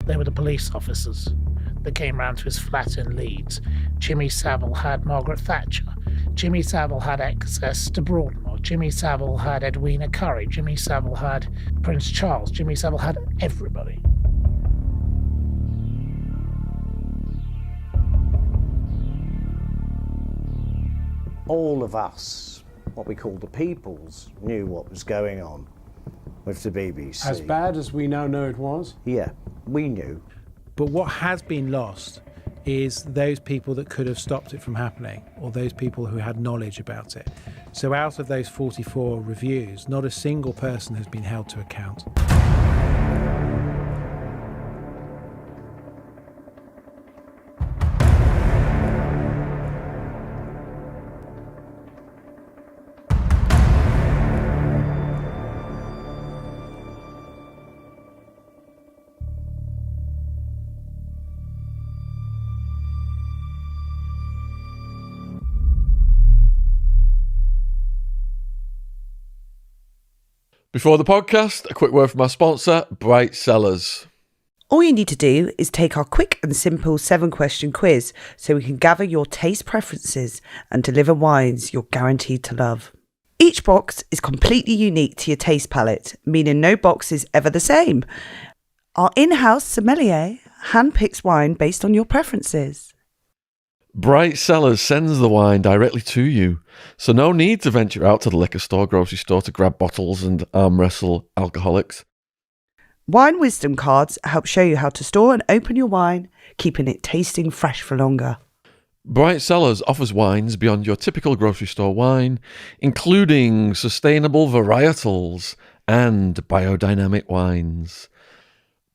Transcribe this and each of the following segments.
They were the police officers that came round to his flat in Leeds. Jimmy Savile had Margaret Thatcher. Jimmy Savile had access to Broadmoor. Jimmy Savile had Edwina Currie. Jimmy Savile had Prince Charles. Jimmy Savile had everybody. All of us, what we call the peoples, knew what was going on with the BBC. As bad as we now know it was? Yeah, we knew. But what has been lost is those people that could have stopped it from happening, or those people who had knowledge about it. So out of those 44 reviews, not a single person has been held to account. Before the podcast, a quick word from our sponsor, Bright Cellars. All you need to do is take our quick and simple 7-question quiz so we can gather your taste preferences and deliver wines you're guaranteed to love. Each box is completely unique to your taste palette, meaning no box is ever the same. Our in-house sommelier handpicks wine based on your preferences. Bright Cellars sends the wine directly to you, so no need to venture out to the liquor store, grocery store to grab bottles and arm wrestle alcoholics. Wine wisdom cards help show you how to store and open your wine, keeping it tasting fresh for longer. Bright Cellars offers wines beyond your typical grocery store wine, including sustainable varietals and biodynamic wines.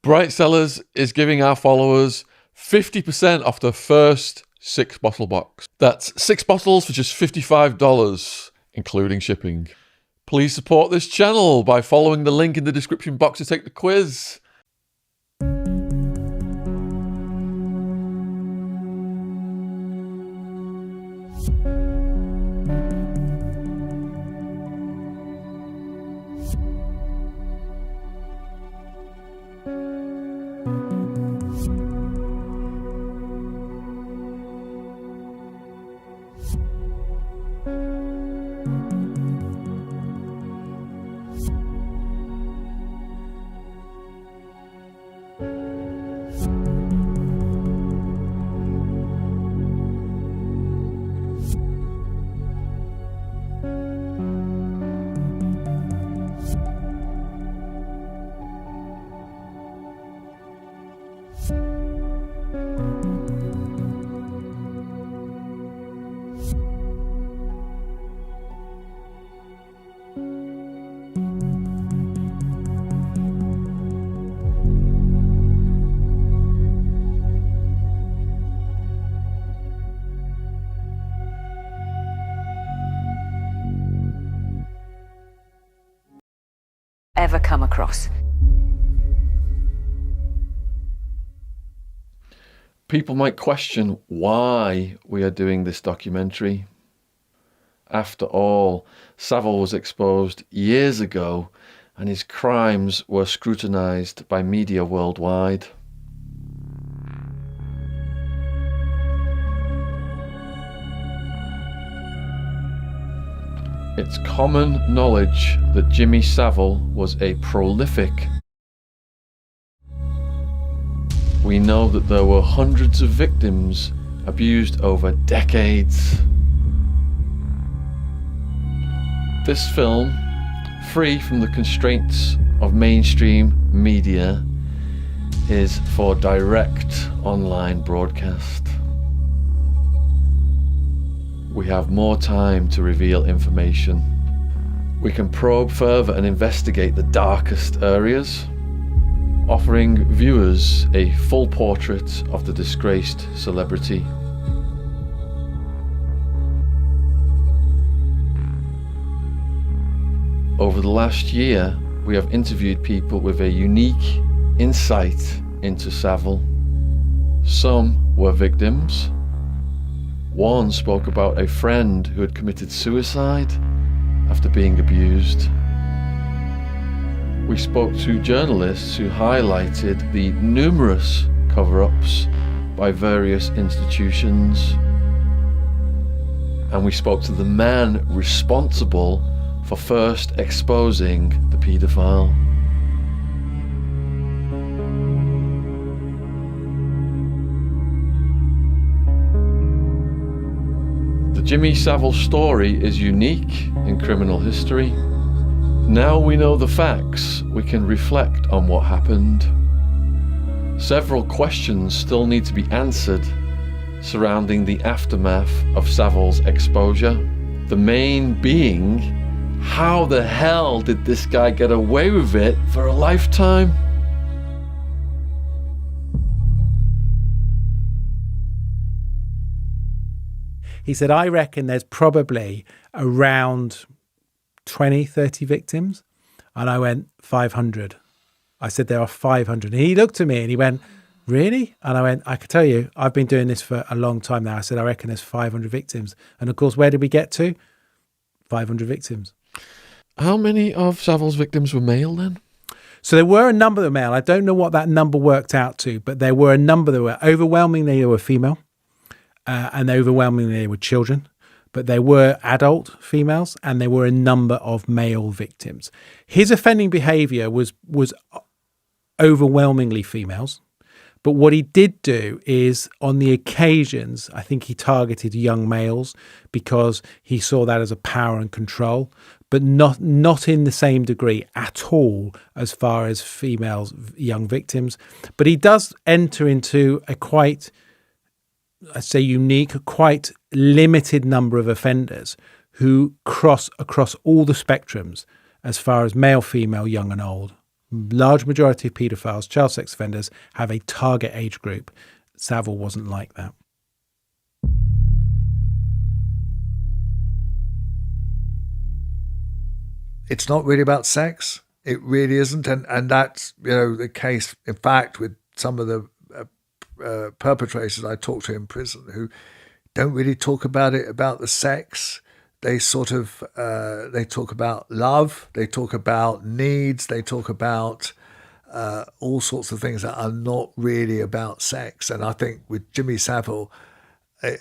Bright Cellars is giving our followers 50% off the first 6-bottle box. That's 6 bottles for just $55, including shipping. Please support this channel by following the link in the description box to take the quiz. Ever come across. People might question why we are doing this documentary. After all, Savile was exposed years ago and his crimes were scrutinised by media worldwide. It's common knowledge that Jimmy Savile was a prolific. We know that there were hundreds of victims abused over decades. This film, free from the constraints of mainstream media, is for direct online broadcast. We have more time to reveal information. We can probe further and investigate the darkest areas, offering viewers a full portrait of the disgraced celebrity. Over the last year, we have interviewed people with a unique insight into Savile. Some were victims. One spoke about a friend who had committed suicide after being abused. We spoke to journalists who highlighted the numerous cover-ups by various institutions. And we spoke to the man responsible for first exposing the paedophile. The Jimmy Savile story is unique in criminal history. Now we know the facts, we can reflect on what happened. Several questions still need to be answered surrounding the aftermath of Savile's exposure. The main being, how the hell did this guy get away with it for a lifetime? He said, I reckon there's probably around 20, 30 victims. And I went, 500. I said, there are 500. And he looked at me and he went, really? And I went, I can tell you, I've been doing this for a long time now. I said, I reckon there's 500 victims. And of course, where did we get to? 500 victims. How many of Savile's victims were male then? So there were a number that were male. I don't know what that number worked out to, but there were a number that were overwhelmingly they were female, and overwhelmingly they were children. But there were adult females and there were a number of male victims. His offending behaviour was overwhelmingly females. But what he did do is, on the occasions, I think he targeted young males because he saw that as a power and control, but not in the same degree at all as far as females, young victims. But he does enter into a quite, I'd say, unique, quite limited number of offenders who cross across all the spectrums as far as male, female, young and old. Large majority of paedophiles, child sex offenders, have a target age group. Savile wasn't like that. It's not really about sex. It really isn't. And that's, the case, in fact, with some of the perpetrators I talk to in prison who don't really talk about the sex. They sort of, they talk about love, they talk about needs, they talk about all sorts of things that are not really about sex. And I think with Jimmy Savile,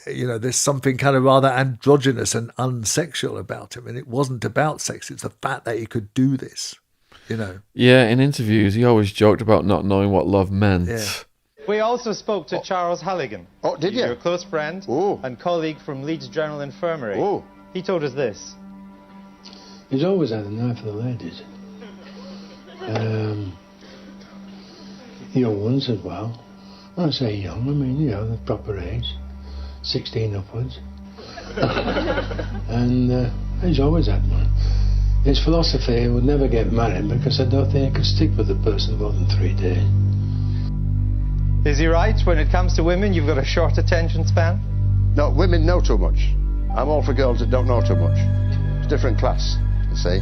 there's something kind of rather androgynous and unsexual about him. And it wasn't about sex, it's the fact that he could do this, Yeah, in interviews, he always joked about not knowing what love meant. Yeah. We also spoke to Charles Halligan. Oh, did you? Your close friend and colleague from Leeds General Infirmary. Oh. He told us this. He's always had an eye for the ladies. Young ones as well. When I say young, I mean, the proper age. 16 upwards. And he's always had one. His philosophy, he would never get married because I don't think he could stick with a person more than 3 days. Is he right? When it comes to women, you've got a short attention span? No, women know too much. I'm all for girls that don't know too much. It's a different class, you see.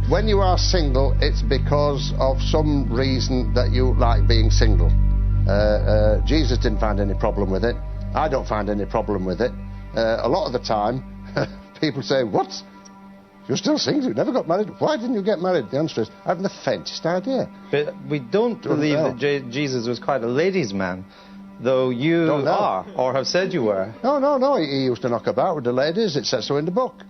When you are single, it's because of some reason that you like being single. Jesus didn't find any problem with it. I don't find any problem with it. A lot of the time, people say, what? You're still single, you never got married. Why didn't you get married? The answer is, I haven't the faintest idea. But we don't believe that Jesus was quite a ladies' man, though you are, or have said you were. No, he used to knock about with the ladies, it says so in the book.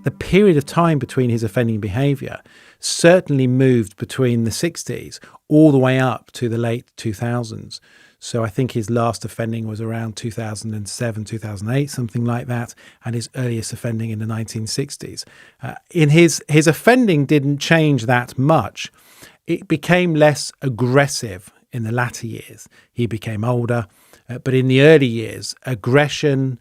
The period of time between his offending behaviour certainly moved between the 60s all the way up to the late 2000s. So I think his last offending was around 2007, 2008, something like that, and his earliest offending in the 1960s. In his offending didn't change that much. It became less aggressive in the latter years. He became older, but in the early years, aggression,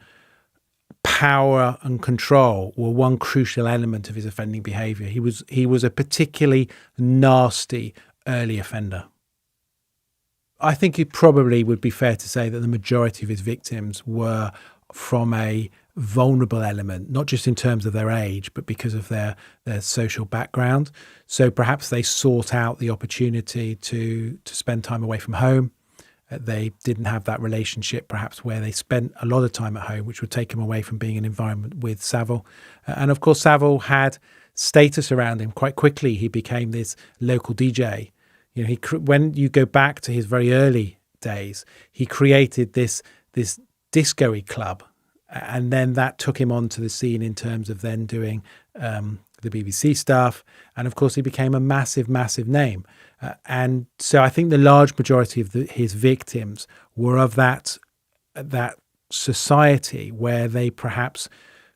power and control were one crucial element of his offending behaviour. He was a particularly nasty early offender. I think it probably would be fair to say that the majority of his victims were from a vulnerable element, not just in terms of their age, but because of their social background. So perhaps they sought out the opportunity to spend time away from home. They didn't have that relationship, perhaps, where they spent a lot of time at home, which would take them away from being in an environment with Savile. And of course, Savile had status around him. Quite quickly, he became this local DJ. You know, when you go back to his very early days, he created this disco-y club, and then that took him onto the scene in terms of then doing the BBC stuff, and of course he became a massive name, and so I think the large majority of his victims were of that society where they perhaps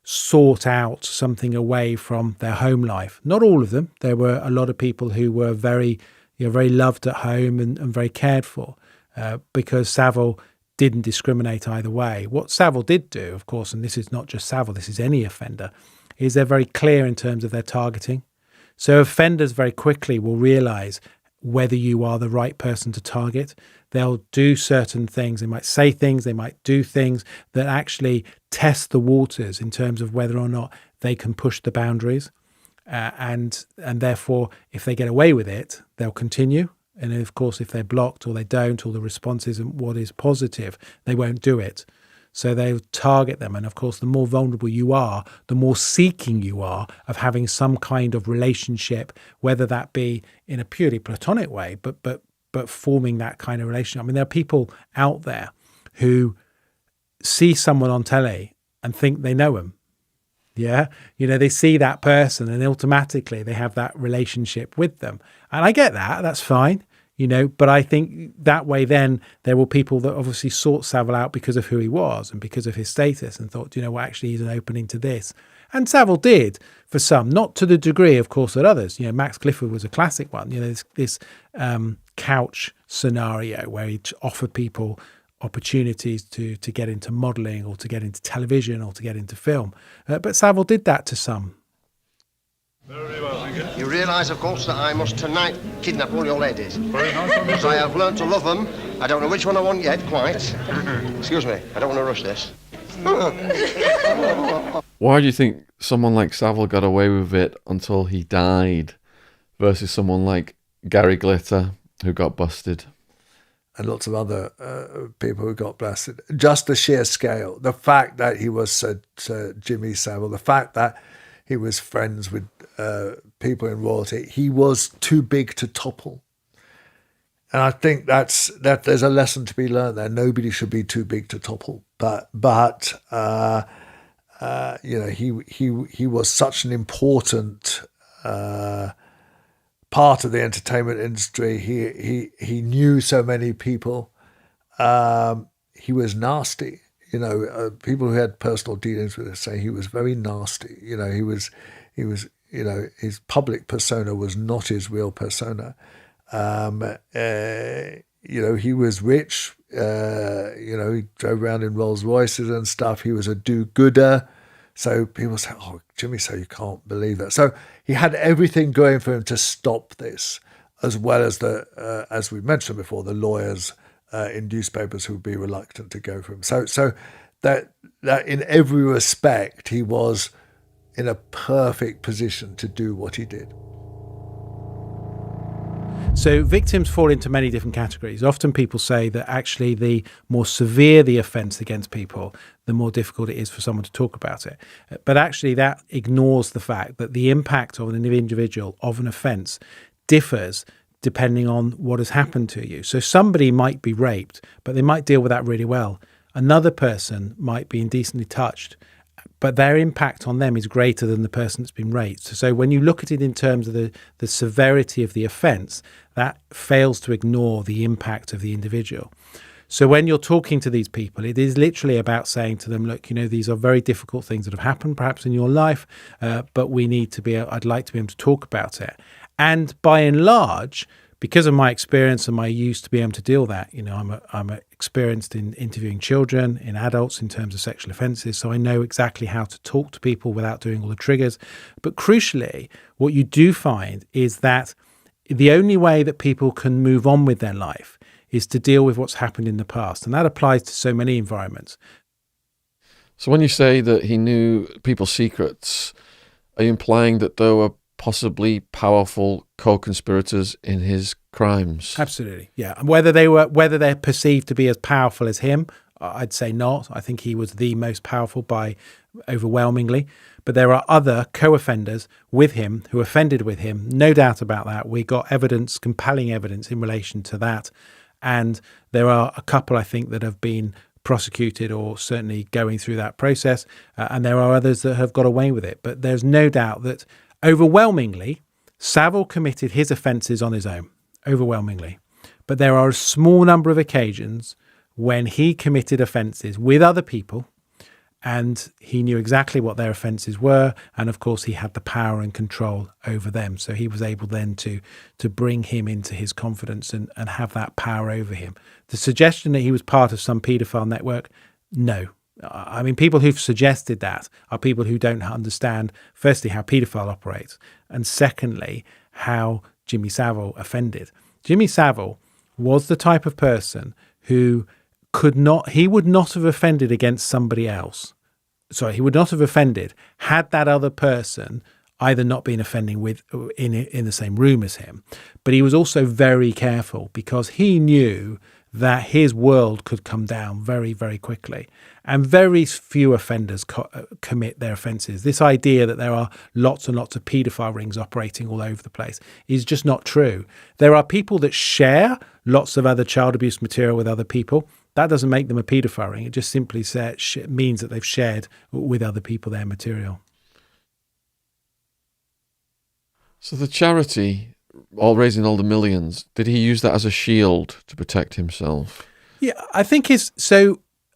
sought out something away from their home life. Not all of them. There were a lot of people who were very loved at home and very cared for, because Savile didn't discriminate either way. What Savile did do, of course, and this is not just Savile, this is any offender, is they're very clear in terms of their targeting. So offenders very quickly will realise whether you are the right person to target. They'll do certain things. They might say things, they might do things that actually test the waters in terms of whether or not they can push the boundaries. And therefore, if they get away with it, they'll continue. And of course, if they're blocked or they don't, or the response isn't what is positive, they won't do it. So they'll target them. And of course, the more vulnerable you are, the more seeking you are of having some kind of relationship, whether that be in a purely platonic way, but forming that kind of relationship. I mean, there are people out there who see someone on telly and think they know him. Yeah. You know, they see that person and automatically they have that relationship with them. And I get that. That's fine. You know, but I think that way then there were people that obviously sought Savile out because of who he was and because of his status and thought, you know what, actually he's an opening to this. And Savile did for some, not to the degree, of course, that others. You know, Max Clifford was a classic one. You know, this couch scenario where he offered people opportunities to get into modelling or to get into television or to get into film. But Savile did that to some. Very well, thank you. You realise, of course, that I must tonight kidnap all your ladies. Very nice. Because I have learned to love them. I don't know which one I want yet, quite. Excuse me, I don't want to rush this. Why do you think someone like Savile got away with it until he died versus someone like Gary Glitter who got busted? And lots of other people who got blasted. Just the sheer scale. The fact that he was Sir Jimmy Savile, the fact that he was friends with people in royalty, he was too big to topple. And I think that there's a lesson to be learned there. Nobody should be too big to topple. But you know, he was such an important part of the entertainment industry. He knew so many people. He was nasty. You know, people who had personal dealings with him say he was very nasty. You know, he was, you know, his public persona was not his real persona. You know, he was rich. You know, he drove around in Rolls Royces and stuff. He was a do-gooder. So people say, oh, Jimmy, so you can't believe that. So he had everything going for him to stop this, as well as as we mentioned before, the lawyers in newspapers who would be reluctant to go for him. So that in every respect, he was in a perfect position to do what he did. So victims fall into many different categories. Often people say that actually the more severe the offence against people, the more difficult it is for someone to talk about it. But actually that ignores the fact that the impact of an individual of an offence differs depending on what has happened to you. So somebody might be raped, but they might deal with that really well. Another person might be indecently touched, but their impact on them is greater than the person that's been raped. So when you look at it in terms of the severity of the offence, that fails to ignore the impact of the individual. So when you're talking to these people, it is literally about saying to them, look, you know, these are very difficult things that have happened perhaps in your life, but we need to be, I'd like to be able to talk about it. And by and large, because of my experience and my use to be able to deal with that, you know, I'm experienced in interviewing children, in adults in terms of sexual offences, so I know exactly how to talk to people without doing all the triggers. But crucially, what you do find is that the only way that people can move on with their life is to deal with what's happened in the past, and that applies to so many environments. So when you say that he knew people's secrets, are you implying that there were possibly powerful co-conspirators in his crimes? Absolutely, yeah. And whether they're perceived to be as powerful as him, I'd say not. I think he was the most powerful by overwhelmingly. But there are other co-offenders with him who offended with him. No doubt about that. We got evidence, compelling evidence in relation to that. And there are a couple, I think, that have been prosecuted or certainly going through that process. And there are others that have got away with it. But there's no doubt that overwhelmingly, Savile committed his offences on his own, overwhelmingly. But there are a small number of occasions when he committed offences with other people, and he knew exactly what their offences were, and of course he had the power and control over them. So he was able then to bring him into his confidence and have that power over him. The suggestion that he was part of some paedophile network, no. I mean, people who've suggested that are people who don't understand, firstly, how paedophile operates, and secondly, how Jimmy Savile offended. Jimmy Savile was the type of person who he would not have offended against somebody else. Sorry, he would not have offended had that other person either not been offending in the same room as him. But he was also very careful because he knew that his world could come down very, very quickly. And very few offenders commit their offences. This idea that there are lots and lots of paedophile rings operating all over the place is just not true. There are people that share lots of other child abuse material with other people. That doesn't make them a paedophile ring. It just simply means that they've shared with other people their material. So the charity, raising all the millions, did he use that as a shield to protect himself? Yeah, I think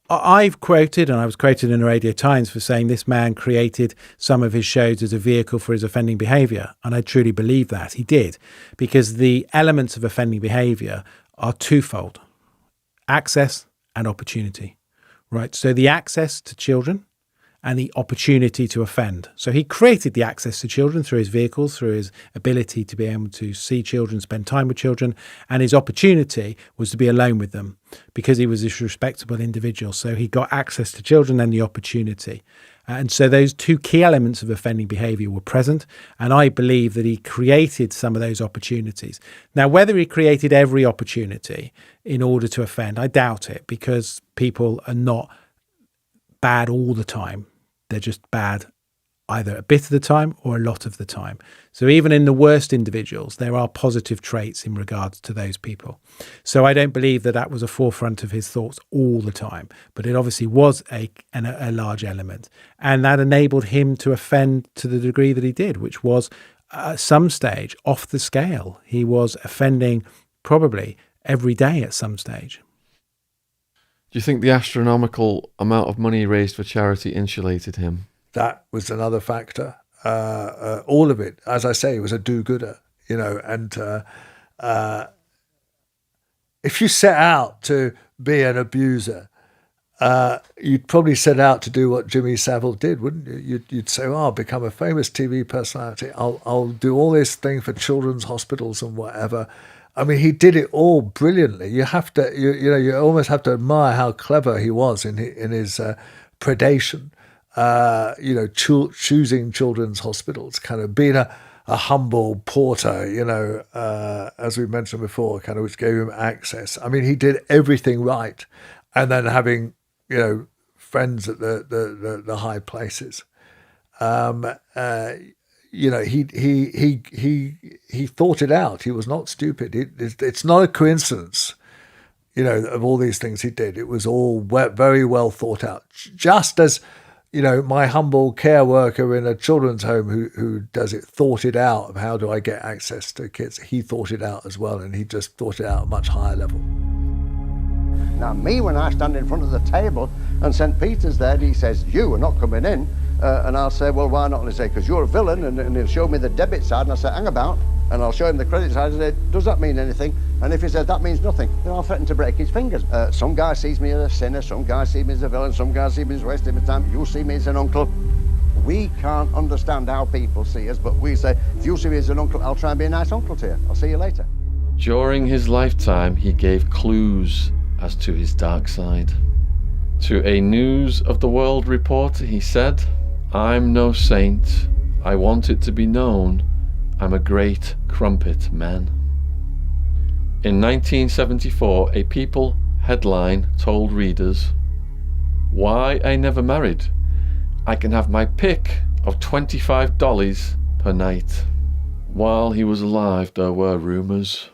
I've quoted, and I was quoted in the Radio Times for saying this man created some of his shows as a vehicle for his offending behaviour. And I truly believe that he did, because the elements of offending behaviour are twofold: access and opportunity, right? So the access to children and the opportunity to offend. So he created the access to children through his vehicles, through his ability to be able to see children, spend time with children, and his opportunity was to be alone with them because he was this respectable individual. So he got access to children and the opportunity. And so those two key elements of offending behaviour were present, and I believe that he created some of those opportunities. Now, whether he created every opportunity in order to offend, I doubt it, because people are not bad all the time. They're just bad either a bit of the time or a lot of the time. So even in the worst individuals, there are positive traits in regards to those people. So I don't believe that was a forefront of his thoughts all the time, but it obviously was a large element. And that enabled him to offend to the degree that he did, which was at some stage off the scale. He was offending probably every day at some stage. Do you think the astronomical amount of money raised for charity insulated him? That was another factor. All of it, as I say, he was a do-gooder, and if you set out to be an abuser, you'd probably set out to do what Jimmy Savile did, wouldn't you? You'd say, I'll become a famous TV personality. I'll do all this thing for children's hospitals and whatever. I mean, he did it all brilliantly. You have to, you almost have to admire how clever he was in his predation. Choosing children's hospitals, kind of being a humble porter, as we mentioned before, kind of which gave him access. I mean, he did everything right, and then having friends at the high places. He thought it out. He was not stupid. It's not a coincidence, of all these things he did. It was all very well thought out. Just as, my humble care worker in a children's home who does it, thought it out of how do I get access to kids. He thought it out as well, and he just thought it out at a much higher level. Now, me, when I stand in front of the table and St. Peter's there, he says, you are not coming in. And I'll say, well, why not? And he'll say, because you're a villain. And he'll show me the debit side. And I'll say, hang about. And I'll show him the credit side and say, does that mean anything? And if he says that means nothing, then I'll threaten to break his fingers. Some guy sees me as a sinner. Some guy sees me as a villain. Some guy sees me as wasting my time. You see me as an uncle. We can't understand how people see us, but we say, if you see me as an uncle, I'll try and be a nice uncle to you. I'll see you later. During his lifetime, he gave clues as to his dark side. To a News of the World reporter, he said, I'm no saint. I want it to be known I'm a great crumpet man. In 1974, a People headline told readers, why I never married. I can have my pick of $25 per night. While he was alive, there were rumours.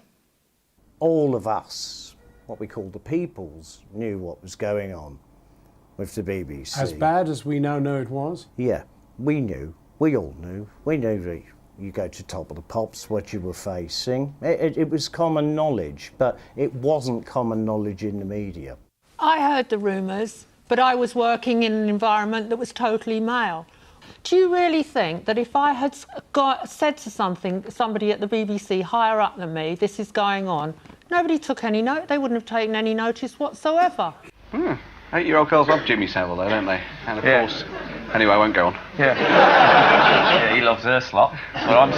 All of us, what we call the peoples, knew what was going on with the BBC. As bad as we now know it was? Yeah, we knew. We all knew. We knew that you go to Top of the Pops, what you were facing. It was common knowledge, but it wasn't common knowledge in the media. I heard the rumours, but I was working in an environment that was totally male. Do you really think that if I had said to somebody at the BBC higher up than me, this is going on, nobody took any note, they wouldn't have taken any notice whatsoever? 8-year-old girls love Jimmy Savile though, don't they? And of course... Anyway, I won't go on. Yeah. Yeah, he loves her slot. That's what I'm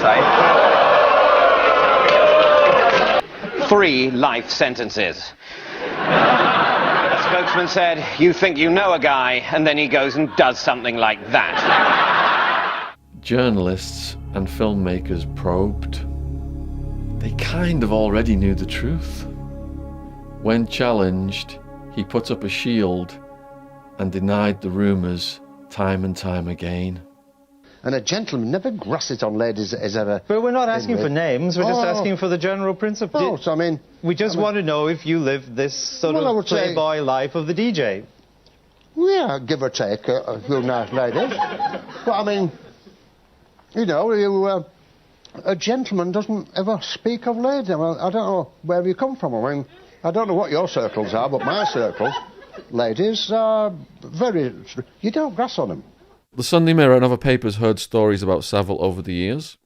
saying. 3 life sentences. The spokesman said, "You think you know a guy," and then he goes and does something like that. Journalists and filmmakers probed. They kind of already knew the truth. When challenged, he put up a shield and denied the rumours time and time again. And a gentleman never grasses on ladies as ever. But we're not asking for names, we're just asking for the general principle. Oh, so I mean... We just want to know if you live this sort of playboy life of the DJ. Yeah, give or take a few nice ladies. But I mean, you know, a gentleman doesn't ever speak of ladies. I don't know where you come from. I mean, I don't know what your circles are, but my circles, ladies are very... You don't grass on them. The Sunday Mirror and other papers heard stories about Savile over the years.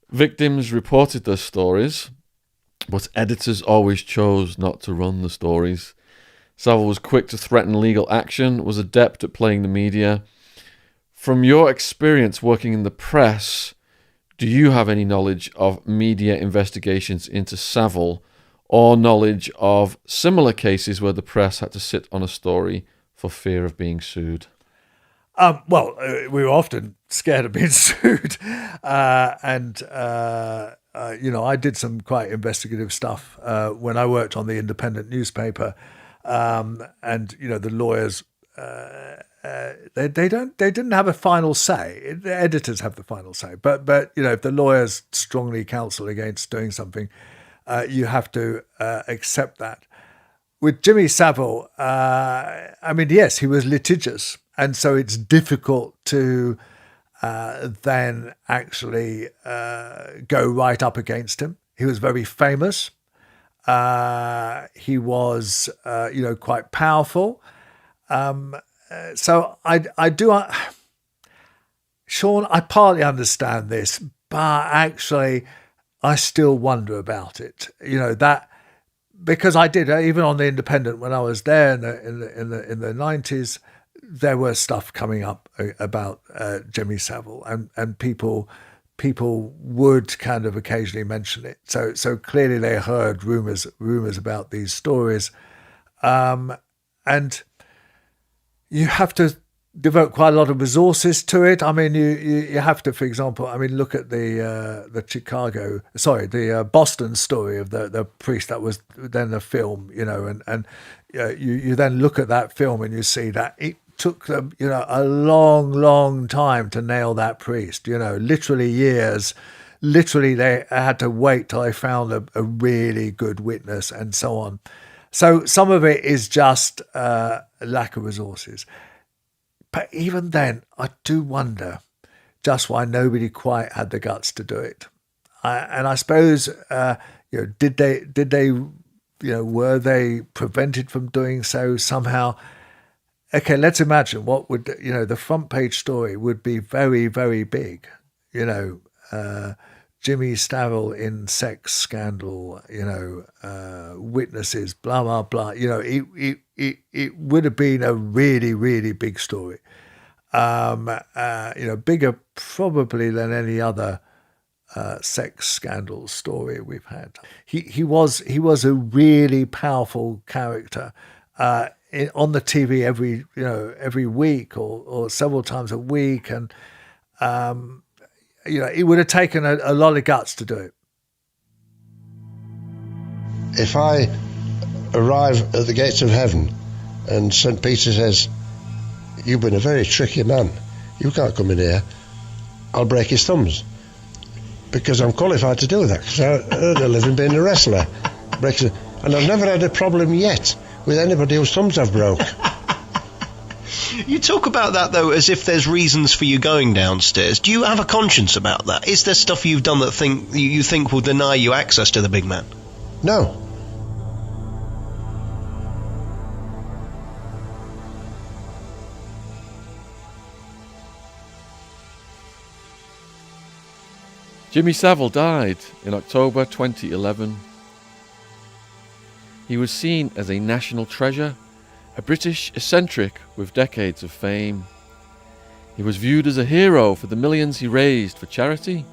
Victims reported their stories, but editors always chose not to run the stories. Savile was quick to threaten legal action, was adept at playing the media. From your experience working in the press, do you have any knowledge of media investigations into Savile or knowledge of similar cases where the press had to sit on a story for fear of being sued? Well, we were often scared of being sued. You know, I did some quite investigative stuff when I worked on the independent newspaper. And, you know, the lawyers, they didn't have a final say. The editors have the final say. But you know, if the lawyers strongly counsel against doing something, you have to accept that. With Jimmy Savile, I mean, yes, he was litigious. And so it's difficult to then actually go right up against him. He was very famous. He was, you know, quite powerful. So I do, Shaun, I partly understand this, but actually I still wonder about it. You know, that, because I did, even on the Independent when I was there in the 90s, there was stuff coming up about Jimmy Savile, and people would kind of occasionally mention it. So clearly they heard rumors about these stories, and you have to devote quite a lot of resources to it. I mean, you have to, for example, I mean, look at the Boston story of the priest that was then the film, you know, and you then look at that film and you see that it took them, you know, a long time to nail that priest, you know, literally years. Literally, they had to wait till they found a really good witness and so on. So some of it is just lack of resources. But even then, I do wonder just why nobody quite had the guts to do it. And I suppose, you know, did they, you know, were they prevented from doing so somehow? Okay, let's imagine what would, you know, the front page story would be very, very big. You know, Jimmy Savile in sex scandal, you know, witnesses, blah, blah, blah. You know, it would have been a really, really big story. You know, bigger probably than any other sex scandal story we've had. He was a really powerful character. On the TV every week or several times a week, and you know, it would have taken a lot of guts to do it. If I arrive at the gates of heaven and St. Peter says, you've been a very tricky man. You can't come in here. I'll break his thumbs. Because I'm qualified to do that, because I earn a living being a wrestler. And I've never had a problem yet with anybody whose thumbs I've broke. You talk about that, though, as if there's reasons for you going downstairs. Do you have a conscience about that? Is there stuff you've done that you think will deny you access to the big man? No. Jimmy Savile died in October 2011. He was seen as a national treasure, a British eccentric with decades of fame. He was viewed as a hero for the millions he raised for charity.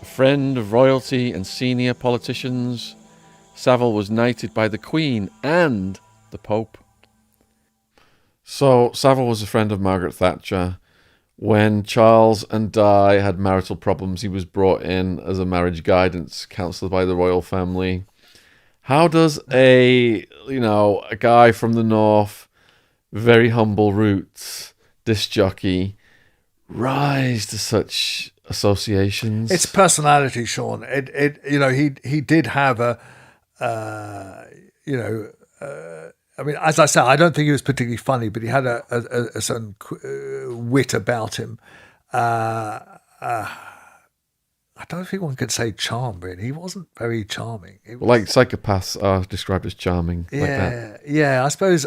A friend of royalty and senior politicians, Savile was knighted by the Queen and the Pope. So Savile was a friend of Margaret Thatcher. When Charles and Di had marital problems, he was brought in as a marriage guidance counsellor by the royal family. How does a guy from the north, very humble roots, disc jockey, rise to such associations? It's personality, Shaun. He did have I mean, as I said, I don't think he was particularly funny, but he had a certain wit about him. I don't think one could say charm, really. He wasn't very charming. Like psychopaths are described as charming. Yeah, like that. Yeah. I suppose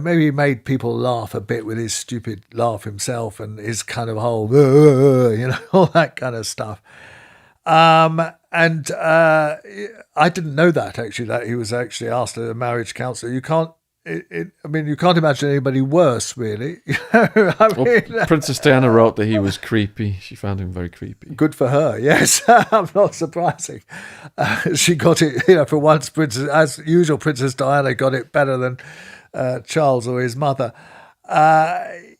maybe he made people laugh a bit with his stupid laugh himself and his kind of whole, all that kind of stuff. And I didn't know that, actually, that he was actually asked as a marriage counsellor. You can't imagine anybody worse, really. Princess Diana wrote that he was creepy. She found him very creepy. Good for her, yes. I'm not surprising. She got it, for once, as usual, Princess Diana got it better than Charles or his mother. I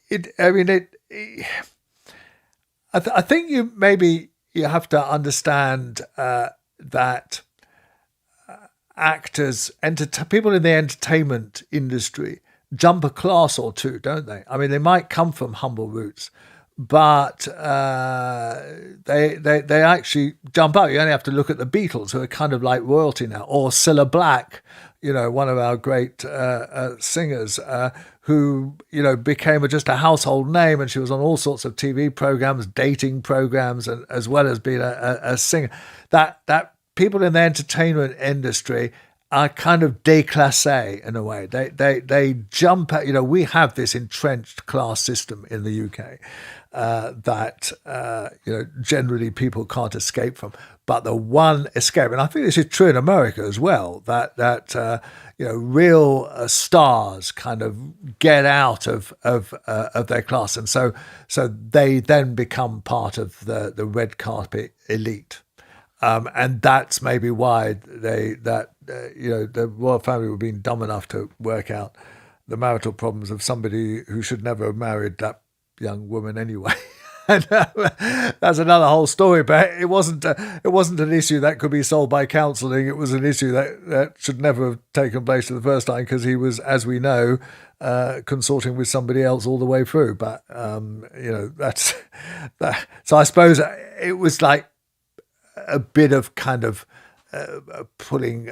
think you have to understand that actors, people in the entertainment industry jump a class or two, don't they? I mean, they might come from humble roots, but they actually jump up. You only have to look at the Beatles, who are kind of like royalty now, or Cilla Black, one of our great singers, who became just a household name, and she was on all sorts of TV programs, dating programs, and as well as being a singer. That people in the entertainment industry are kind of déclassé in a way. They jump at, we have this entrenched class system in the UK that generally people can't escape from. But the one escape, and I think this is true in America as well, that real stars kind of get out of their class, and so they then become part of the red carpet elite. And that's maybe why the royal family were being dumb enough to work out the marital problems of somebody who should never have married that young woman anyway. And that's another whole story. But it wasn't an issue that could be solved by counselling. It was an issue that should never have taken place for the first time, because he was, as we know, consorting with somebody else all the way through. But that's that. So I suppose it was like a bit of kind of pulling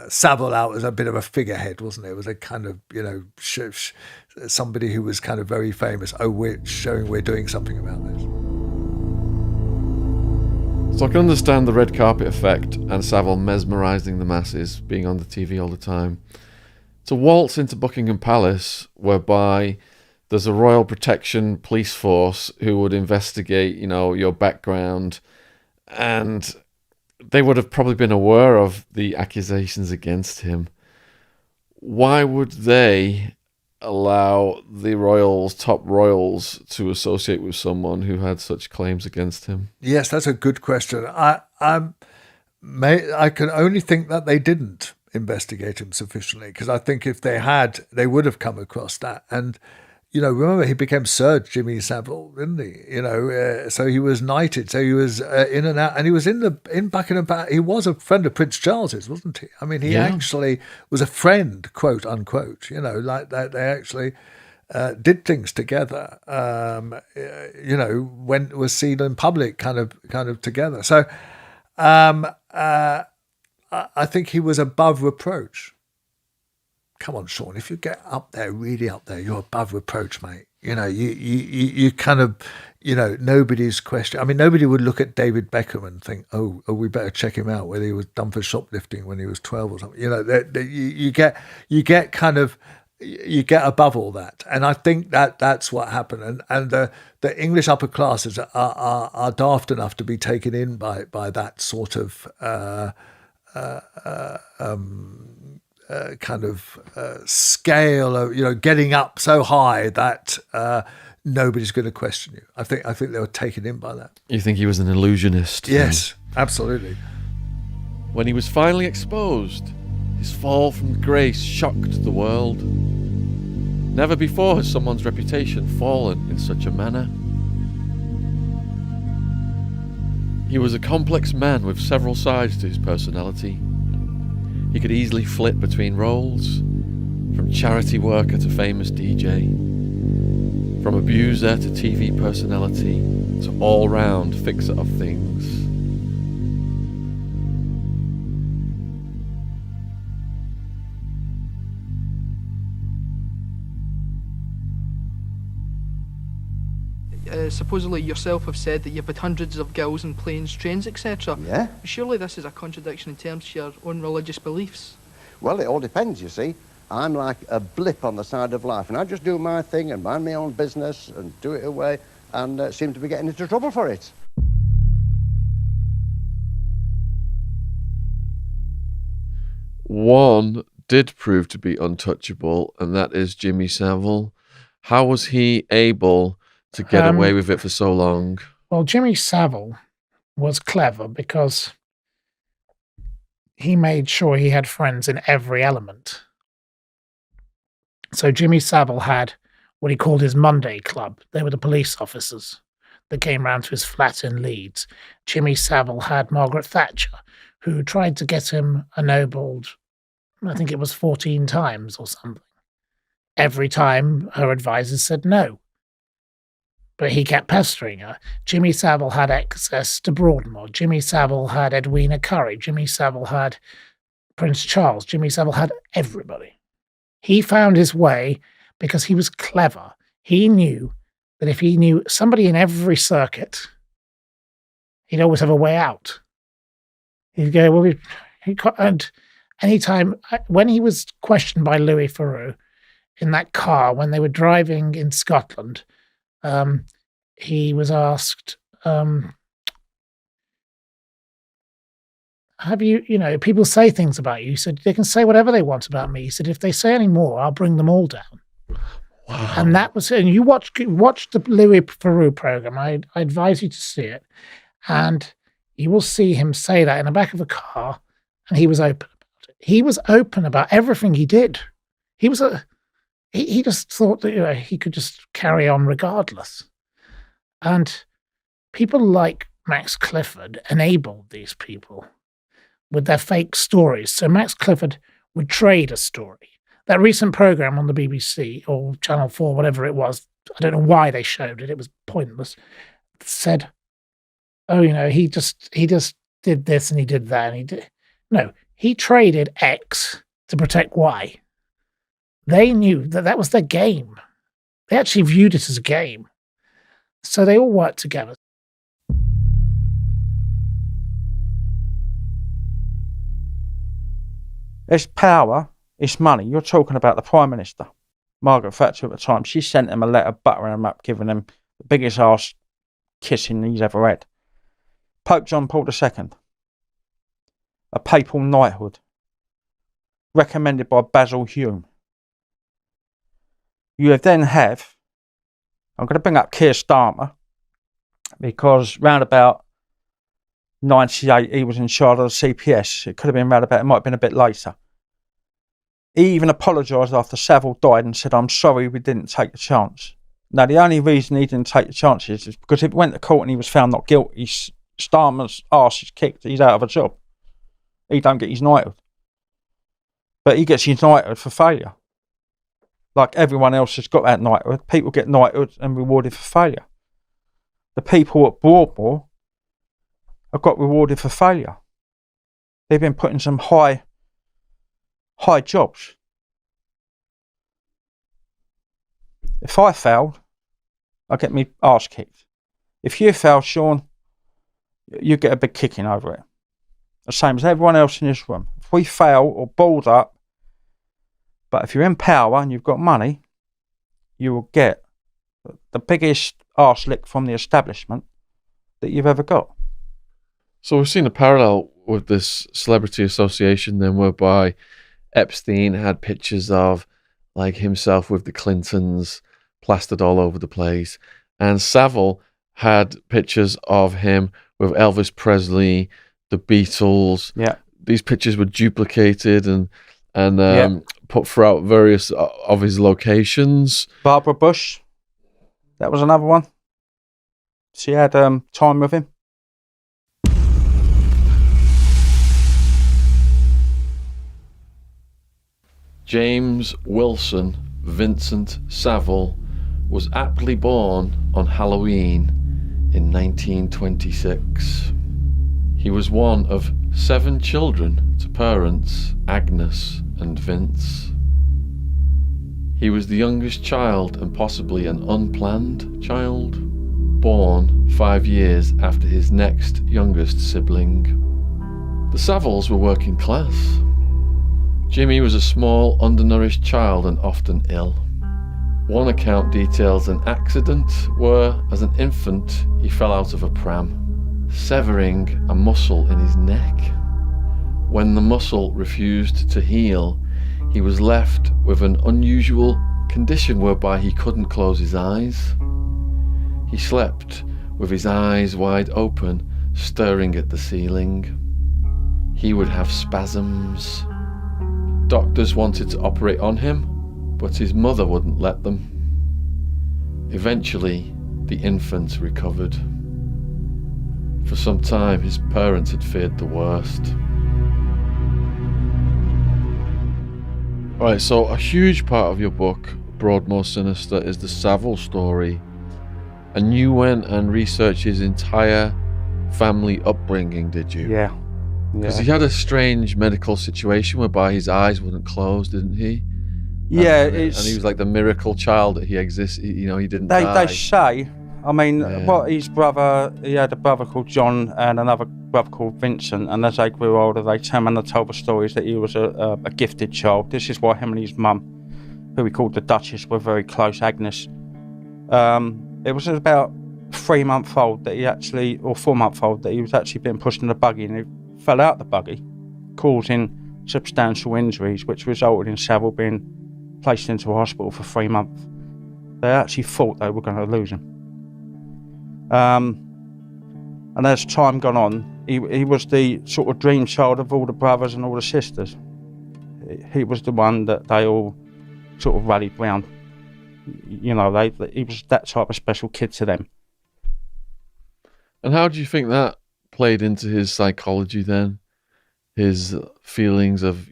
Savile out as a bit of a figurehead, wasn't it? It was a kind of, somebody who was kind of very famous. Oh, we're showing we're doing something about this. So I can understand the red carpet effect and Savile mesmerising the masses, being on the TV all the time. To waltz into Buckingham Palace, whereby there's a royal protection police force who would investigate, your background, and they would have probably been aware of the accusations against him. Why would they allow the top royals to associate with someone who had such claims against him? Yes, that's a good question. I can only think that they didn't investigate him sufficiently, because I think if they had, they would have come across that. And remember he became Sir Jimmy Savile, didn't he? So he was knighted. So he was in and out, and he was in Buckingham Palace. He was a friend of Prince Charles's, wasn't he? I mean, he actually was a friend, quote unquote. Like that. They actually did things together. When it was seen in public, kind of together. So, I think he was above reproach. Come on, Shaun, if you get up there, really up there, you're above reproach, mate. You kind of, nobody's question. I mean, nobody would look at David Beckham and think, oh, we better check him out, whether he was done for shoplifting when he was 12 or something. You get above all that. And I think that's what happened. And the English upper classes are daft enough to be taken in by that sort of scale of getting up so high that nobody's going to question you. I think they were taken in by that. You think he was an illusionist? Yes, absolutely. When he was finally exposed, his fall from grace shocked the world. Never before has someone's reputation fallen in such a manner. He was a complex man with several sides to his personality. He could easily flit between roles, from charity worker to famous DJ, from abuser to TV personality to all-round fixer of things. Supposedly yourself have said that you've had hundreds of girls in planes, trains, etc. Yeah. Surely this is a contradiction in terms of your own religious beliefs. Well, it all depends, you see. I'm like a blip on the side of life, and I just do my thing and mind my own business and do it away, and seem to be getting into trouble for it. One did prove to be untouchable, and that is Jimmy Savile. How was he able to get away with it for so long? Well, Jimmy Savile was clever because he made sure he had friends in every element. So Jimmy Savile had what he called his Monday Club. They were the police officers that came round to his flat in Leeds. Jimmy Savile had Margaret Thatcher, who tried to get him ennobled, I think it was 14 times or something. Every time her advisors said no. But he kept pestering her. Jimmy Savile had access to Broadmoor. Jimmy Savile had Edwina Currie. Jimmy Savile had Prince Charles. Jimmy Savile had everybody. He found his way because he was clever. He knew that if he knew somebody in every circuit, he'd always have a way out. He'd go, well, and anytime, when he was questioned by Louis Theroux in that car when they were driving in Scotland, he was asked, have you, people say things about you. He said, they can say whatever they want about me. He said, if they say any more, I'll bring them all down. Wow. And that was, and you watch the Louis Theroux program. I advise you to see it. And you will see him say that in the back of a car, and he was open about it. He was open about everything he did. He just thought that he could just carry on regardless. And people like Max Clifford enabled these people with their fake stories. So Max Clifford would trade a story. That recent program on the BBC or Channel 4, whatever it was, I don't know why they showed it, it was pointless, said, oh, he just did this and he did that. No, he traded X to protect Y. They knew that was their game. They actually viewed it as a game. So they all worked together. It's power, it's money. You're talking about the Prime Minister, Margaret Thatcher at the time. She sent him a letter buttering him up, giving him the biggest arse kissing he's ever had. Pope John Paul II, a papal knighthood, recommended by Basil Hume. You then have, I'm going to bring up Keir Starmer, because round about 98 he was in charge of the CPS. It could have been round about, it might have been a bit later. He even apologised after Savile died and said, "I'm sorry we didn't take the chance." Now, the only reason he didn't take the chances is because if he went to court and he was found not guilty, Starmer's arse is kicked, he's out of a job. He don't get his knighthood. But he gets his knighthood for failure. Like everyone else has got that knighthood. People get knighthood and rewarded for failure. The people at Broadmoor have got rewarded for failure. They've been put in some high jobs. If I failed, I get me arse kicked. If you fail, Shaun, you get a big kicking over it. The same as everyone else in this room. If we fail or balled up, but if you're in power and you've got money, you will get the biggest arse lick from the establishment that you've ever got. So we've seen a parallel with this celebrity association then, whereby Epstein had pictures of like himself with the Clintons plastered all over the place, and Savile had pictures of him with Elvis Presley, the Beatles. Yeah, these pictures were duplicated and put throughout various of his locations. Barbara Bush, that was another one. She had time with him. James Wilson Vincent Savile was aptly born on Halloween in 1926. He was one of 7 children to parents Agnes and Vince. He was the youngest child and possibly an unplanned child, born 5 years after his next youngest sibling. The Saviles were working class. Jimmy was a small, undernourished child and often ill. One account details an accident where, as an infant, he fell out of a pram, severing a muscle in his neck. When the muscle refused to heal, he was left with an unusual condition whereby he couldn't close his eyes. He slept with his eyes wide open, staring at the ceiling. He would have spasms. Doctors wanted to operate on him, but his mother wouldn't let them. Eventually, the infant recovered. For some time, his parents had feared the worst. Alright, so a huge part of your book, Broadmoor Sinister, is the Savile story. And you went and researched his entire family upbringing, did you? Yeah. Because he had a strange medical situation whereby his eyes wouldn't close, didn't he? Yeah, and he was like the miracle child that he exists. He didn't die. They say. I mean, his brother, he had a brother called John and another brother called Vincent, and as they grew older, they came and told the stories that he was a gifted child. This is why him and his mum, who we called the Duchess, were very close, Agnes. It was about 3-month-old that he actually, or 4-month-old, that he was actually being pushed in a buggy, and he fell out the buggy, causing substantial injuries, which resulted in Savile being placed into a hospital for 3 months. They actually thought they were going to lose him. And as time gone on, he was the sort of dream child of all the brothers and all the sisters. He was the one that they all sort of rallied round. He was that type of special kid to them. And how do you think that played into his psychology then? His feelings of,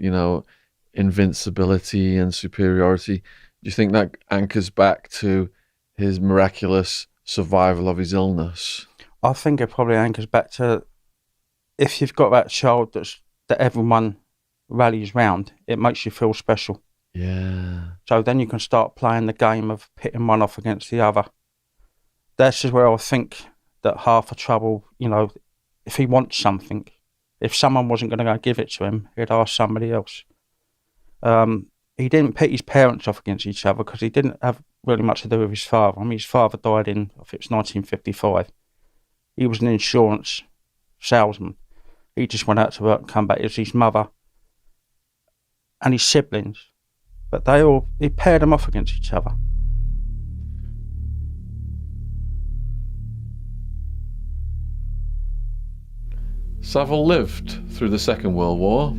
invincibility and superiority? Do you think that anchors back to his miraculous survival of his illness? I think it probably anchors back to, if you've got that child that everyone rallies round, it makes you feel special. Yeah. So then you can start playing the game of pitting one off against the other. This is where I think that half the trouble, if he wants something, if someone wasn't going to go give it to him, he'd ask somebody else. He didn't pit his parents off against each other because he didn't have really much to do with his father. I mean, his father died in, I think it was 1955. He was an insurance salesman. He just went out to work and come back. It was his mother and his siblings. But he paired them off against each other. Savile lived through the Second World War.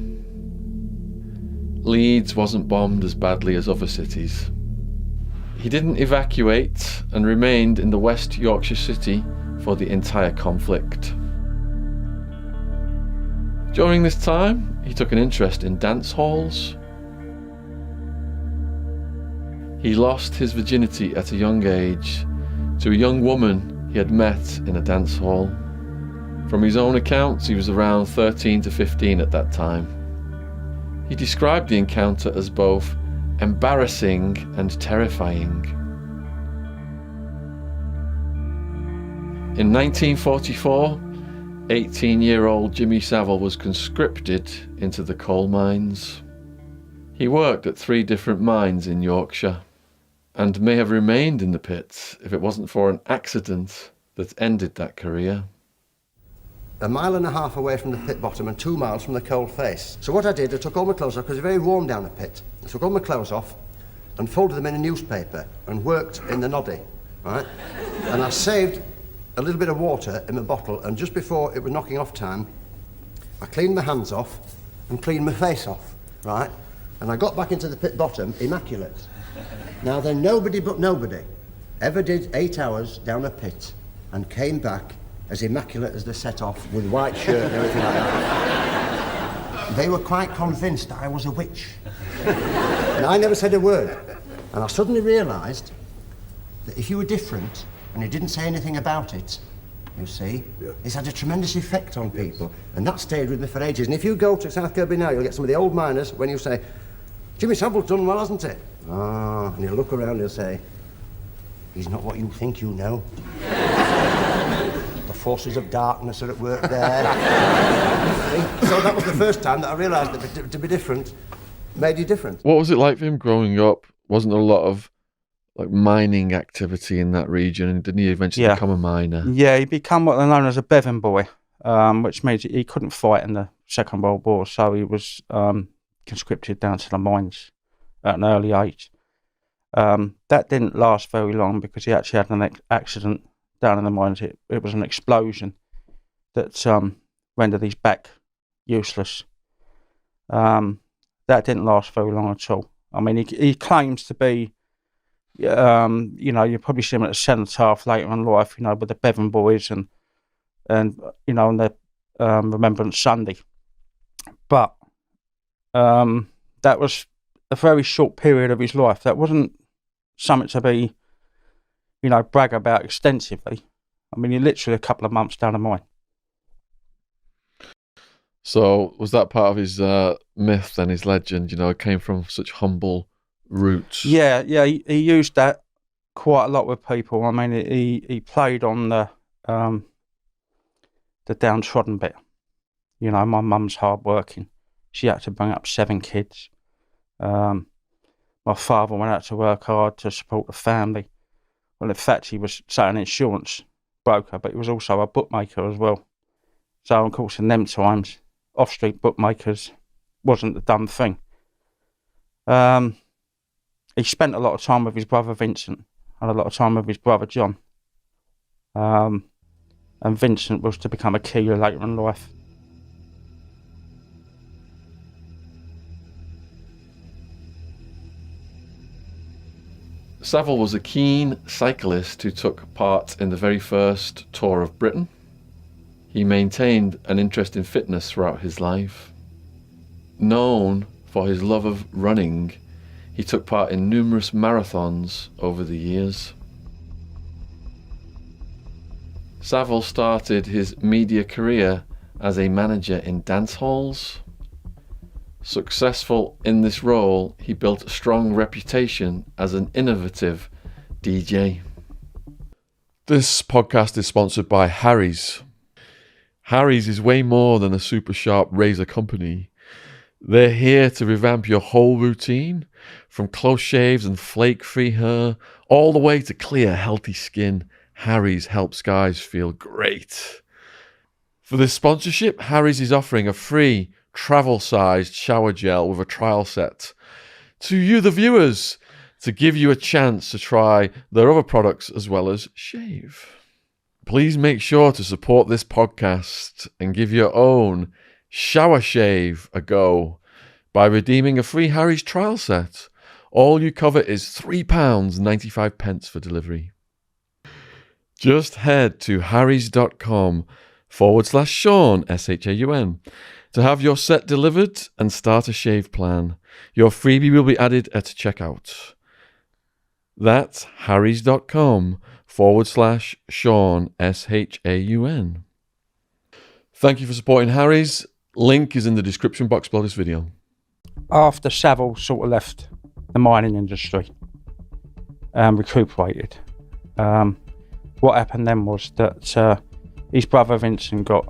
Leeds wasn't bombed as badly as other cities. He didn't evacuate and remained in the West Yorkshire city for the entire conflict. During this time, he took an interest in dance halls. He lost his virginity at a young age to a young woman he had met in a dance hall. From his own accounts, he was around 13 to 15 at that time. He described the encounter as both embarrassing and terrifying. In 1944, 18-year-old Jimmy Savile was conscripted into the coal mines. He worked at 3 different mines in Yorkshire and may have remained in the pits if it wasn't for an accident that ended that career. 1.5 miles away from the pit bottom and 2 miles from the coal face. So what I did, I took all my clothes off because it's very warm down the pit. I took all my clothes off and folded them in a newspaper and worked in the noddy, right? And I saved a little bit of water in my bottle, and just before it was knocking off time, I cleaned my hands off and cleaned my face off, right? And I got back into the pit bottom immaculate. Now then, nobody but nobody ever did 8 hours down a pit and came back as immaculate as they set off with white shirt and everything like that. They were quite convinced that I was a witch. And I never said a word. And I suddenly realised that if you were different and you didn't say anything about it, you see, it's had a tremendous effect on people. And that stayed with me for ages. And if you go to South Kirby now, you'll get some of the old miners when you say, Jimmy Savile's done well, hasn't he? Ah, and you'll look around and you'll say, he's not what you think you know. The forces of darkness are at work there. So that was the first time that I realised that to be different made you different. What was it like for him growing up? Wasn't there a lot of mining activity in that region, and didn't he eventually become a miner? Yeah, he became what they're known as a Bevan boy, which means he couldn't fight in the Second World War, so he was conscripted down to the mines at an early age. That didn't last very long because he actually had an accident down in the mines. It was an explosion that rendered his back useless. That didn't last very long at all. I mean, he claims to be, you probably see him at the cenotaph later in life, with the Bevan boys and on the Remembrance Sunday. But that was a very short period of his life. That wasn't something to be, brag about extensively. I mean, he literally a couple of months down the mine. So was that part of his myth and his legend? It came from such humble roots. Yeah, he used that quite a lot with people. I mean, he played on the downtrodden bit. My mum's hard-working. She had to bring up 7 kids. My father went out to work hard to support the family. Well, in fact, he was an insurance broker, but he was also a bookmaker as well. So, of course, in them times, off-street bookmakers wasn't the done thing. He spent a lot of time with his brother Vincent and a lot of time with his brother John. And Vincent was to become a keeler later in life. Savile was a keen cyclist who took part in the very first tour of Britain. He maintained an interest in fitness throughout his life. Known for his love of running, he took part in numerous marathons over the years. Savile started his media career as a manager in dance halls. Successful in this role, he built a strong reputation as an innovative DJ. This podcast is sponsored by Harry's. Harry's is way more than a super sharp razor company. They're here to revamp your whole routine, from close shaves and flake-free hair, all the way to clear, healthy skin. Harry's helps guys feel great. For this sponsorship, Harry's is offering a free travel-sized shower gel with a trial set to you, the viewers, to give you a chance to try their other products as well as shave. Please make sure to support this podcast and give your own shower shave a go. by redeeming a free Harry's trial set. All you cover is £3.95 for delivery. Just head to harrys.com/Shaun, SHAUN, to have your set delivered and start a shave plan. Your freebie will be added at checkout. That's harrys.com/Shaun, SHAUN. Thank you for supporting Harry's. Link is in the description box below this video. After Savile sort of left the mining industry, recuperated, what happened then was that his brother Vincent got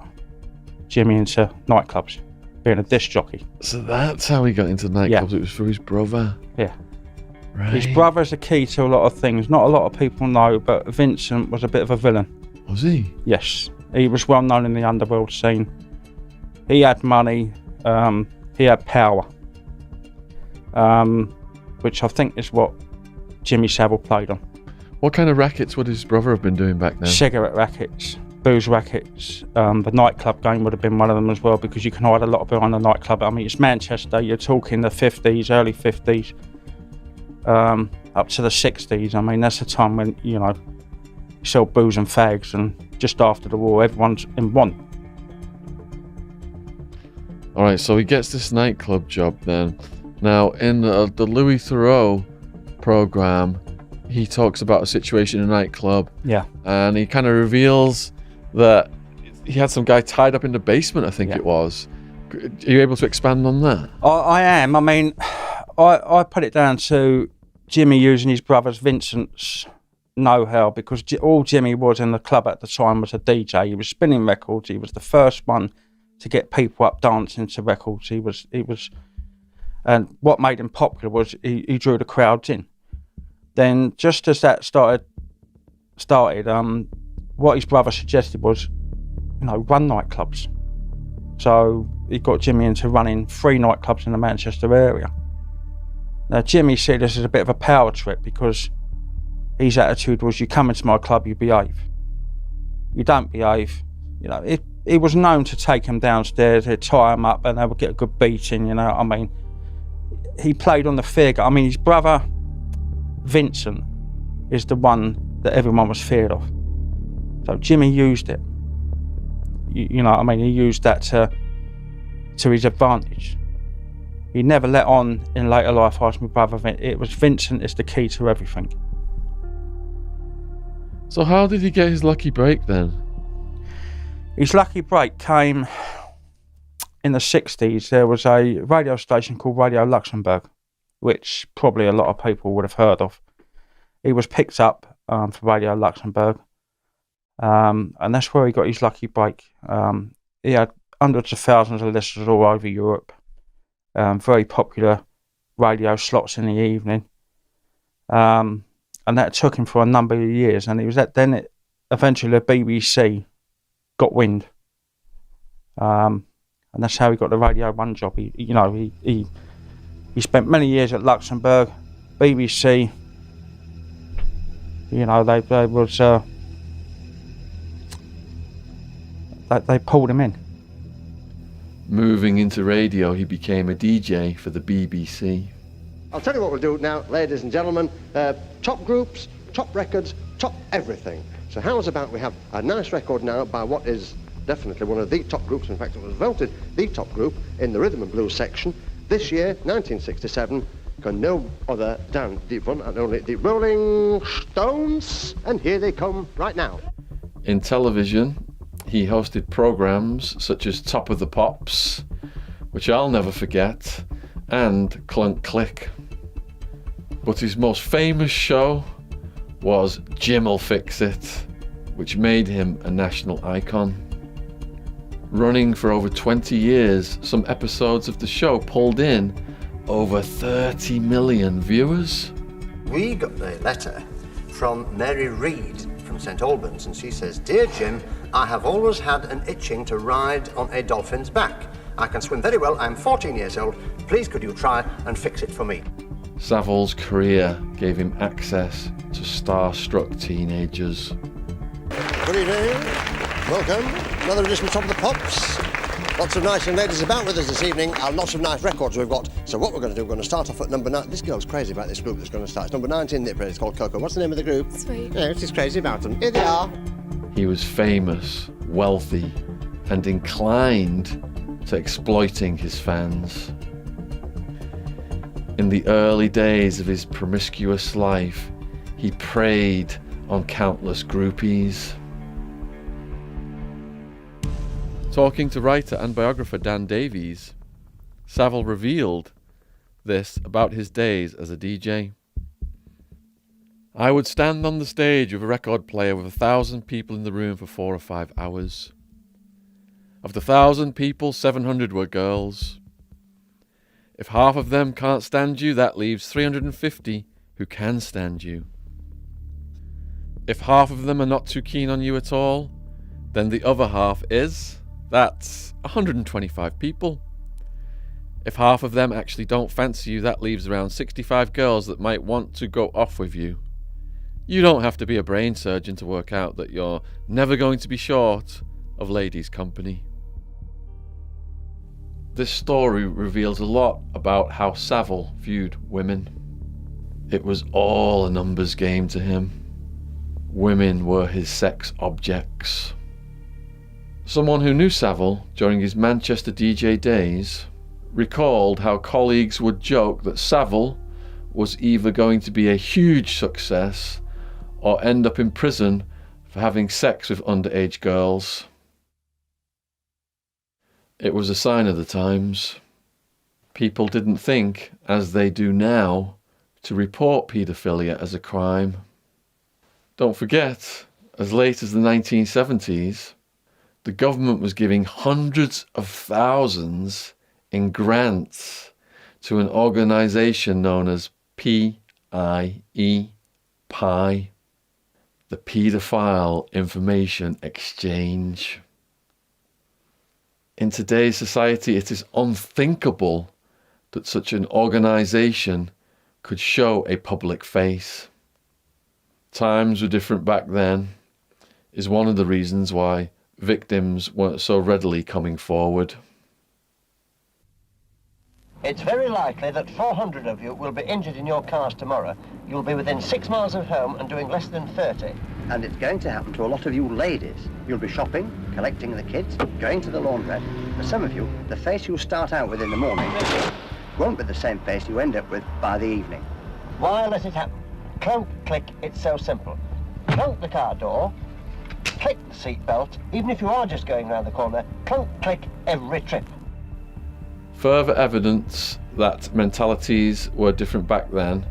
Jimmy into nightclubs, being a disc jockey. So that's how he got into nightclubs. Yeah. It was through his brother. Yeah. Right. His brother's the key to a lot of things. Not a lot of people know, but Vincent was a bit of a villain. Was he? Yes. He was well known in the underworld scene. He had money. He had power. Which I think is what Jimmy Savile played on. What kind of rackets would his brother have been doing back then? Cigarette rackets, booze rackets. The nightclub game would have been one of them as well, because you can hide a lot behind the nightclub. I mean, it's Manchester. You're talking the 50s, early 50s, up to the 60s. I mean, that's the time when, you know, you sell booze and fags, and just after the war, everyone's in want. All right, so he gets this nightclub job then. Now, in the Louis Theroux program, he talks about a situation in a nightclub. Yeah. And he kind of reveals that he had some guy tied up in the basement, I think it was. Are you able to expand on that? I am. I mean, I put it down to Jimmy using his brother's Vincent's know-how, because all Jimmy was in the club at the time was a DJ. He was spinning records. He was the first one to get people up dancing to records. He was, and what made him popular was he drew the crowds in. Then, just as that started, what his brother suggested was, you know, run nightclubs. So he got Jimmy into running 3 nightclubs in the Manchester area. Now, Jimmy said this as a bit of a power trip, because his attitude was, you come into my club, you behave. You don't behave, you know. He was known to take him downstairs, he'd tie him up, and they would get a good beating, you know. I mean, he played on the figure. I mean, his brother Vincent is the one that everyone was feared of. So Jimmy used it. You know, I mean, he used that to his advantage. He never let on in later life, asked my brother, it was Vincent is the key to everything. So how did he get his lucky break then? His lucky break came in the 60s. There was a radio station called Radio Luxembourg, which probably a lot of people would have heard of. He was picked up for Radio Luxembourg, and that's where he got his lucky break. He had hundreds of thousands of listeners all over Europe, very popular radio slots in the evening, and that took him for a number of years. And it was eventually the BBC got wind, and that's how he got the Radio 1 job. He spent many years at Luxembourg, BBC. You know, they pulled him in. Moving into radio, he became a DJ for the BBC. I'll tell you what we'll do now, ladies and gentlemen. Top groups, top records, top everything. So how's about we have a nice record now by what is definitely one of the top groups. In fact, it was voted the top group in the rhythm and blues section this year, 1967. Got no other down deep one, and only the Rolling Stones. And here they come right now. In television, he hosted programs such as Top of the Pops, which I'll never forget, and Clunk Click. But his most famous show was Jim'll Fix It, which made him a national icon. Running for over 20 years, some episodes of the show pulled in over 30 million viewers. We got the letter from Mary Reed from St Albans, and she says, "Dear Jim, I have always had an itching to ride on a dolphin's back. I can swim very well, I'm 14 years old. Please could you try and fix it for me?" Savile's career gave him access to star-struck teenagers. Good evening. Welcome. Another edition of Top of the Pops. Lots of nice young ladies about with us this evening, and lots of nice records we've got. So what we're going to do, we're going to start off at number 9. This girl's crazy about this group that's going to start. It's number 19, it's called Coco. What's the name of the group? Sweet. Yeah, she's crazy about them. Here they are. He was famous, wealthy, and inclined to exploiting his fans. In the early days of his promiscuous life, he preyed on countless groupies. Talking to writer and biographer Dan Davies, Savile revealed this about his days as a DJ. I would stand on the stage with a record player with 1,000 people in the room for 4 or 5 hours. Of the 1,000 people, 700 were girls. If half of them can't stand you, that leaves 350 who can stand you. If half of them are not too keen on you at all, then the other half is. That's 125 people. If half of them actually don't fancy you, that leaves around 65 girls that might want to go off with you. You don't have to be a brain surgeon to work out that you're never going to be short of ladies' company. This story reveals a lot about how Savile viewed women. It was all a numbers game to him. Women were his sex objects. Someone who knew Savile during his Manchester DJ days recalled how colleagues would joke that Savile was either going to be a huge success or end up in prison for having sex with underage girls. It was a sign of the times. People didn't think, as they do now, to report paedophilia as a crime. Don't forget, as late as the 1970s, the government was giving hundreds of thousands in grants to an organisation known as PIE, PI, the Paedophile Information Exchange. In today's society, it is unthinkable that such an organisation could show a public face. Times were different back then, is one of the reasons why victims weren't so readily coming forward. It's very likely that 400 of you will be injured in your cars tomorrow. You'll be within 6 miles of home and doing less than 30. And it's going to happen to a lot of you ladies. You'll be shopping, collecting the kids, going to the laundrette. For some of you, the face you start out with in the morning won't be the same face you end up with by the evening. Why let it happen? Clunk, click, it's so simple. Clunk the car door, click the seat belt, even if you are just going round the corner, clunk, click every trip. Further evidence that mentalities were different back then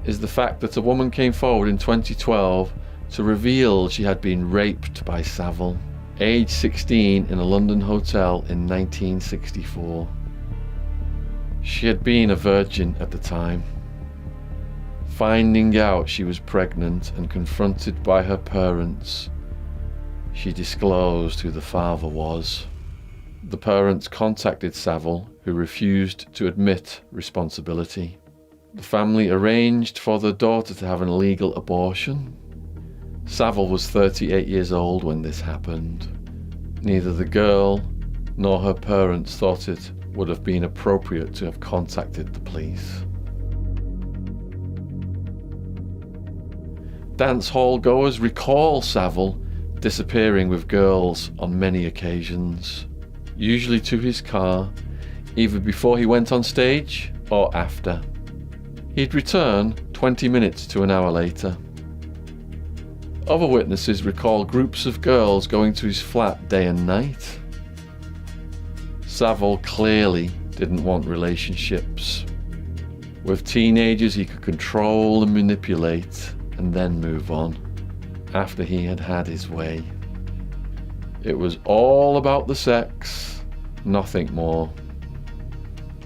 is the fact that a woman came forward in 2012 to reveal she had been raped by Savile, aged 16, in a London hotel in 1964. She had been a virgin at the time. Finding out she was pregnant and confronted by her parents, she disclosed who the father was. The parents contacted Savile, who refused to admit responsibility. The family arranged for the daughter to have an illegal abortion. Savile was 38 years old when this happened. Neither the girl nor her parents thought it would have been appropriate to have contacted the police. Dance hall goers recall Savile disappearing with girls on many occasions, usually to his car, either before he went on stage or after. He'd return 20 minutes to an hour later. Other witnesses recall groups of girls going to his flat day and night. Savile clearly didn't want relationships. With teenagers he could control and manipulate and then move on, after he had had his way. It was all about the sex, nothing more.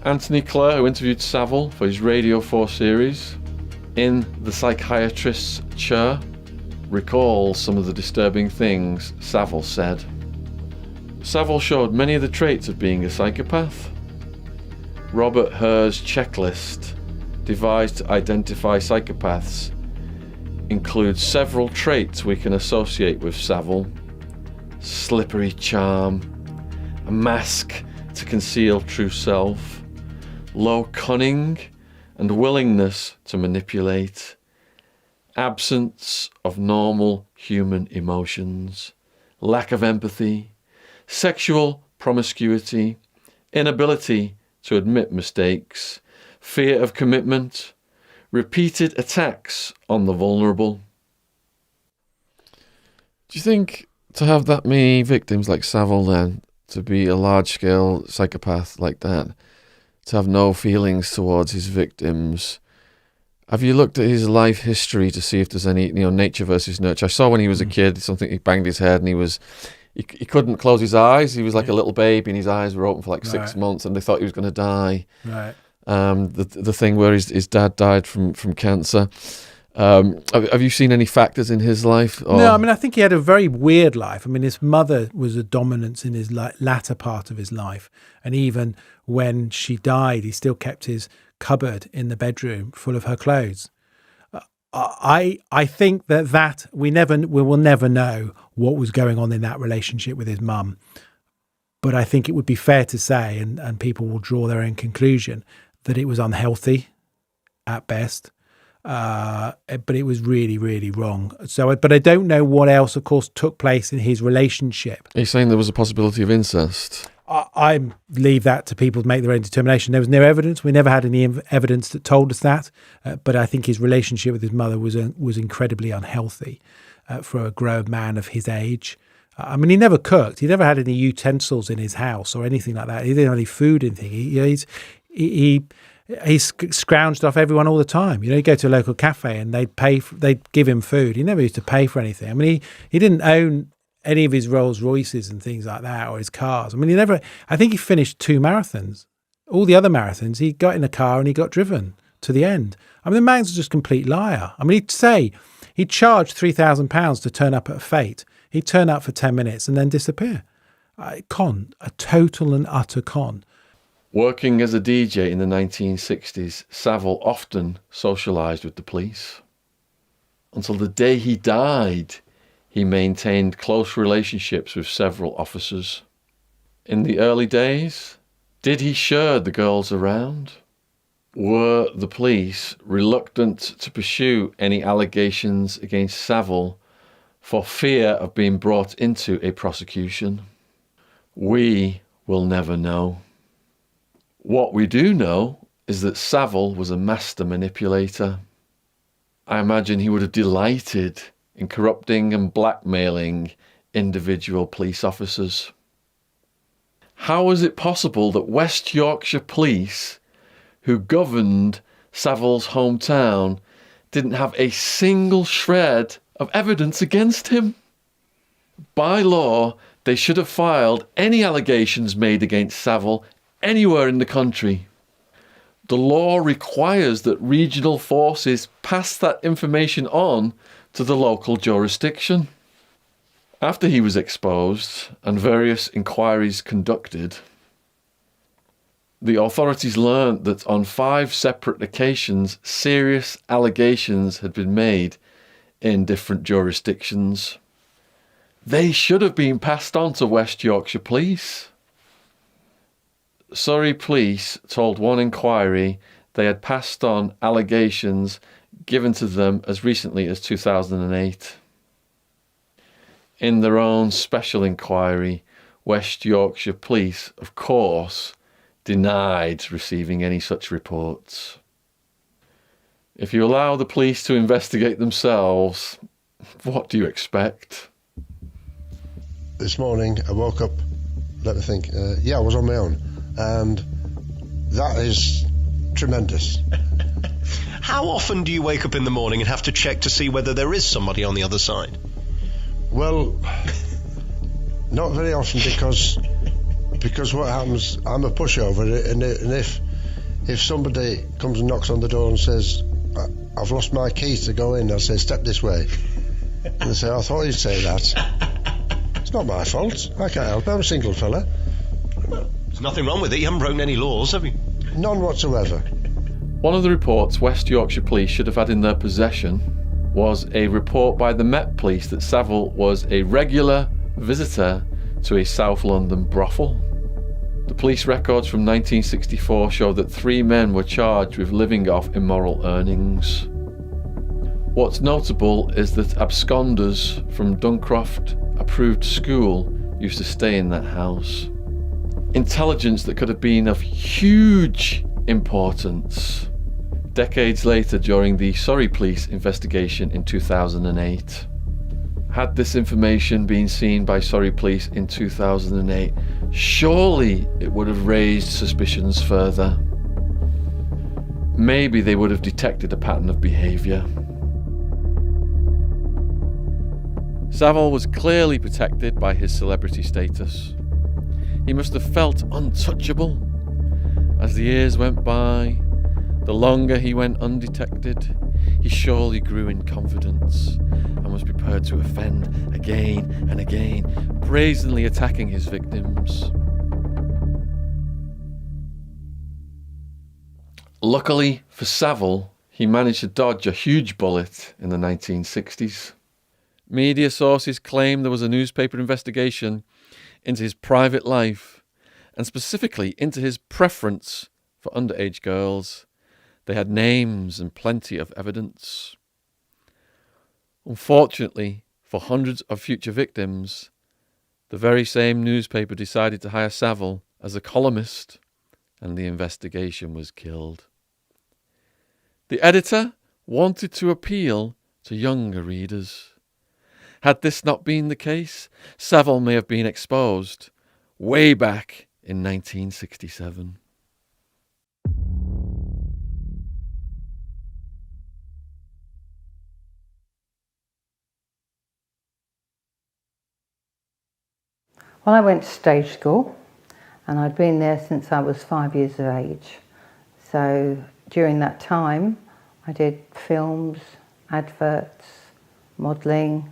Anthony Clare, who interviewed Savile for his Radio 4 series, in The Psychiatrist's Chair, recalls some of the disturbing things Savile said. Savile showed many of the traits of being a psychopath. Robert Herr's checklist, devised to identify psychopaths, includes several traits we can associate with Savile: slippery charm, a mask to conceal true self, low cunning and willingness to manipulate, absence of normal human emotions, lack of empathy, sexual promiscuity, inability to admit mistakes, fear of commitment, repeated attacks on the vulnerable. Do you think to have that many victims like Savile then, to be a large-scale psychopath like that, to have no feelings towards his victims, have you looked at his life history to see if there's any, nature versus nurture? I saw when he was a kid, something, he banged his head and he couldn't close his eyes. He was like a little baby and his eyes were open for like 6 months and they thought he was going to die. Right. The thing where his dad died from cancer. Have you seen any factors in his life? Or? No, I mean, I think he had a very weird life. I mean, his mother was a dominance in his latter part of his life. And even when she died, he still kept his cupboard in the bedroom full of her clothes. I think that we will never know what was going on in that relationship with his mum. But I think it would be fair to say, and people will draw their own conclusion, that it was unhealthy at best. But it was really, really wrong. But I don't know what else, of course, took place in his relationship. Are you saying there was a possibility of incest? I leave that to people to make their own determination. There was no evidence. We never had any evidence that told us that. But I think his relationship with his mother was incredibly unhealthy for a grown man of his age. I mean, he never cooked. He never had any utensils in his house or anything like that. He didn't have any food and things. He scrounged off everyone all the time. He'd go to a local cafe and they'd give him food. He never used to pay for anything. I mean, he didn't own any of his Rolls Royces and things like that, or his cars. I mean, I think he finished 2 marathons. All the other marathons, he got in a car and he got driven to the end. I mean, the man's just a complete liar. I mean, he'd charge £3,000 to turn up at a fete. He'd turn up for 10 minutes and then disappear. A total and utter con. Working as a DJ in the 1960s, Savile often socialised with the police. Until the day he died, he maintained close relationships with several officers. In the early days, did he share the girls around? Were the police reluctant to pursue any allegations against Savile for fear of being brought into a prosecution? We will never know. What we do know is that Savile was a master manipulator. I imagine he would have delighted in corrupting and blackmailing individual police officers. How is it possible that West Yorkshire Police, who governed Savile's hometown, didn't have a single shred of evidence against him? By law, they should have filed any allegations made against Savile anywhere in the country. The law requires that regional forces pass that information on to the local jurisdiction. After he was exposed and various inquiries conducted, the authorities learnt that on 5 separate occasions serious allegations had been made in different jurisdictions. They should have been passed on to West Yorkshire Police. Surrey Police told one inquiry they had passed on allegations given to them as recently as 2008. In their own special inquiry, West Yorkshire Police, of course, denied receiving any such reports. If you allow the police to investigate themselves, what do you expect? This morning I woke up, let me think, I was on my own, and that is tremendous. How often do you wake up in the morning and have to check to see whether there is somebody on the other side? Well, not very often, because what happens, I'm a pushover, and if somebody comes and knocks on the door and says, I've lost my keys to go in, I'll say, step this way. And they say, I thought you'd say that. It's not my fault. I can't help it. I'm a single fella. There's nothing wrong with it. You haven't broken any laws, have you? None whatsoever. One of the reports West Yorkshire Police should have had in their possession was a report by the Met Police that Savile was a regular visitor to a South London brothel. The police records from 1964 show that 3 men were charged with living off immoral earnings. What's notable is that absconders from Duncroft approved school used to stay in that house. Intelligence that could have been of huge importance decades later during the Surrey Police investigation in 2008. Had this information been seen by Surrey Police in 2008, surely it would have raised suspicions further. Maybe they would have detected a pattern of behaviour. Savile was clearly protected by his celebrity status. He must have felt untouchable. As the years went by, the longer he went undetected, he surely grew in confidence and was prepared to offend again and again, brazenly attacking his victims. Luckily for Savile, he managed to dodge a huge bullet in the 1960s. Media sources claim there was a newspaper investigation into his private life, and specifically into his preference for underage girls. They had names and plenty of evidence. Unfortunately, for hundreds of future victims, the very same newspaper decided to hire Savile as a columnist, and the investigation was killed. The editor wanted to appeal to younger readers. Had this not been the case, Savile may have been exposed way back in 1967. Well, I went to stage school, and I'd been there since I was 5 years of age. So during that time, I did films, adverts, modelling,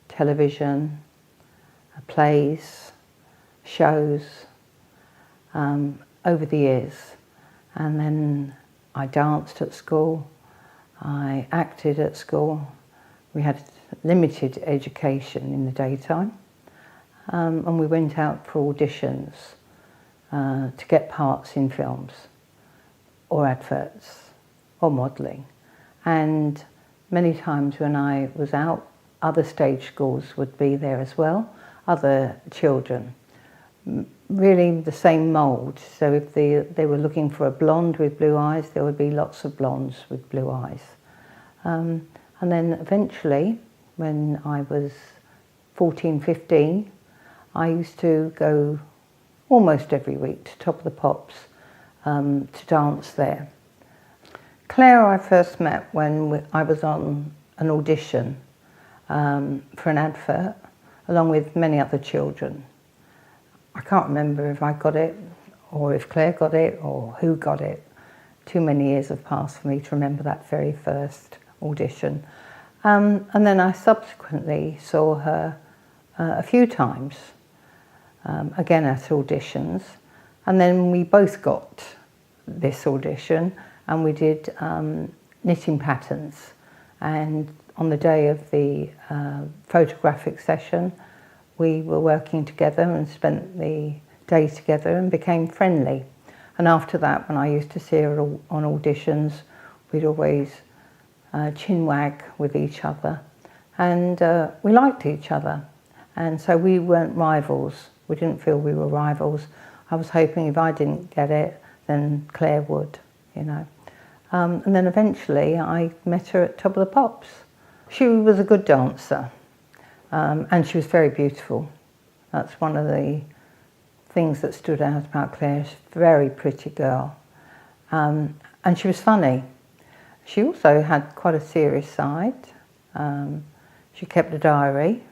television, plays, shows, over the years. And then I danced at school, I acted at school. We had limited education in the daytime. And we went out for auditions to get parts in films or adverts or modelling. And many times when I was out, other stage schools would be there as well, other children. Really the same mould. So if they were looking for a blonde with blue eyes, there would be lots of blondes with blue eyes. And then eventually, when I was 14, 15, I used to go almost every week to Top of the Pops to dance there. Claire I first met when I was on an audition for an advert, along with many other children. I can't remember if I got it, or if Claire got it, or who got it. Too many years have passed for me to remember that very first audition. And then I subsequently saw her a few times, again at auditions. And then we both got this audition, and we did knitting patterns. And on the day of the photographic session, we were working together and spent the day together and became friendly. And after that, when I used to see her on auditions, we'd always chin wag with each other. And we liked each other. And so we weren't rivals. We didn't feel we were rivals. I was hoping if I didn't get it, then Claire would, you know. And then eventually I met her at Top of the Pops. She was a good dancer, and she was very beautiful. That's one of the things that stood out about Claire. She's a very pretty girl, and she was funny. She also had quite a serious side. She kept a diary,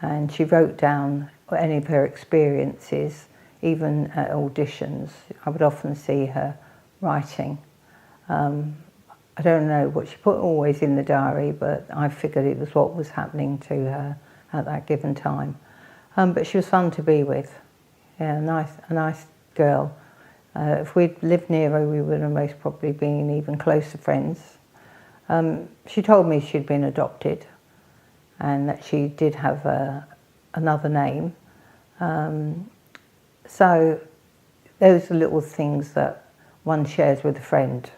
and she wrote down any of her experiences, even at auditions. I would often see her writing. I don't know what she put always in the diary, but I figured it was what was happening to her at that given time. But she was fun to be with. Yeah, a nice girl. If we'd lived near her, we would have most probably been even closer friends. She told me she'd been adopted and that she did have another name. So those are little things that one shares with a friend.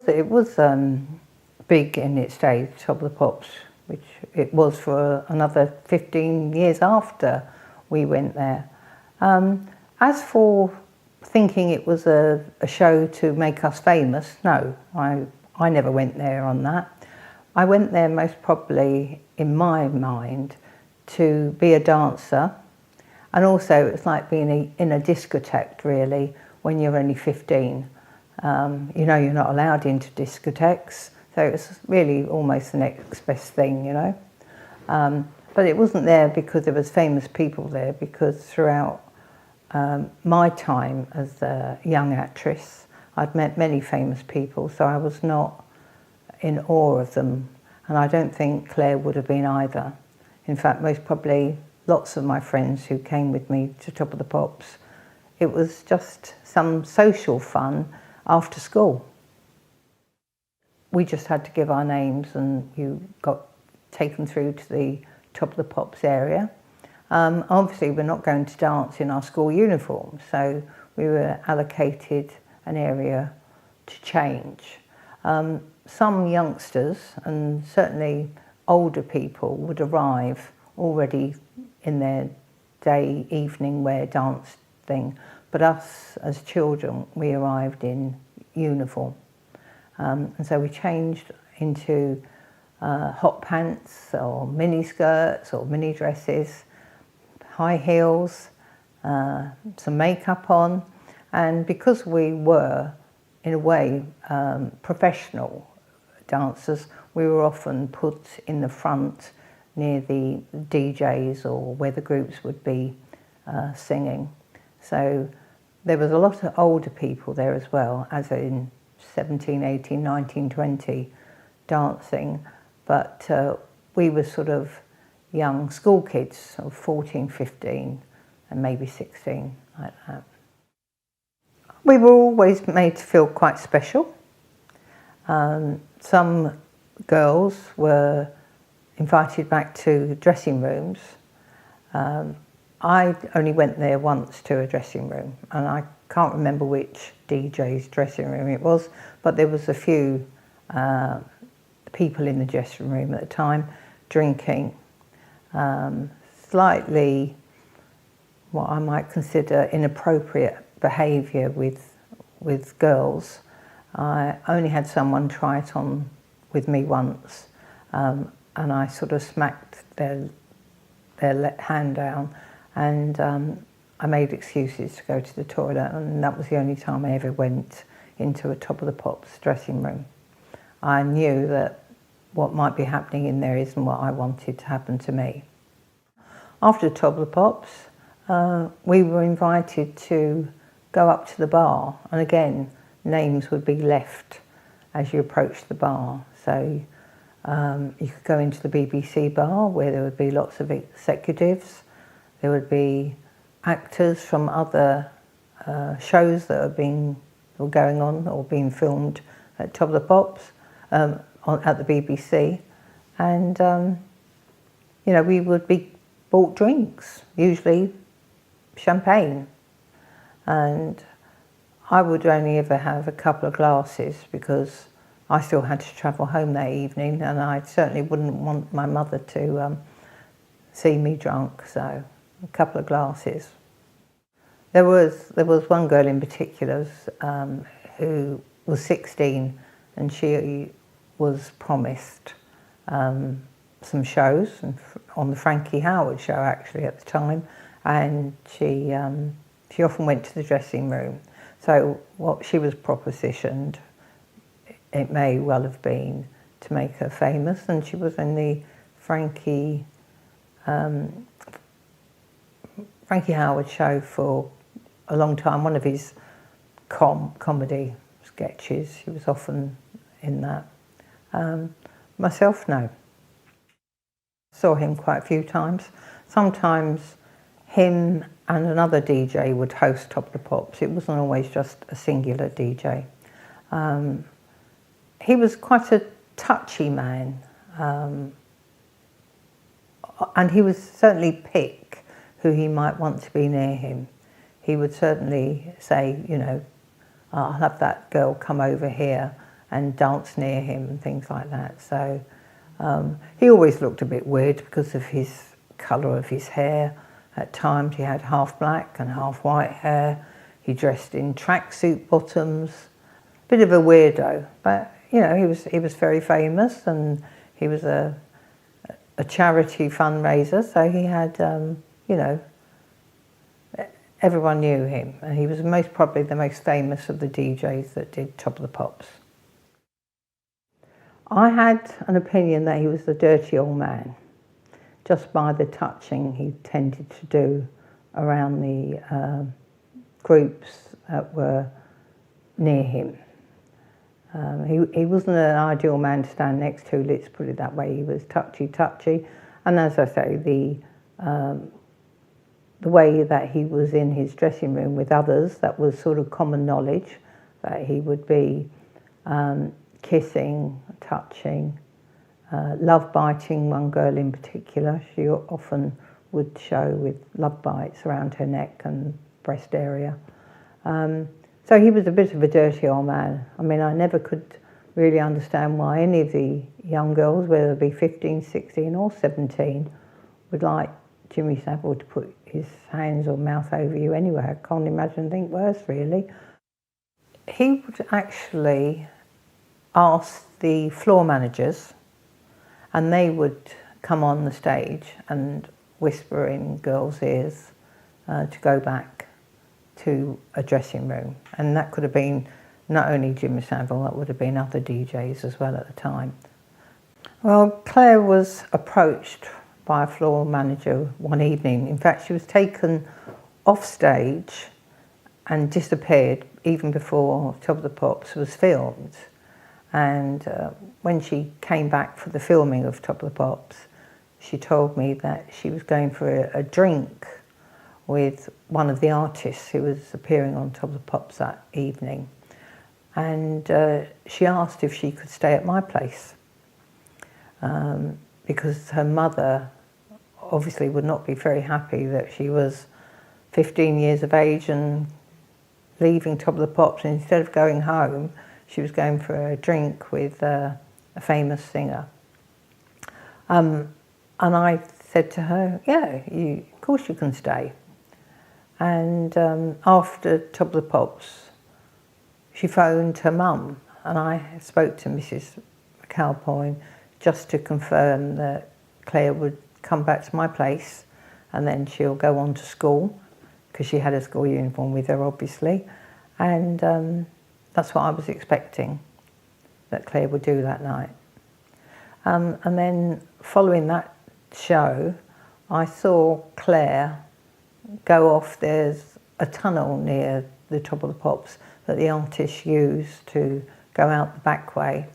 It was big in its day, Top of the Pops, which it was for another 15 years after we went there. As for thinking it was a show to make us famous, no, I never went there on that. I went there most probably, in my mind, to be a dancer, and also it's like being in a discotheque really when you're only 15. You know, you're not allowed into discotheques, so it's really almost the next best thing, you know. But it wasn't there because there was famous people there, because throughout my time as a young actress, I'd met many famous people, so I was not in awe of them, and I don't think Claire would have been either. In fact, most probably lots of my friends who came with me to Top of the Pops, it was just some social fun after school. We just had to give our names and you got taken through to the Top of the Pops area. Obviously we're not going to dance in our school uniform, so we were allocated an area to change. Some youngsters, and certainly older people, would arrive already in their day, evening wear dance thing, but us as children, we arrived in uniform. And so we changed into hot pants or mini skirts or mini dresses, high heels, some makeup on, and because we were, in a way, professional dancers, we were often put in the front near the DJs or where the groups would be singing. So there was a lot of older people there as well, as in 17, 18, 19, 20 dancing, but we were sort of young school kids of 14, 15 and maybe 16, like that. We were always made to feel quite special. Some girls were invited back to dressing rooms. I only went there once to a dressing room, and I can't remember which DJ's dressing room it was, but there was a few people in the dressing room at the time drinking. Slightly what I might consider inappropriate behaviour with girls. I only had someone try it on with me once, and I sort of smacked their hand down, and I made excuses to go to the toilet, and that was the only time I ever went into a Top of the Pops dressing room. I knew that what might be happening in there isn't what I wanted to happen to me. After the Top of the Pops, we were invited to go up to the bar, and again, names would be left as you approached the bar. So you could go into the BBC bar where there would be lots of executives. There would be actors from other shows that were going on or being filmed at Top of the Pops at the BBC, and you know, we would be bought drinks, usually champagne, and I would only ever have a couple of glasses because I still had to travel home that evening, and I certainly wouldn't want my mother to see me drunk, so a couple of glasses. There was one girl in particular who was 16, and she was promised some shows on the Frankie Howard show actually at the time, and she often went to the dressing room. So what she was propositioned, it may well have been to make her famous, and she was in the Frankie Howard show for a long time, one of his comedy sketches. She was often in that. Myself, no. Saw him quite a few times. Sometimes him and another DJ would host Top of the Pops. It wasn't always just a singular DJ. He was quite a touchy man, and he was certainly pick who he might want to be near him, he would certainly say, you know, I'll have that girl come over here and dance near him and things like that. So he always looked a bit weird because of his colour of his hair. At times he had half black and half white hair. He dressed in tracksuit bottoms. Bit of a weirdo, but you know, he was very famous, and he was a charity fundraiser, so he had, you know, everyone knew him, and he was probably the most famous of the DJs that did Top of the Pops. I had an opinion that he was the dirty old man, just by the touching he tended to do around the groups that were near him. He wasn't an ideal man to stand next to, let's put it that way. He was touchy, and as I say, the way that he was in his dressing room with others, that was sort of common knowledge, that he would be kissing, touching, love biting one girl in particular. She often would show with love bites around her neck and breast area. So he was a bit of a dirty old man. I mean, I never could really understand why any of the young girls, whether they be 15, 16 or 17, would like Jimmy Savile to put his hands or mouth over you anyway. I can't imagine anything worse, really. He would actually ask the floor managers, and they would come on the stage and whisper in girls' ears to go back to a dressing room. And that could have been not only Jimmy Savile, that would have been other DJs as well at the time. Well, Claire was approached by a floor manager one evening. In fact, she was taken off stage and disappeared even before Top of the Pops was filmed. And when she came back for the filming of Top of the Pops, she told me that she was going for a drink with one of the artists who was appearing on Top of the Pops that evening. And she asked if she could stay at my place because her mother obviously would not be very happy that she was 15 years of age and leaving Top of the Pops, and instead of going home, she was going for a drink with a famous singer. And I said to her, yeah, of course you can stay. And after Top of the Pops, she phoned her mum, and I spoke to Mrs. McAlpine just to confirm that Claire would come back to my place, and then she'll go on to school, because she had a school uniform with her, obviously. And that's what I was expecting, that Claire would do that night. And then following that show, I saw Claire go off. There's a tunnel near the Top of the Pops that the artists used to go out the back way,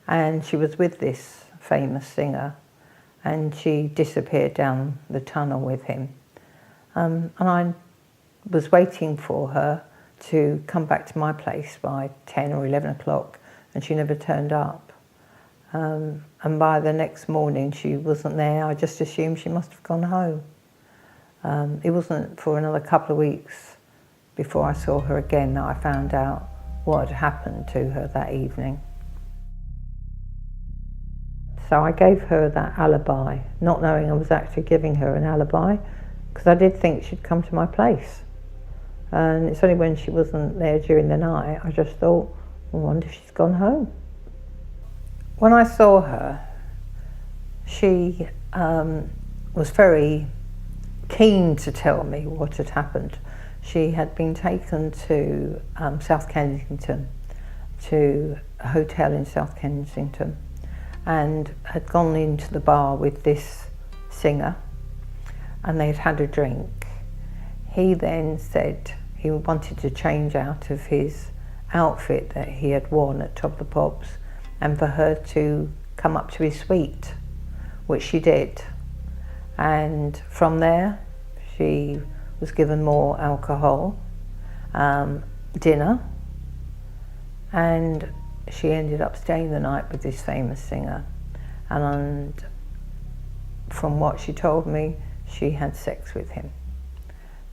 and she was with this famous singer, and she disappeared down the tunnel with him. And I was waiting for her to come back to my place by 10 or 11 o'clock, and she never turned up. And by the next morning she wasn't there. I just assumed she must have gone home. It wasn't for another couple of weeks before I saw her again that I found out what had happened to her that evening. So I gave her that alibi, not knowing I was actually giving her an alibi, because I did think she'd come to my place. And it's only when she wasn't there during the night, I just thought, I wonder if she's gone home. When I saw her, she was very keen to tell me what had happened. She had been taken to South Kensington, to a hotel in South Kensington, and had gone into the bar with this singer, and they'd had a drink. He then said he wanted to change out of his outfit that he had worn at Top of the Pops, and for her to come up to his suite, which she did. And from there, she was given more alcohol, dinner, and she ended up staying the night with this famous singer. And from what she told me, she had sex with him.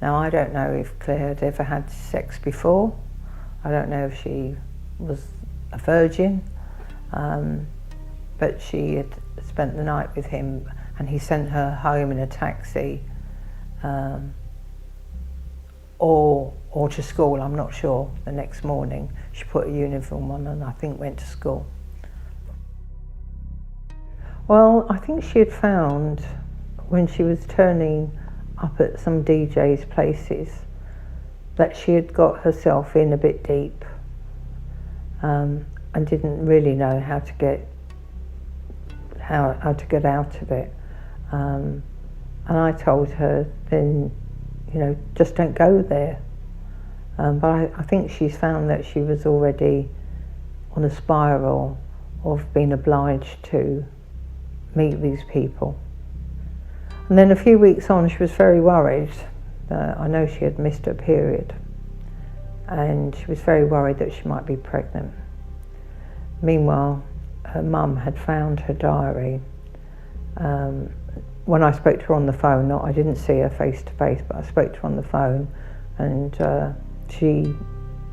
Now, I don't know if Claire had ever had sex before. I don't know if she was a virgin, but she had spent the night with him, and he sent her home in a taxi, or to school, I'm not sure. The next morning she put a uniform on and I think went to school. Well, I think she had found, when she was turning up at some DJ's places, that she had got herself in a bit deep, and didn't really know how to get out of it. And I told her, then, you know, just don't go there. But I think she's found that she was already on a spiral of being obliged to meet these people. And then a few weeks on, she was very worried. I know she had missed her period, and she was very worried that she might be pregnant. Meanwhile, her mum had found her diary. When I spoke to her on the phone, I didn't see her face to face, but I spoke to her on the phone, and she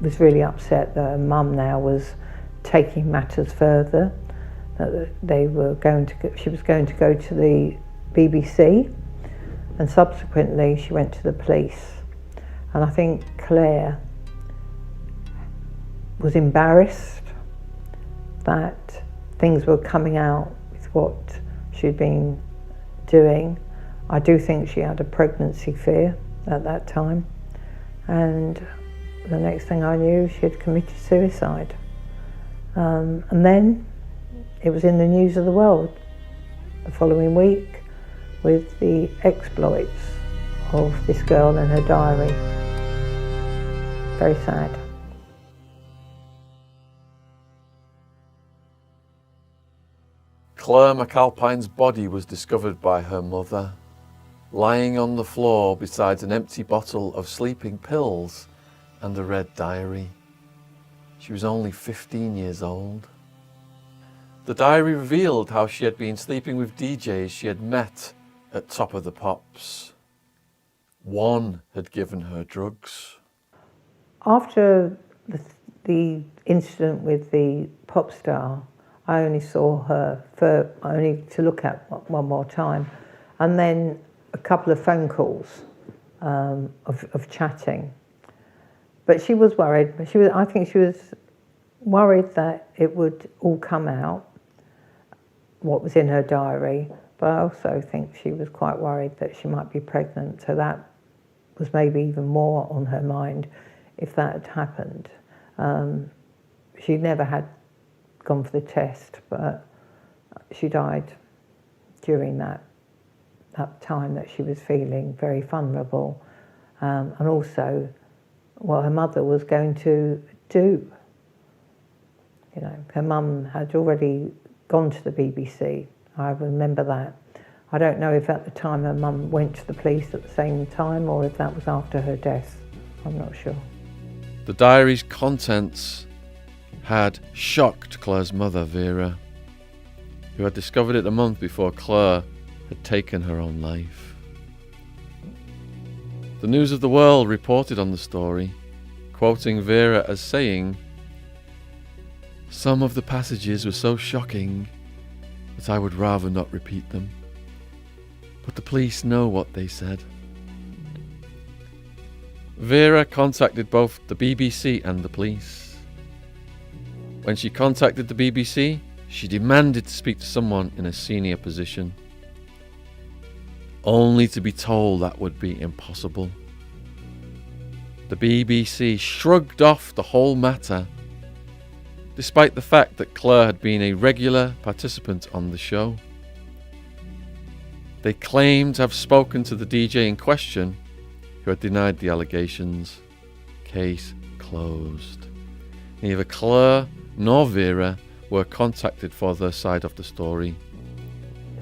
was really upset that her mum now was taking matters further. That she was going to go to the BBC, and subsequently she went to the police. And I think Claire was embarrassed that things were coming out with what she'd been doing. I do think she had a pregnancy fear at that time, and the next thing I knew, she had committed suicide. And then it was in the news of the world the following week with the exploits of this girl and her diary. Very sad. Claire McAlpine's body was discovered by her mother, lying on the floor beside an empty bottle of sleeping pills and a red diary. She was only 15 years old. The diary revealed how she had been sleeping with DJs she had met at Top of the Pops. One had given her drugs. After the incident with the pop star, I only saw her only to look at one more time, and then a couple of phone calls of chatting. But she was worried. I think she was worried that it would all come out, what was in her diary. But I also think she was quite worried that she might be pregnant. So that was maybe even more on her mind if that had happened. She never had gone for the test, but she died during that time that she was feeling very vulnerable, and also what her mother was going to do. You know, her mum had already gone to the BBC. I remember that. I don't know if at the time her mum went to the police at the same time or if that was after her death. I'm not sure. The diary's contents had shocked Claire's mother, Vera, who had discovered it a month before Claire had taken her own life. The News of the World reported on the story, quoting Vera as saying, "Some of the passages were so shocking that I would rather not repeat them. But the police know what they said." Vera contacted both the BBC and the police. When she contacted the BBC, she demanded to speak to someone in a senior position, only to be told that would be impossible. The BBC shrugged off the whole matter, despite the fact that Claire had been a regular participant on the show. They claimed to have spoken to the DJ in question, who had denied the allegations. Case closed. Neither Claire nor Vera were contacted for their side of the story.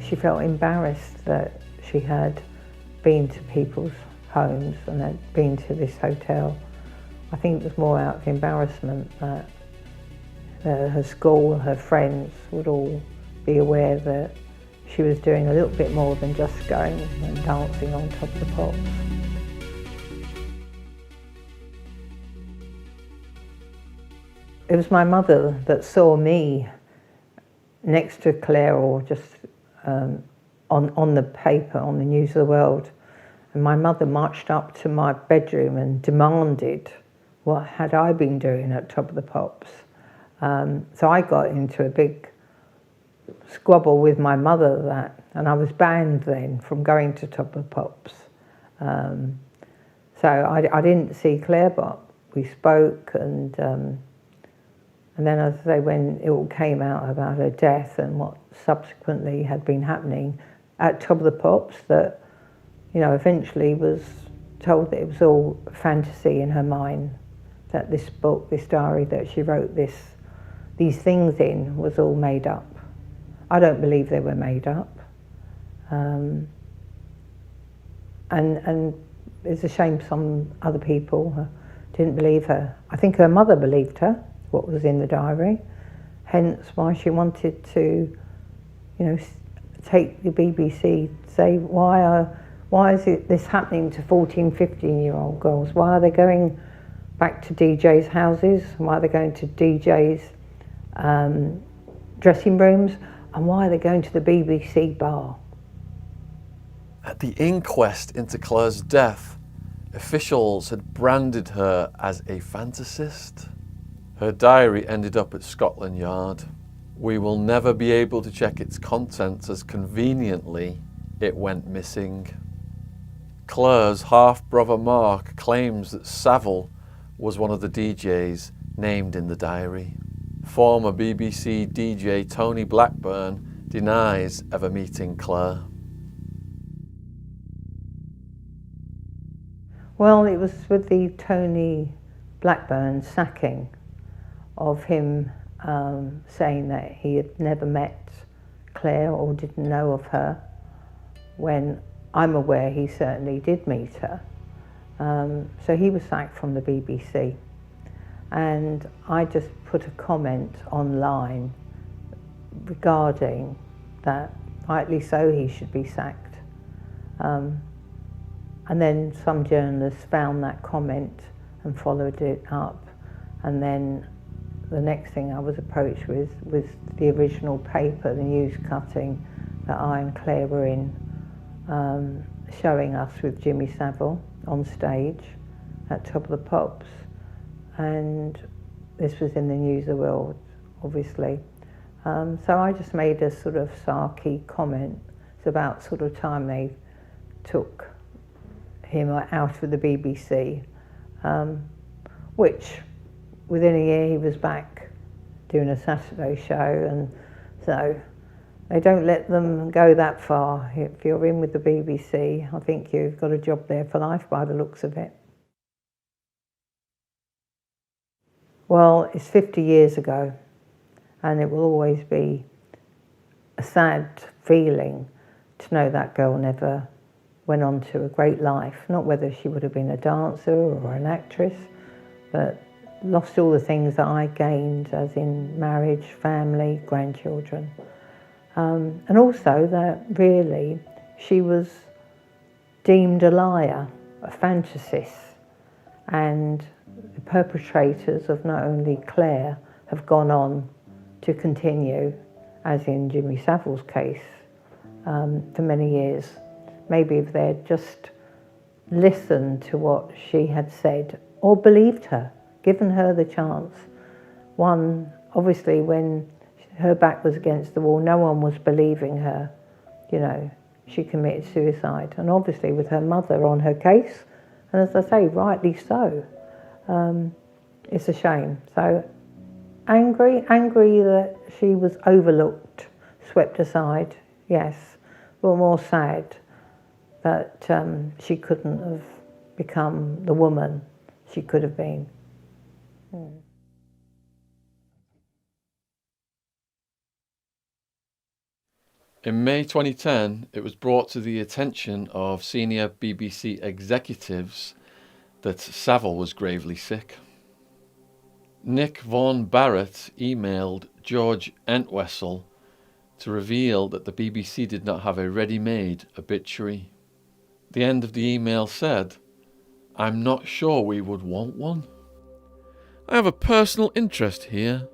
She felt embarrassed that she had been to people's homes and had been to this hotel. I think it was more out of embarrassment that her school, her friends would all be aware that she was doing a little bit more than just going and dancing on Top of the Pops. it was my mother that saw me next to Claire, or just on the paper, on the News of the World. And my mother marched up to my bedroom and demanded what had I been doing at Top of the Pops. So I got into a big squabble with my mother and I was banned then from going to Top of the Pops. So I didn't see Claire, but we spoke, and then, as I say, when it all came out about her death and what subsequently had been happening at Top of the Pops, that, you know, eventually was told that it was all fantasy in her mind, that this book, this diary that she wrote these things in, was all made up. I don't believe they were made up. And it's a shame some other people didn't believe her. I think her mother believed her, what was in the diary, hence why she wanted to, you know, take the BBC, say, why is this happening to 14, 15-year-old girls? Why are they going back to DJs' houses? Why are they going to DJs' dressing rooms? And why are they going to the BBC bar? At the inquest into Claire's death, officials had branded her as a fantasist. Her diary ended up at Scotland Yard. We will never be able to check its contents, as conveniently it went missing. Claire's half-brother Mark claims that Savile was one of the DJs named in the diary. Former BBC DJ Tony Blackburn denies ever meeting Claire. Well, it was with the Tony Blackburn sacking of him saying that he had never met Claire or didn't know of her, when I'm aware he certainly did meet her. So he was sacked from the BBC. And I just put a comment online regarding that, rightly so, he should be sacked. And then some journalists found that comment and followed it up. And then the next thing I was approached with was the original paper, the news cutting that I and Claire were in, showing us with Jimmy Savile on stage at Top of the Pops. And this was in the News of the World, obviously. So I just made a sort of sarky comment. It's about sort of time they took him out of the BBC, which within a year he was back doing a Saturday show, and so they don't let them go that far. If you're in with the BBC, I think you've got a job there for life by the looks of it. Well, it's 50 years ago, and it will always be a sad feeling to know that girl never went on to a great life. Not whether she would have been a dancer or an actress, but lost all the things that I gained, as in marriage, family, grandchildren. And also that really she was deemed a liar, a fantasist, and the perpetrators of not only Claire have gone on to continue, as in Jimmy Savile's case, for many years. Maybe if they had just listened to what she had said, or believed her, given her the chance. One, obviously, when her back was against the wall, no one was believing her. You know, she committed suicide. And obviously with her mother on her case, and as I say, rightly so. It's a shame. So angry that she was overlooked, swept aside, yes, but more sad that she couldn't have become the woman she could have been. In May 2010, it was brought to the attention of senior BBC executives that Savile was gravely sick. Nick Vaughan Barrett emailed George Entwistle to reveal that the BBC did not have a ready-made obituary. The end of the email said, "I'm not sure we would want one." I have a personal interest here.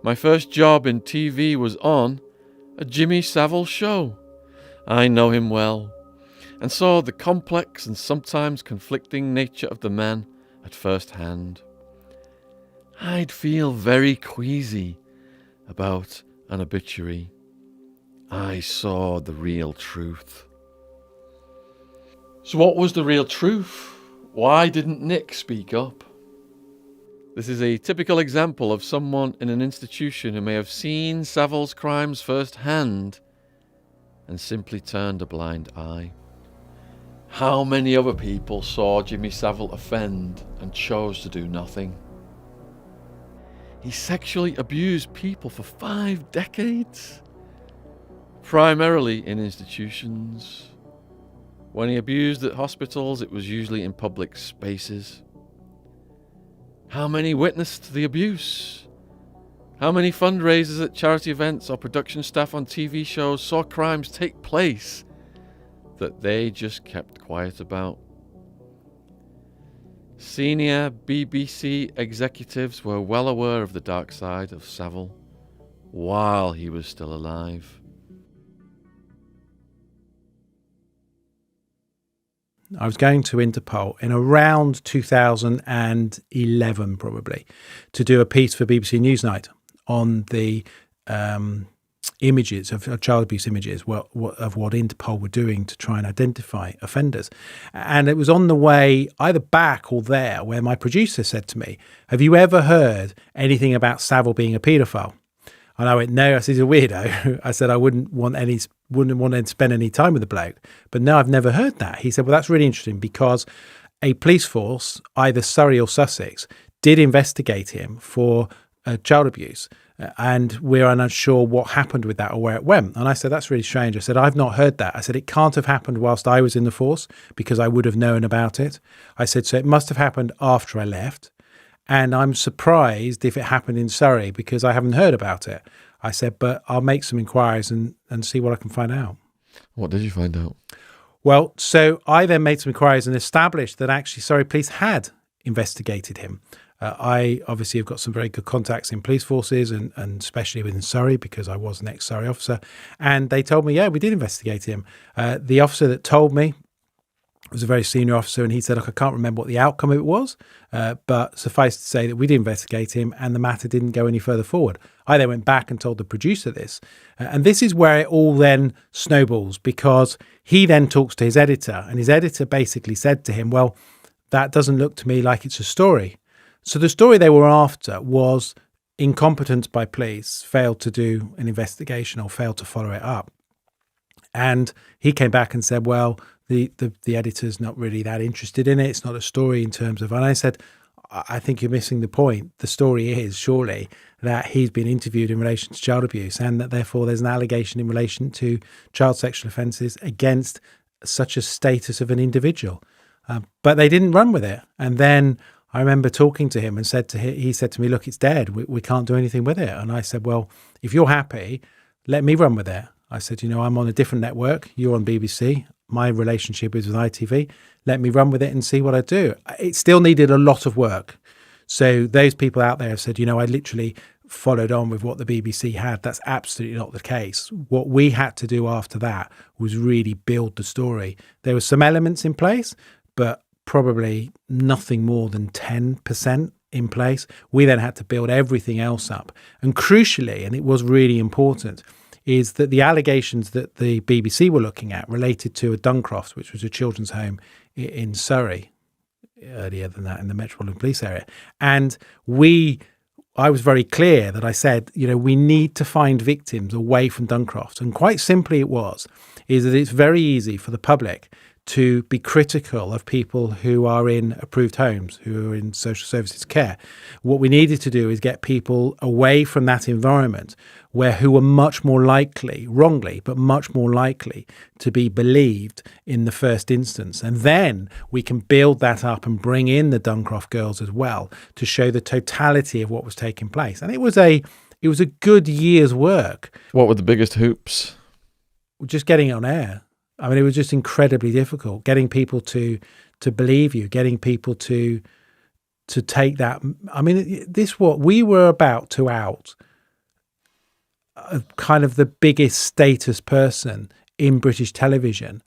My first job in TV was on a Jimmy Savile show. I know him well, and saw the complex and sometimes conflicting nature of the man at first hand. I'd feel very queasy about an obituary. I saw the real truth. So what was the real truth? Why didn't Nick speak up? This is a typical example of someone in an institution who may have seen Savile's crimes firsthand and simply turned a blind eye. How many other people saw Jimmy Savile offend and chose to do nothing? He sexually abused people for 5 decades, primarily in institutions. When he abused at hospitals, it was usually in public spaces. How many witnessed the abuse? How many fundraisers at charity events or production staff on TV shows saw crimes take place that they just kept quiet about? Senior BBC executives were well aware of the dark side of Savile while he was still alive. I was going to Interpol in around 2011, probably, to do a piece for BBC Newsnight on the images of child abuse images, of what Interpol were doing to try and identify offenders. And it was on the way either back or there where my producer said to me, "Have you ever heard anything about Savile being a paedophile?" And I went, "No." I said, "He's a weirdo." I said, "I wouldn't want to spend any time with the bloke." But no, I've never heard that. He said, "Well, that's really interesting because a police force, either Surrey or Sussex, did investigate him for child abuse. And we're unsure what happened with that or where it went." And I said, "That's really strange." I said, "I've not heard that." I said, "It can't have happened whilst I was in the force because I would have known about it." I said, "So it must have happened after I left. And I'm surprised if it happened in Surrey because I haven't heard about it." I said, "But I'll make some inquiries and see what I can find out." What did you find out? Well, so I then made some inquiries and established that actually Surrey Police had investigated him. I obviously have got some very good contacts in police forces and especially within Surrey because I was an ex-Surrey officer. And they told me, yeah, we did investigate him. The officer that told me was a very senior officer, and he said, "Look, I can't remember what the outcome of it was, but suffice to say that we did investigate him and the matter didn't go any further forward." I then went back and told the producer this. And this is where it all then snowballs because he then talks to his editor, and his editor basically said to him, "Well, that doesn't look to me like it's a story." So the story they were after was incompetence by police, failed to do an investigation or failed to follow it up. And he came back and said, "Well, the editor's not really that interested in it. It's not a story in terms of," and I said, "I think you're missing the point. The story is surely that he's been interviewed in relation to child abuse and that therefore there's an allegation in relation to child sexual offences against such a status of an individual." But they didn't run with it. And then I remember talking to him and he said to me, "Look, it's dead. We can't do anything with it." And I said, "Well, if you're happy, let me run with it." I said, "I'm on a different network. You're on BBC. My relationship is with ITV. Let me run with it and see what I do." It still needed a lot of work. So those people out there have said, I literally followed on with what the BBC had. That's absolutely not the case. What we had to do after that was really build the story. There were some elements in place, but probably nothing more than 10% in place. We then had to build everything else up. And crucially, and it was really important, is that the allegations that the BBC were looking at related to a Duncroft, which was a children's home in Surrey, earlier than that in the Metropolitan Police area. And I was very clear that I said, we need to find victims away from Duncroft. And quite simply is that it's very easy for the public to be critical of people who are in approved homes, who are in social services care. What we needed to do is get people away from that environment who are much more likely, wrongly, but much more likely to be believed in the first instance. And then we can build that up and bring in the Duncroft girls as well to show the totality of what was taking place. And it was a good year's work. What were the biggest hoops? Just getting it on air. I mean, it was just incredibly difficult, getting people to believe you, getting people to to take that. I mean, what we were about to out kind of the biggest status person in British television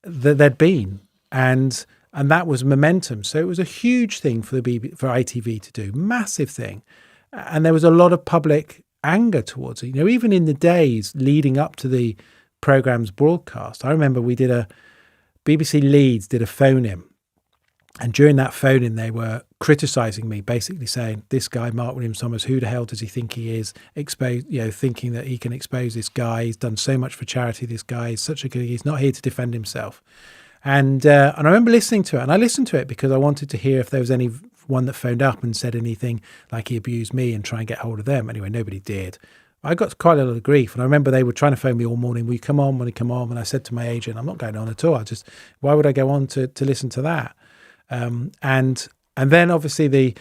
that there'd been, and that was momentum. So it was a huge thing for for ITV to do, massive thing, and there was a lot of public anger towards it. Even in the days leading up to the programme's broadcast, I remember BBC Leeds did a phone-in, and during that phone-in they were criticising me, basically saying, this guy Mark Williams-Thomas, who the hell does he think he is, thinking that he can expose this guy, he's done so much for charity, this guy is such a good, he's not here to defend himself. And I remember listening to it, and I listened to it because I wanted to hear if there was anyone that phoned up and said anything like he abused me and try and get hold of them. Anyway, nobody did. I got quite a lot of grief, and I remember they were trying to phone me all morning. Will you come on? Will you come on? And I said to my agent, I'm not going on at all. Why would I go on to listen to that? And then obviously the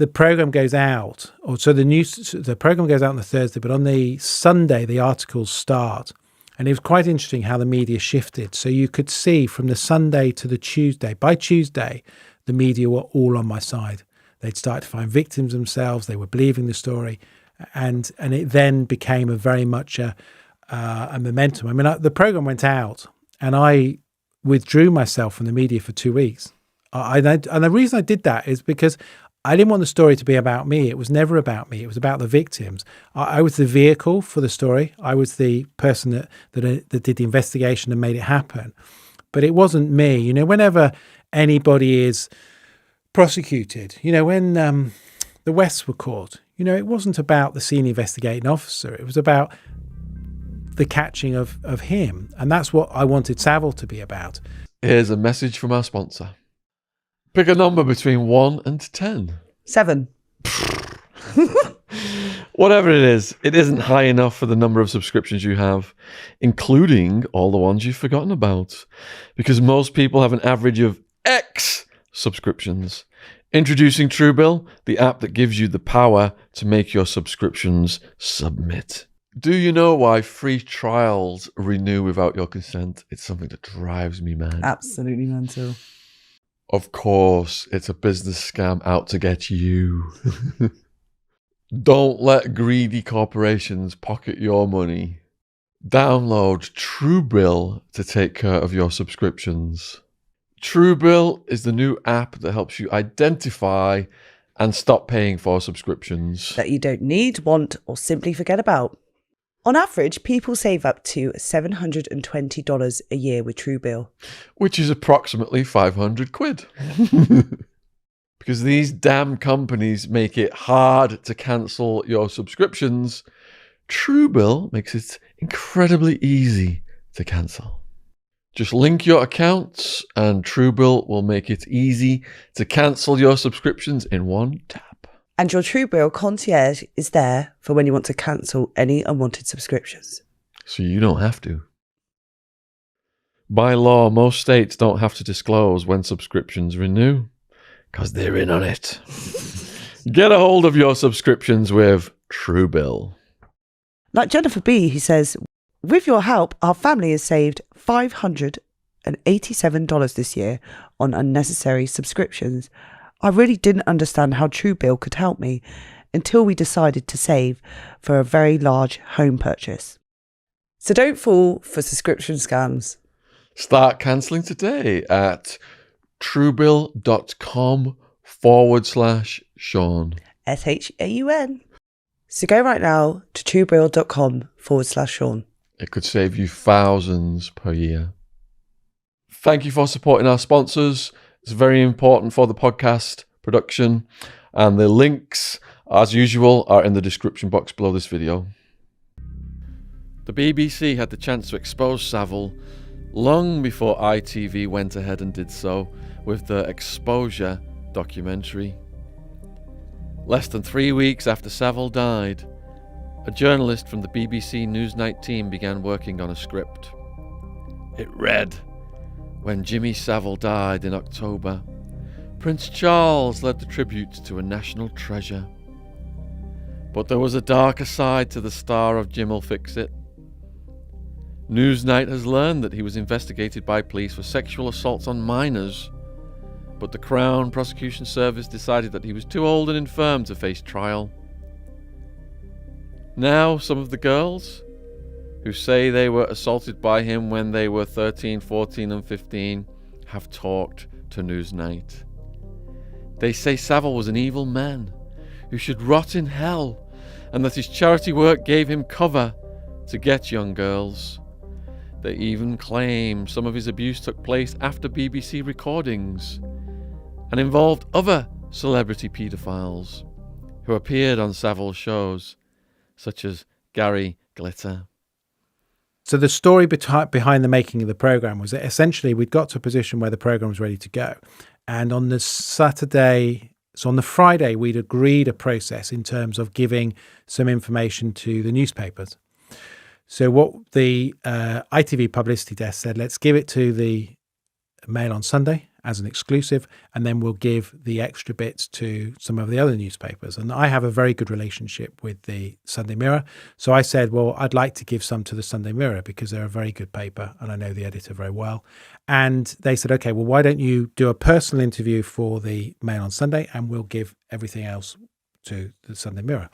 program goes out, the program goes out on the Thursday, but on the Sunday the articles start. And it was quite interesting how the media shifted. So you could see from the Sunday to the Tuesday, by Tuesday, the media were all on my side. They'd started to find victims themselves. They were believing the story. And it then became a very much a momentum. I mean, the program went out and I withdrew myself from the media for 2 weeks. And the reason I did that is because I didn't want the story to be about me. It was never about me. It was about the victims. I was the vehicle for the story. I was the person that did the investigation and made it happen. But it wasn't me. Whenever anybody is prosecuted, when the Wests were caught, it wasn't about the senior investigating officer. It was about the catching of him. And that's what I wanted Savile to be about. Here's a message from our sponsor. Pick a number between 1 and 10. 7. Whatever it is, it isn't high enough for the number of subscriptions you have, including all the ones you've forgotten about, because most people have an average of X subscriptions. Introducing Truebill, the app that gives you the power to make your subscriptions submit. Do you know why free trials renew without your consent? It's something that drives me mad. Absolutely mental. Of course, it's a business scam out to get you. Don't let greedy corporations pocket your money. Download Truebill to take care of your subscriptions. Truebill is the new app that helps you identify and stop paying for subscriptions that you don't need, want, or simply forget about. On average, people save up to $720 a year with Truebill. Which is approximately 500 quid. Because these damn companies make it hard to cancel your subscriptions, Truebill makes it incredibly easy to cancel. Just link your accounts and Truebill will make it easy to cancel your subscriptions in one tap. And your Truebill concierge is there for when you want to cancel any unwanted subscriptions. So you don't have to. By law, most states don't have to disclose when subscriptions renew, because they're in on it. Get a hold of your subscriptions with Truebill. Like Jennifer B, who says, with your help, our family has saved $587 this year on unnecessary subscriptions. I really didn't understand how Truebill could help me until we decided to save for a very large home purchase. So don't fall for subscription scams. Start cancelling today at truebill.com/Shaun. SHAUN. So go right now to truebill.com/Shaun. It could save you thousands per year. Thank you for supporting our sponsors. It's very important for the podcast production. And the links, as usual, are in the description box below this video. The BBC had the chance to expose Savile long before ITV went ahead and did so with the Exposure documentary. Less than 3 weeks after Savile died, a journalist from the BBC Newsnight team began working on a script. It read, when Jimmy Savile died in October, Prince Charles led the tribute to a national treasure. But there was a darker side to the star of Jim'll Fix It. Newsnight has learned that he was investigated by police for sexual assaults on minors, but the Crown Prosecution Service decided that he was too old and infirm to face trial. Now, some of the girls who say they were assaulted by him when they were 13, 14 and 15 have talked to Newsnight. They say Savile was an evil man who should rot in hell, and that his charity work gave him cover to get young girls. They even claim some of his abuse took place after BBC recordings and involved other celebrity paedophiles who appeared on Savile's shows, such as Gary Glitter. So the story behind the making of the programme was that essentially we'd got to a position where the programme was ready to go. And on the on the Friday, we'd agreed a process in terms of giving some information to the newspapers. So what the ITV publicity desk said, let's give it to the Mail on Sunday as an exclusive, and then we'll give the extra bits to some of the other newspapers. And I have a very good relationship with the Sunday Mirror. So I said, well, I'd like to give some to the Sunday Mirror because they're a very good paper and I know the editor very well. And they said, okay, well, why don't you do a personal interview for the Mail on Sunday and we'll give everything else to the Sunday Mirror.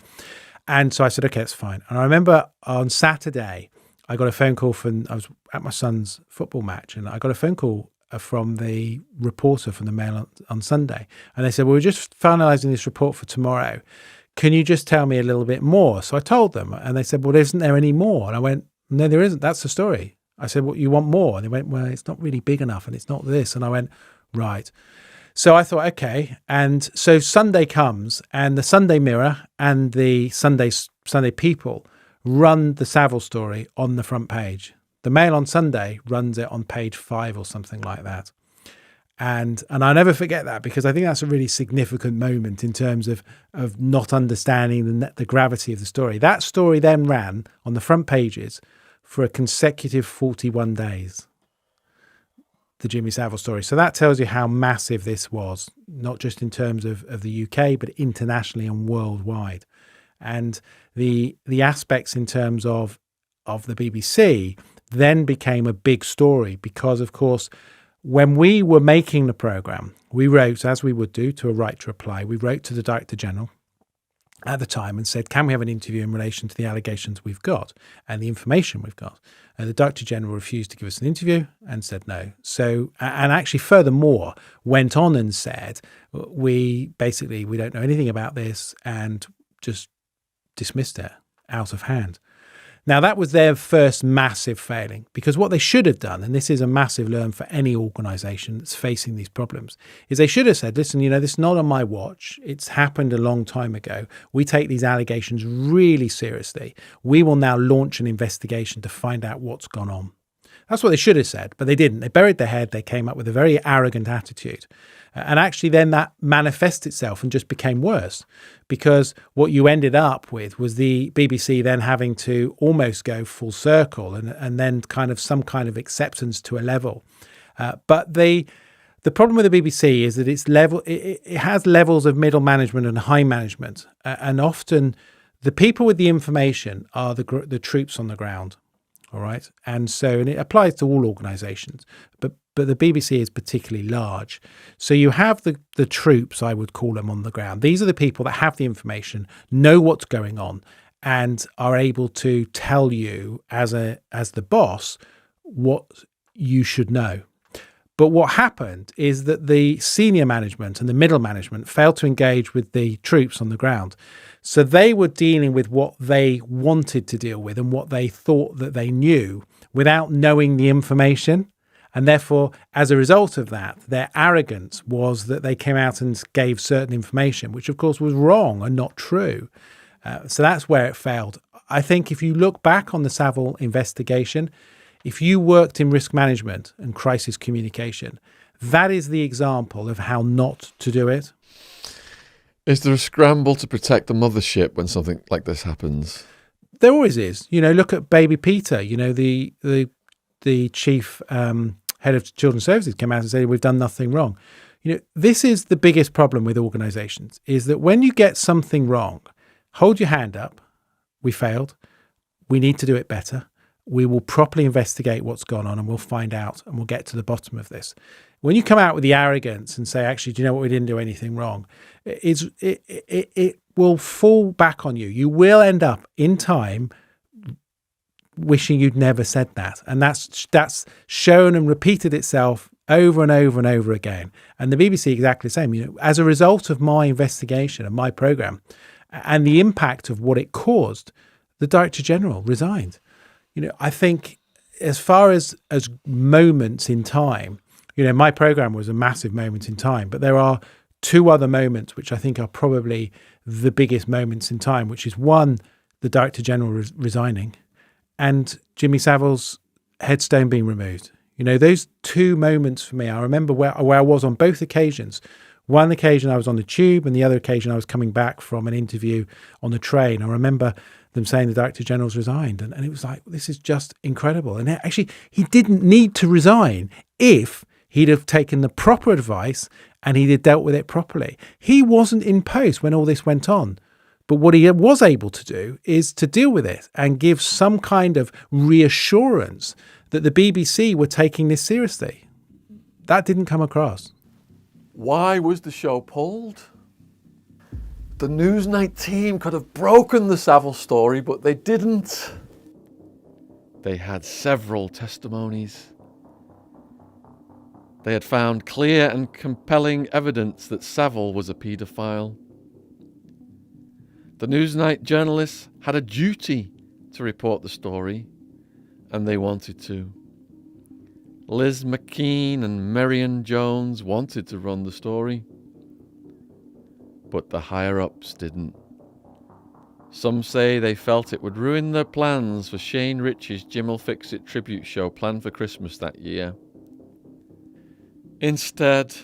And so I said, okay, that's fine. And I remember on Saturday, I got a phone call I was at my son's football match, and I got a phone call from the reporter from the Mail on Sunday. And they said, well, we're just finalising this report for tomorrow. Can you just tell me a little bit more? So I told them, and they said, well, isn't there any more? And I went, no, there isn't. That's the story. I said, well, you want more? And they went, well, it's not really big enough, and it's not this. And I went, right. So I thought, okay. And so Sunday comes, and the Sunday Mirror and the Sunday People run the Savile story on the front page. The Mail on Sunday runs it on page 5 or something like that. And I'll never forget that, because I think that's a really significant moment in terms of not understanding the gravity of the story. That story then ran on the front pages for a consecutive 41 days, the Jimmy Savile story. So that tells you how massive this was, not just in terms of the UK, but internationally and worldwide. And the aspects in terms of the BBC then became a big story because, of course, when we were making the programme, we wrote, as we would do, to a right to reply. We wrote to the Director General at the time and said, can we have an interview in relation to the allegations we've got and the information we've got? And the Director General refused to give us an interview and said no. So, and actually furthermore, went on and said, we don't know anything about this, and just dismissed it out of hand. Now, that was their first massive failing, because what they should have done, and this is a massive learn for any organisation that's facing these problems, is they should have said, listen, this is not on my watch. It's happened a long time ago. We take these allegations really seriously. We will now launch an investigation to find out what's gone on. That's what they should have said, but they didn't. They buried their head. They came up with a very arrogant attitude. And actually then that manifested itself and just became worse, because what you ended up with was the BBC then having to almost go full circle and then some kind of acceptance to a level. But the problem with the BBC is that it has levels of middle management and high management. And often the people with the information are the troops on the ground. All right. And it applies to all organisations, but the BBC is particularly large. So you have the troops, I would call them, on the ground. These are the people that have the information, know what's going on, and are able to tell you as the boss what you should know. But what happened is that the senior management and the middle management failed to engage with the troops on the ground. So they were dealing with what they wanted to deal with and what they thought that they knew without knowing the information. And therefore, as a result of that, their arrogance was that they came out and gave certain information, which of course was wrong and not true. So that's where it failed. I think if you look back on the Savile investigation, if you worked in risk management and crisis communication, that is the example of how not to do it. Is there a scramble to protect the mothership when something like this happens? There always is. Look at baby Peter. The chief head of children's services came out and said, we've done nothing wrong. This is the biggest problem with organisations, is that when you get something wrong, hold your hand up. We failed. We need to do it better. we will properly investigate what's gone on and we'll find out and we'll get to the bottom of this. When you come out with the arrogance and say, actually, do you know what, we didn't do anything wrong, it will fall back on you. You will end up in time wishing you'd never said that. And that's shown and repeated itself over and over and over again. And the BBC exactly the same. You know, as a result of my investigation and my programme and the impact of what it caused, the Director General resigned. You know, I think as far as moments in time, you know, my programme was a massive moment in time, but there are two other moments which I think are probably the biggest moments in time, which is one, the Director General resigning, and Jimmy Savile's headstone being removed. You know, those two moments for me, I remember where I was on both occasions. One occasion I was on the tube and the other occasion I was coming back from an interview on the train. I remember them saying the Director General's resigned, and it was like, this is just incredible. And actually, he didn't need to resign if he'd have taken the proper advice and he'd have dealt with it properly. He wasn't in post when all this went on. But what he was able to do is to deal with it and give some kind of reassurance that the BBC were taking this seriously. That didn't come across. Why was the show pulled? The Newsnight team could have broken the Savile story, but they didn't. They had several testimonies. They had found clear and compelling evidence that Savile was a paedophile. The Newsnight journalists had a duty to report the story, and they wanted to. Liz McKean and Marion Jones wanted to run the story, but the higher-ups didn't. Some say they felt it would ruin their plans for Shane Richie's Jim'll Fix It tribute show planned for Christmas that year. Instead,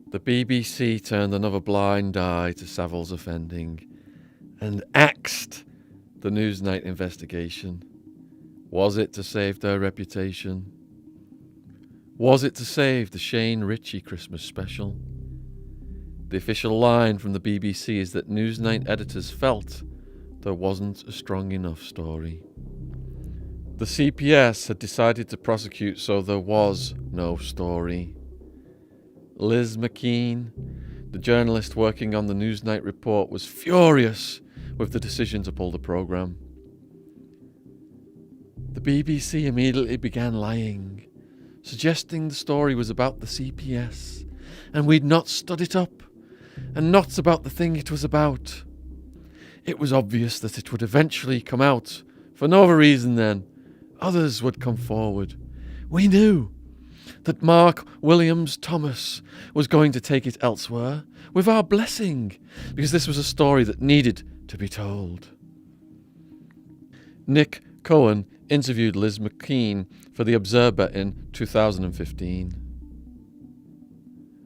the BBC turned another blind eye to Savile's offending and axed the Newsnight investigation. Was it to save their reputation? Was it to save the Shane Richie Christmas special? The official line from the BBC is that Newsnight editors felt there wasn't a strong enough story. The CPS had decided to prosecute, so there was no story. Liz McKean, the journalist working on the Newsnight report, was furious with the decision to pull the programme. The BBC immediately began lying, suggesting the story was about the CPS, and we'd not stood it up, and not about the thing it was about. It was obvious that it would eventually come out. For no other reason then, others would come forward. We knew that Mark Williams Thomas was going to take it elsewhere, with our blessing, because this was a story that needed to be told. Nick Cohen interviewed Liz McKean for The Observer in 2015.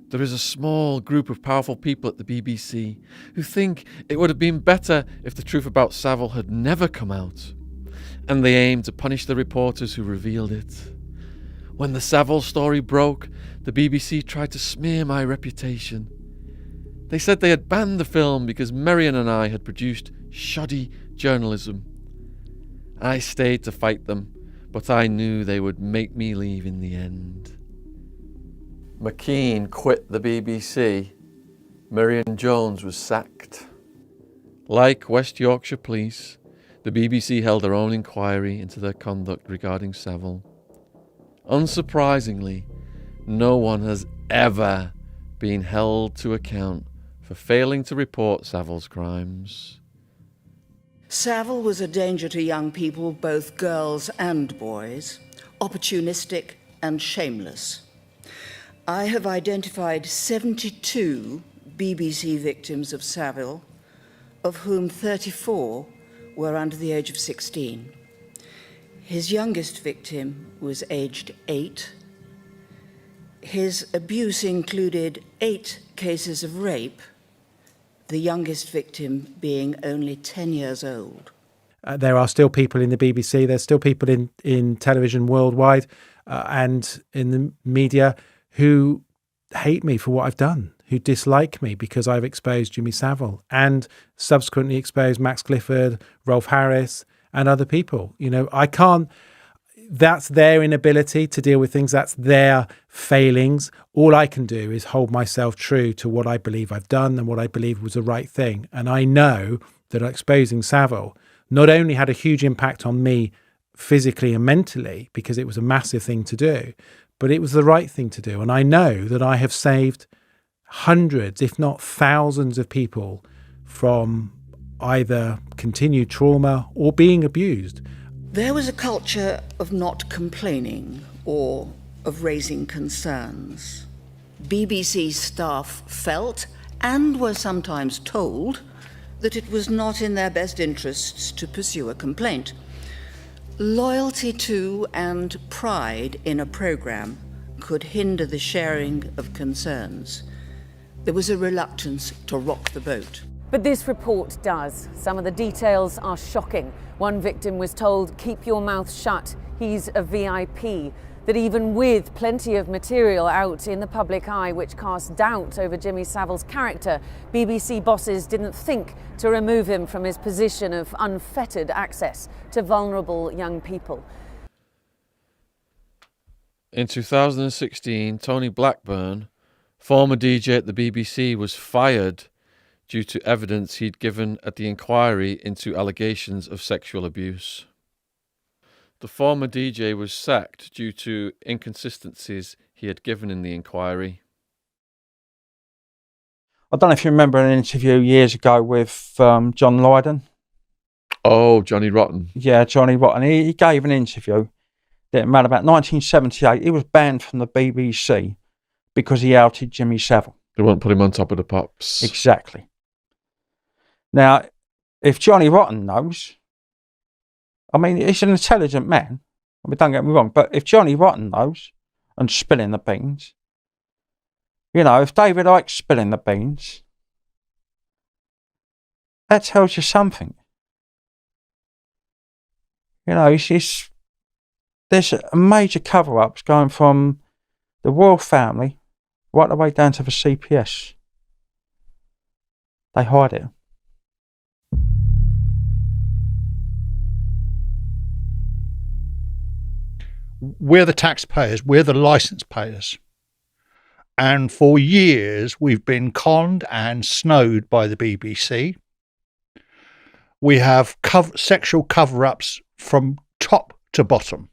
There is a small group of powerful people at the BBC who think it would have been better if the truth about Savile had never come out, and they aim to punish the reporters who revealed it. When the Savile story broke, the BBC tried to smear my reputation. They said they had banned the film because Marion and I had produced shoddy journalism. I stayed to fight them, but I knew they would make me leave in the end. McKean quit the BBC. Marion Jones was sacked. Like West Yorkshire Police, the BBC held their own inquiry into their conduct regarding Savile. Unsurprisingly, no one has ever been held to account for failing to report Savile's crimes. Savile was a danger to young people, both girls and boys, opportunistic and shameless. I have identified 72 BBC victims of Savile, of whom 34 were under the age of 16. His youngest victim was aged 8. His abuse included 8 cases of rape, the youngest victim being only 10 years old. There are still people in the BBC, there's still people in television worldwide and in the media who hate me for what I've done, who dislike me because I've exposed Jimmy Savile and subsequently exposed Max Clifford, Rolf Harris and other people. You know, I can't, that's their inability to deal with things. That's their failings. All I can do is hold myself true to what I believe I've done and what I believe was the right thing. And I know that exposing Savile not only had a huge impact on me physically and mentally, because it was a massive thing to do, but it was the right thing to do. And I know that I have saved hundreds, if not thousands of people from either continued trauma or being abused. There was a culture of not complaining or of raising concerns. BBC staff felt, and were sometimes told, that it was not in their best interests to pursue a complaint. Loyalty to and pride in a programme could hinder the sharing of concerns. There was a reluctance to rock the boat. But this report does. Some of the details are shocking. One victim was told, keep your mouth shut, he's a VIP. That even with plenty of material out in the public eye which cast doubt over Jimmy Savile's character, BBC bosses didn't think to remove him from his position of unfettered access to vulnerable young people. In 2016, Tony Blackburn, former DJ at the BBC, was fired due to evidence he'd given at the inquiry into allegations of sexual abuse. The former DJ was sacked due to inconsistencies he had given in the inquiry. I don't know if you remember an interview years ago with John Lydon. Oh, Johnny Rotten. Yeah, Johnny Rotten. He gave an interview that around about 1978. He was banned from the BBC because he outed Jimmy Savile. They won't put him on Top of the Pops. Exactly. Now, if Johnny Rotten knows, I mean, he's an intelligent man. I mean, don't get me wrong, but if Johnny Rotten knows and spilling the beans, you know, if David Icke's spilling the beans, that tells you something. You know, there's major cover-ups going from the royal family right the way down to the CPS. They hide it. We're the taxpayers, we're the licence payers. And for years, we've been conned and snowed by the BBC. We have sexual cover-ups from top to bottom.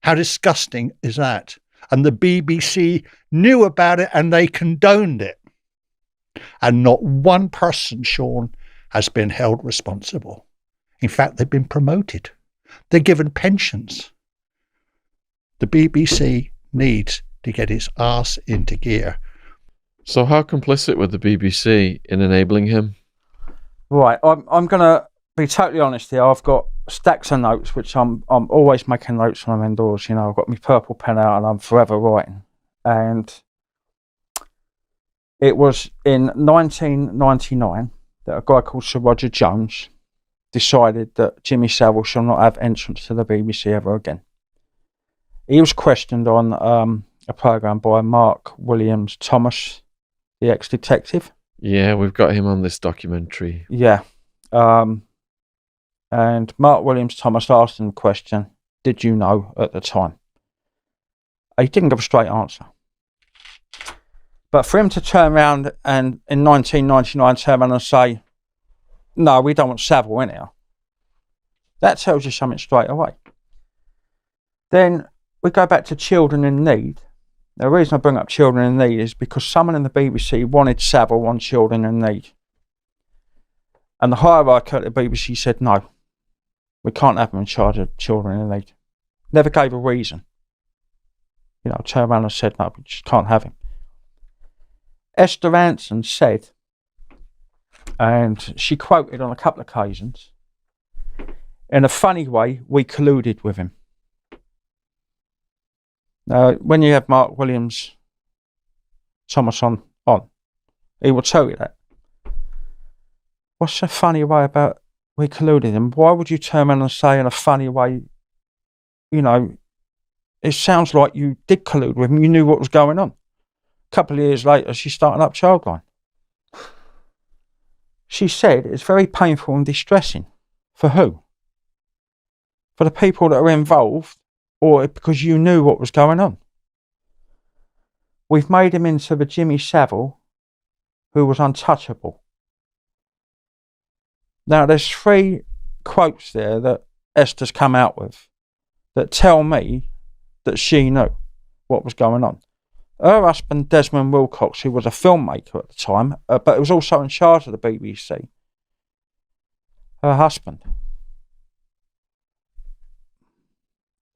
How disgusting is that? And the BBC knew about it and they condoned it. And not one person, Shaun, has been held responsible. In fact, they've been promoted. They're given pensions. The BBC needs to get its arse into gear. So how complicit were the BBC in enabling him? Right, I'm going to be totally honest here. I've got stacks of notes, which I'm always making notes when I'm indoors. You know, I've got my purple pen out and I'm forever writing. And it was in 1999 that a guy called Sir Roger Jones decided that Jimmy Savile shall not have entrance to the BBC ever again. He was questioned on a programme by Mark Williams Thomas, the ex-detective. Yeah, we've got him on this documentary. Yeah. And Mark Williams Thomas asked him the question, did you know at the time? He didn't give a straight answer. But for him to turn around and in 1999 turn around and say, no, we don't want Savile in here, that tells you something straight away. Then we go back to children in need. The reason I bring up children in need is because someone in the BBC wanted Savile on children in need. And the hierarchy at the BBC said, no, we can't have him in charge of children in need. Never gave a reason. You know, turned around and said, no, we just can't have him. Esther Ranson said, and she quoted on a couple of occasions, in a funny way, we colluded with him. Now, when you have Mark Williams Thomas on, he will tell you that. What's a funny way about we colluded him? Why would you turn around and say in a funny way, you know, it sounds like you did collude with him, you knew what was going on. A couple of years later, she's starting up Childline. She said it's very painful and distressing. For who? For the people that are involved or because you knew what was going on. We've made him into the Jimmy Savile who was untouchable. Now, there's 3 quotes there that Esther's come out with that tell me that she knew what was going on. Her husband, Desmond Wilcox, who was a filmmaker at the time, but was also in charge of the BBC, her husband,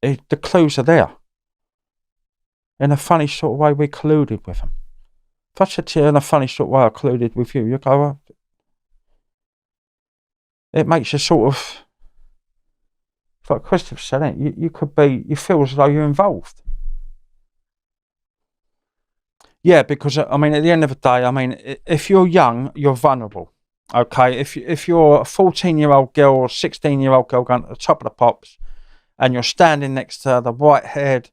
the clues are there. In a funny sort of way, we colluded with him. If I said to you in a funny sort of way, I colluded with you, you go, well, it makes you sort of, like Christopher said, you feel as though you're involved. Yeah, because, I mean, at the end of the day, I mean, if you're young, you're vulnerable. Okay, if you're a 14-year-old girl or 16-year-old girl going to the top of the pops and you're standing next to the white-haired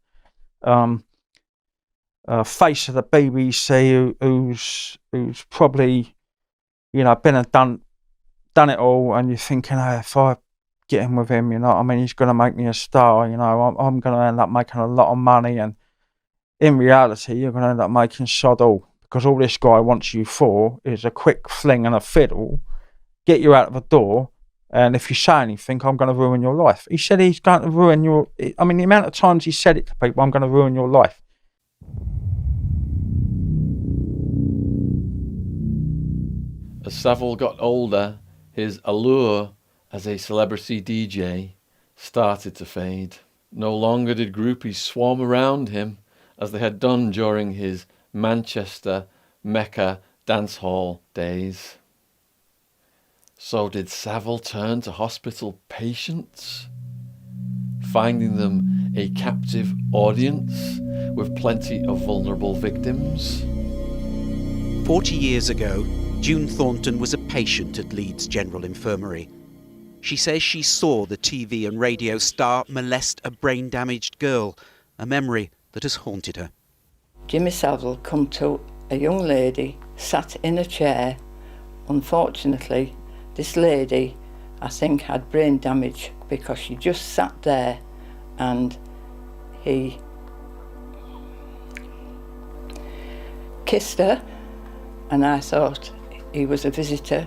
face of the BBC who's probably, you know, been and done it all, and you're thinking, oh, if I get in with him, you know what I mean, he's going to make me a star, you know, I'm going to end up making a lot of money, and in reality, you're going to end up making sod all, because all this guy wants you for is a quick fling and a fiddle, get you out of the door, and if you say anything, I'm going to ruin your life. He said he's going to ruin your... I mean, the amount of times he said it to people, I'm going to ruin your life. As Savile got older, his allure as a celebrity DJ started to fade. No longer did groupies swarm around him as they had done during his Manchester Mecca dance hall days. So did Savile turn to hospital patients, finding them a captive audience with plenty of vulnerable victims? 40 years ago, June Thornton was a patient at Leeds General Infirmary. She says she saw the TV and radio star molest a brain-damaged girl, a memory that has haunted her. Jimmy Savile come to a young lady sat in a chair. Unfortunately, this lady, I think, had brain damage because she just sat there and he kissed her, and I thought he was a visitor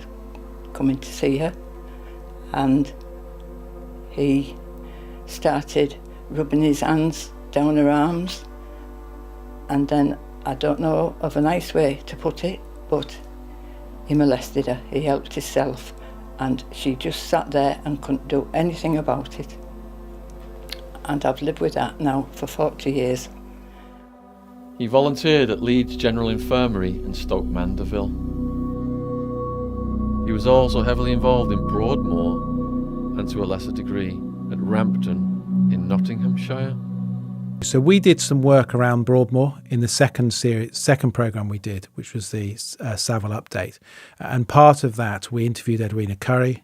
coming to see her, and he started rubbing his hands down her arms, and then, I don't know of a nice way to put it, but he molested her. He helped himself, and she just sat there and couldn't do anything about it. And I've lived with that now for 40 years. He volunteered at Leeds General Infirmary in Stoke Mandeville. He was also heavily involved in Broadmoor and to a lesser degree at Rampton in Nottinghamshire. So we did some work around Broadmoor in the second programme we did, which was the Savile update. And part of that, we interviewed Edwina Curry,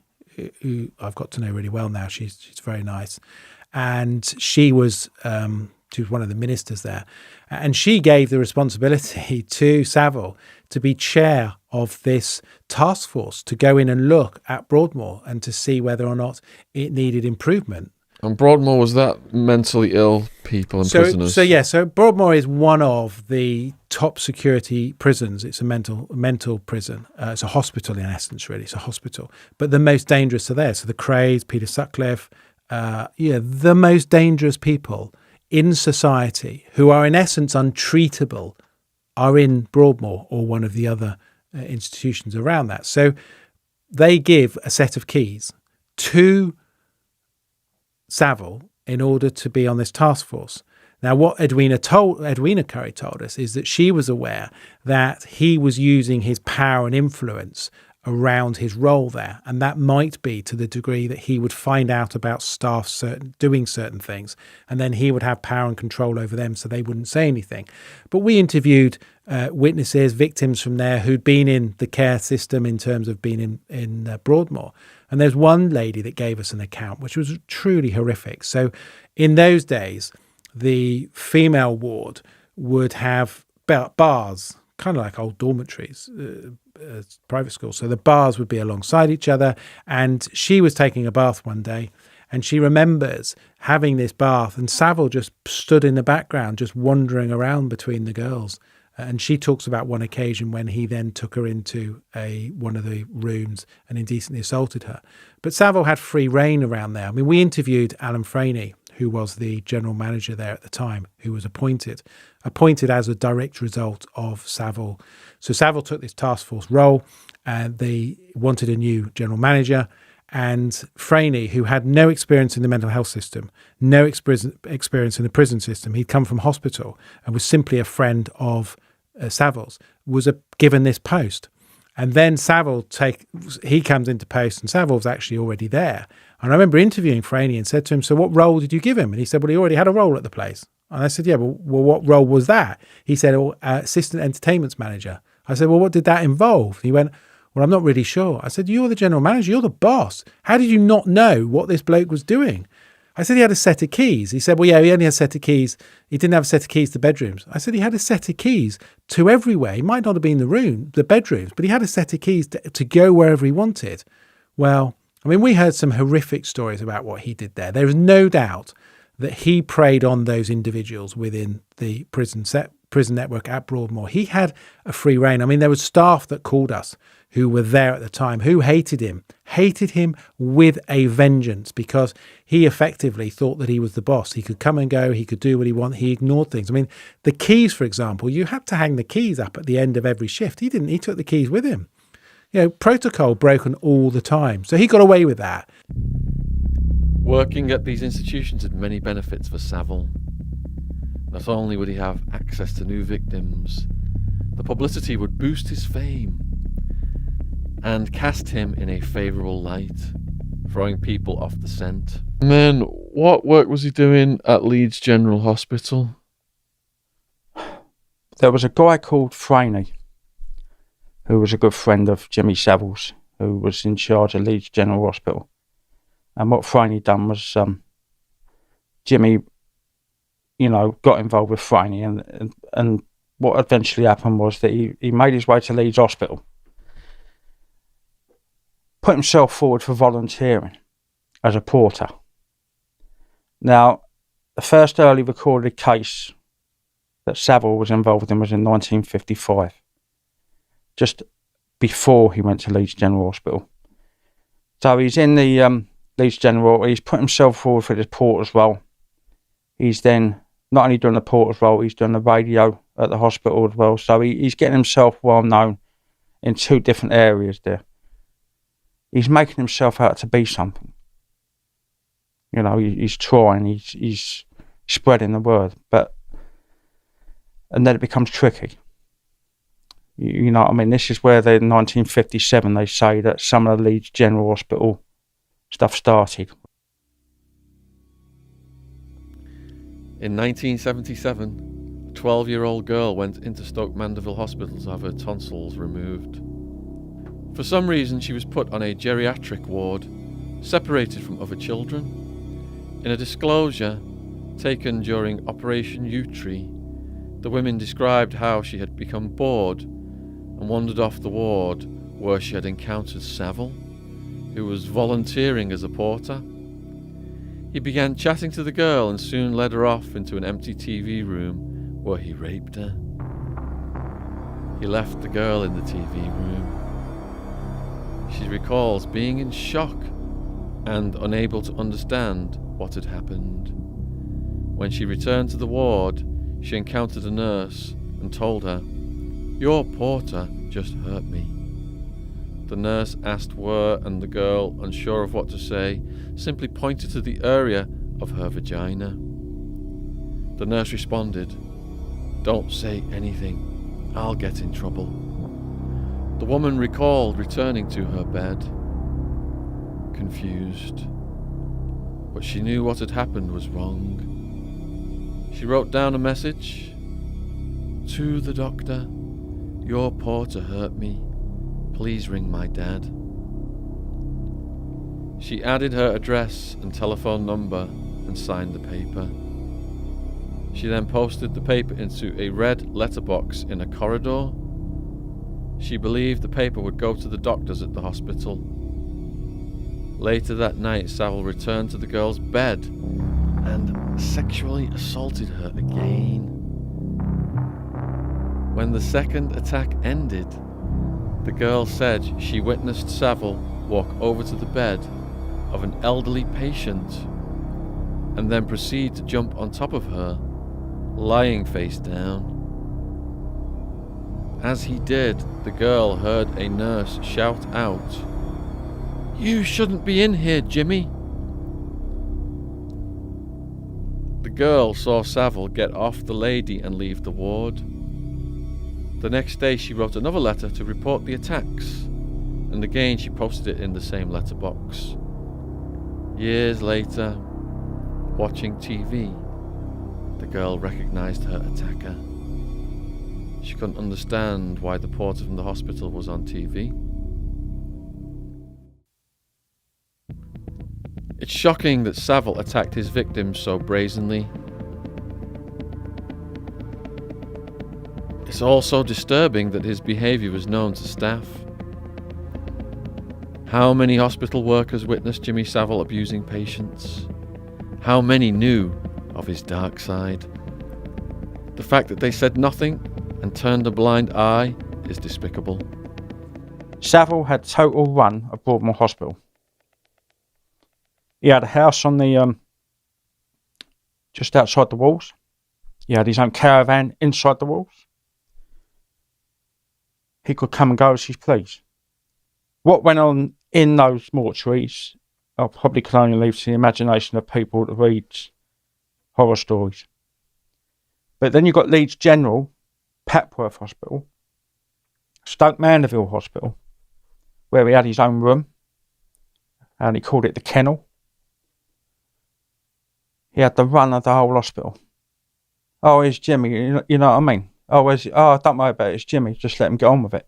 who I've got to know really well now. She's very nice. And she was one of the ministers there. And she gave the responsibility to Savile to be chair of this task force to go in and look at Broadmoor and to see whether or not it needed improvement. And Broadmoor, was that mentally ill people and prisoners? So Broadmoor is one of the top security prisons. It's a mental prison. It's a hospital in essence, really. It's a hospital. But the most dangerous are there. So the Crays, Peter Sutcliffe, the most dangerous people in society who are in essence untreatable are in Broadmoor or one of the other institutions around that. So they give a set of keys to Savile in order to be on this task force. Now, what Edwina Curry told us is that she was aware that he was using his power and influence around his role there, and that might be to the degree that he would find out about staff doing certain things, and then he would have power and control over them so they wouldn't say anything. But we interviewed witnesses, victims from there who'd been in the care system in terms of being in Broadmoor. And there's one lady that gave us an account which was truly horrific. So in those days, the female ward would have bars, kind of like old dormitories, private schools. So the bars would be alongside each other, and she was taking a bath one day, And she remembers having this bath, and Savile just stood in the background, just wandering around between the girls. And she talks about one occasion when he then took her into one of the rooms and indecently assaulted her. But Savile had free reign around there. I mean, we interviewed Alan Franey, who was the general manager there at the time, who was appointed as a direct result of Savile. So Savile took this task force role, and they wanted a new general manager. And Franey, who had no experience in the mental health system, no experience in the prison system, he'd come from hospital and was simply a friend of Savile's, was given this post. And then Savile he comes into post, and Savile's actually already there. And I remember interviewing Franey and said to him, so what role did you give him? And he said, well, he already had a role at the place. And I said, yeah, well what role was that? He said, assistant entertainment manager. I said, well, what did that involve? He went, well, I'm not really sure. I said, you're the general manager, you're the boss. How did you not know what this bloke was doing? I said he had a set of keys. He said, well, yeah, he only had a set of keys. He didn't have a set of keys to bedrooms. I said he had a set of keys to everywhere. He might not have been the bedrooms, but he had a set of keys to go wherever he wanted. Well, I mean, we heard some horrific stories about what he did there. There is no doubt that he preyed on those individuals within the prison network at Broadmoor. He had a free reign. I mean, there was staff that called us who were there at the time, who hated him with a vengeance, because he effectively thought that he was the boss. He could come and go, he could do what he wanted, he ignored things. I mean, the keys, for example, you had to hang the keys up at the end of every shift. He didn't, he took the keys with him. You know, protocol broken all the time. So he got away with that. Working at these institutions had many benefits for Savile. Not only would he have access to new victims, the publicity would boost his fame and cast him in a favourable light, throwing people off the scent. And then, what work was he doing at Leeds General Hospital? There was a guy called Franey, who was a good friend of Jimmy Savile's, who was in charge of Leeds General Hospital. And what Franey done was, Jimmy, got involved with Franey, and what eventually happened was that he made his way to Leeds Hospital, put himself forward for volunteering as a porter. Now, the first early recorded case that Savile was involved in was in 1955, just before he went to Leeds General Hospital. So he's in the Leeds General, he's put himself forward for this porter's role. He's then not only doing the porter's role, he's doing the radio at the hospital as well. So he's getting himself well known in two different areas there. He's making himself out to be something. He's trying, he's spreading the word, and then it becomes tricky. This is where in 1957 they say that some of the Leeds General Hospital stuff started. In 1977, a 12-year-old girl went into Stoke Mandeville Hospital to have her tonsils removed. For some reason, she was put on a geriatric ward, separated from other children. In a disclosure taken during Operation U-Tree, the women described how she had become bored and wandered off the ward where she had encountered Savile, who was volunteering as a porter. He began chatting to the girl and soon led her off into an empty TV room where he raped her. He left the girl in the TV room. She recalls being in shock and unable to understand what had happened. When she returned to the ward, she encountered a nurse and told her, "Your porter just hurt me." The nurse asked where, and the girl, unsure of what to say, simply pointed to the area of her vagina. The nurse responded, "Don't say anything, I'll get in trouble." The woman recalled returning to her bed, confused, but she knew what had happened was wrong. She wrote down a message. "To the doctor, your porter hurt me. Please ring my dad." She added her address and telephone number and signed the paper. She then posted the paper into a red letterbox in a corridor. She believed the paper would go to the doctors at the hospital. Later that night, Savile returned to the girl's bed and sexually assaulted her again. When the second attack ended, the girl said she witnessed Savile walk over to the bed of an elderly patient and then proceed to jump on top of her, lying face down. As he did, the girl heard a nurse shout out, "You shouldn't be in here, Jimmy." The girl saw Savile get off the lady and leave the ward. The next day she wrote another letter to report the attacks, and again she posted it in the same letterbox. Years later, watching TV, the girl recognized her attacker. She couldn't understand why the porter from the hospital was on TV. It's shocking that Savile attacked his victims so brazenly. It's also disturbing that his behaviour was known to staff. How many hospital workers witnessed Jimmy Savile abusing patients? How many knew of his dark side? The fact that they said nothing and turned a blind eye is despicable. Savile had total run of Broadmoor Hospital. He had a house on the just outside the walls. He had his own caravan inside the walls. He could come and go as he pleased. What went on in those mortuaries, I probably can only leave to the imagination of people that reads horror stories. But then you've got Leeds General, Papworth Hospital, Stoke Mandeville Hospital, where he had his own room, and he called it the kennel. He had the run of the whole hospital. Oh, here's Jimmy, you know what I mean? Oh, don't worry about it, it's Jimmy, just let him get on with it.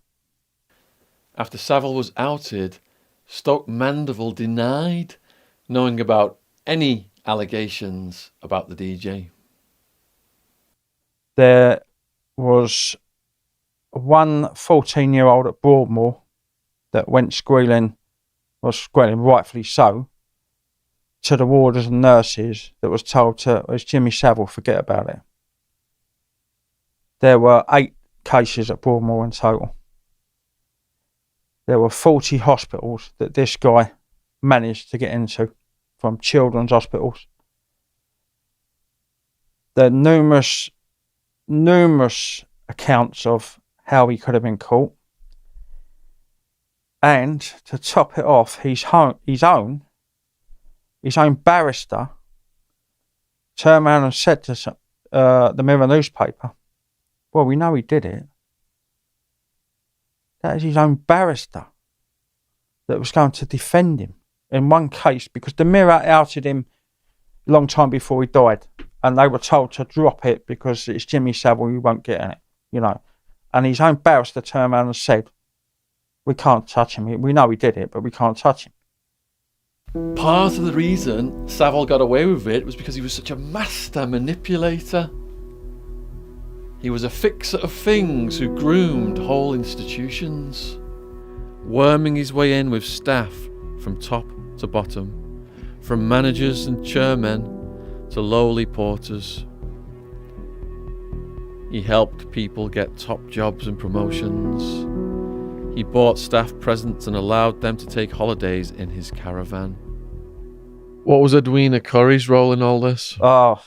After Savile was outed, Stoke Mandeville denied knowing about any allegations about the DJ. There was one 14-year-old at Broadmoor that went squealing rightfully so, to the warders and nurses that was told to, it's Jimmy Savile, forget about it. There were 8 cases at Broadmoor in total. There were 40 hospitals that this guy managed to get into, from children's hospitals. There are numerous accounts of how he could have been caught. And to top it off, his own barrister turned around and said to the Mirror newspaper, well, we know he did it. That is his own barrister that was going to defend him in one case, because the Mirror outed him a long time before he died, and they were told to drop it because it's Jimmy Savile, you won't get in it, you know. And his own barrister turned around and said, we can't touch him. We know he did it, but we can't touch him. Part of the reason Savile got away with it was because he was such a master manipulator. He was a fixer of things who groomed whole institutions, worming his way in with staff from top to bottom, from managers and chairmen to lowly porters. He helped people get top jobs and promotions. He bought staff presents and allowed them to take holidays in his caravan. What was Edwina Curry's role in all this? Oh,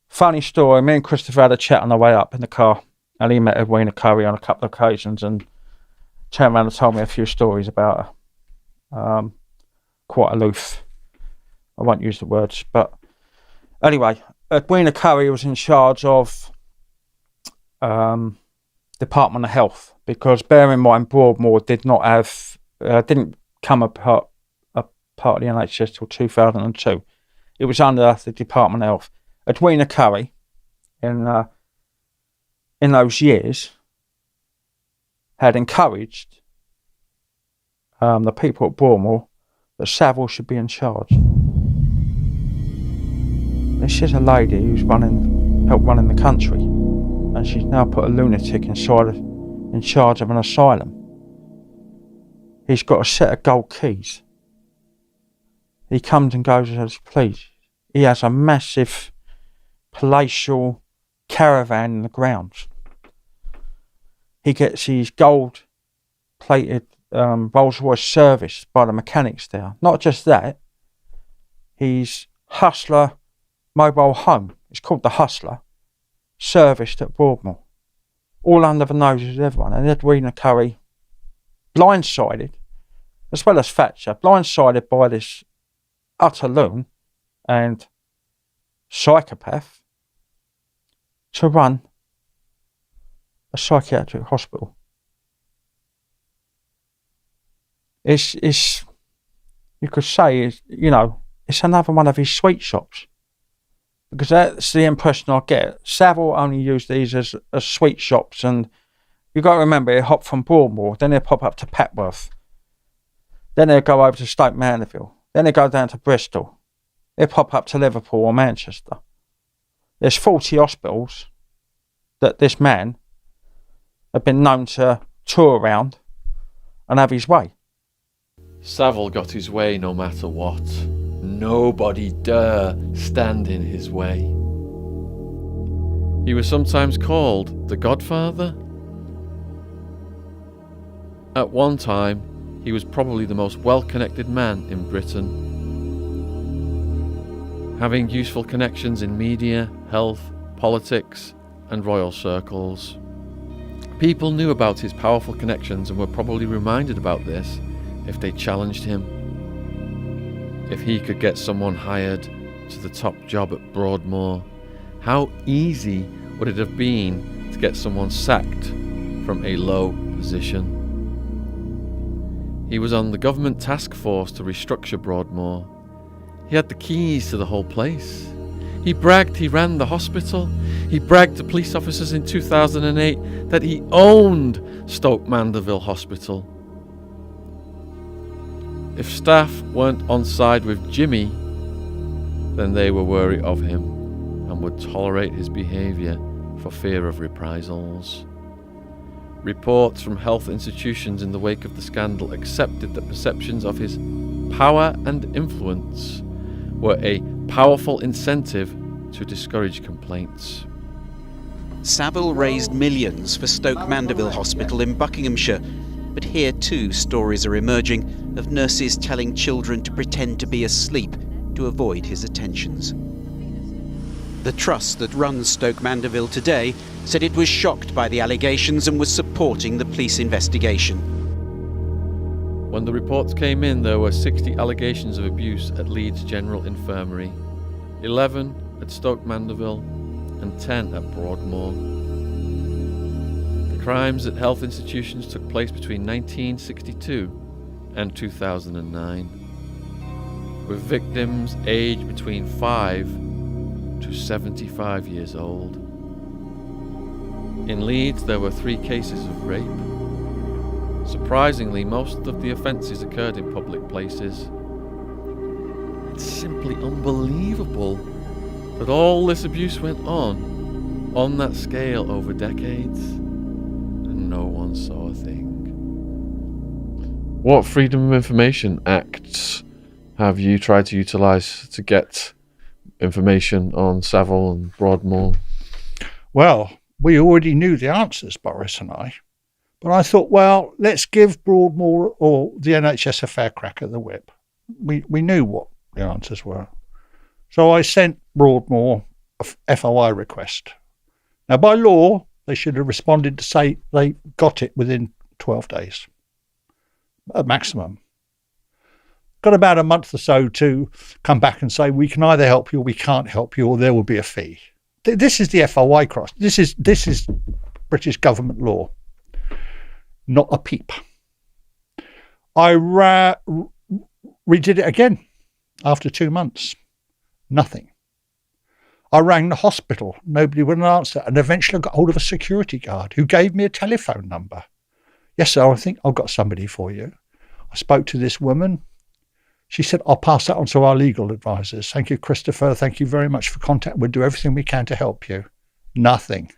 funny story. Me and Christopher had a chat on the way up in the car, and he met Edwina Curry on a couple of occasions and turned around and told me a few stories about her. Quite aloof. I won't use the words, but anyway, Edwina Curry was in charge of Department of Health, because bear in mind Broadmoor did not have didn't come a part of the NHS till 2002. It was under the Department of Health. Edwina Curry in those years had encouraged the people at Broadmoor that Savile should be in charge. This is a lady who's helped running the country, and she's now put a lunatic in charge of an asylum. he's got a set of gold keys. He comes and goes as he pleases. He has a massive palatial caravan in the grounds. He gets his gold-plated Rolls Royce serviced by the mechanics there. Not just that, his Hustler mobile home, it's called the Hustler, serviced at Broadmoor. All under the noses of everyone. And Edwina Curry, blindsided, as well as Thatcher, blindsided by this utter loon and psychopath to run a psychiatric hospital. It's you could say, it's another one of his sweet shops. Because that's the impression I get. Savile only used these as sweet shops, and you've got to remember, he'll hop from Broadmoor, then he'll pop up to Petworth, then he'll go over to Stoke Mandeville, then he'll go down to Bristol, he'll pop up to Liverpool or Manchester. There's 40 hospitals that this man had been known to tour around and have his way. Savile got his way no matter what. Nobody dare stand in his way. He was sometimes called the Godfather. At one time, he was probably the most well-connected man in Britain. Having useful connections in media, health, politics, and royal circles. People knew about his powerful connections and were probably reminded about this if they challenged him. If he could get someone hired to the top job at Broadmoor, how easy would it have been to get someone sacked from a low position? He was on the government task force to restructure Broadmoor. He had the keys to the whole place. He bragged he ran the hospital. He bragged to police officers in 2008 that he owned Stoke Mandeville Hospital. If staff weren't on side with Jimmy, then they were wary of him and would tolerate his behaviour for fear of reprisals. Reports from health institutions in the wake of the scandal accepted that perceptions of his power and influence were a powerful incentive to discourage complaints. Savile raised millions for Stoke Mandeville Hospital in Buckinghamshire, but here too stories are emerging of nurses telling children to pretend to be asleep to avoid his attentions. The trust that runs Stoke Mandeville today said it was shocked by the allegations and was supporting the police investigation. When the reports came in, there were 60 allegations of abuse at Leeds General Infirmary, 11 at Stoke Mandeville and 10 at Broadmoor. The crimes at health institutions took place between 1962 and 2009, with victims aged between 5 to 75 years old. In Leeds, there were 3 cases of rape. Surprisingly, most of the offences occurred in public places. It's simply unbelievable that all this abuse went on that scale over decades, and no one saw a thing. What Freedom of Information Acts have you tried to utilise to get information on Savile and Broadmoor? Well, we already knew the answers, Boris and I. But I thought, well, let's give Broadmoor or the NHS a fair crack at the whip. We knew what the answers were. So I sent Broadmoor a FOI request. Now, by law, they should have responded to say they got it within 12 days, at maximum. Got about a month or so to come back and say, we can either help you or we can't help you, or there will be a fee. This is the FOI cross. This is British government law. Not a peep. I redid it again after 2 months. Nothing. I rang the hospital. Nobody would answer. And eventually I got hold of a security guard who gave me a telephone number. Yes, sir, I think I've got somebody for you. I spoke to this woman. She said, I'll pass that on to our legal advisors. Thank you, Christopher. Thank you very much for contact. We'll do everything we can to help you. Nothing.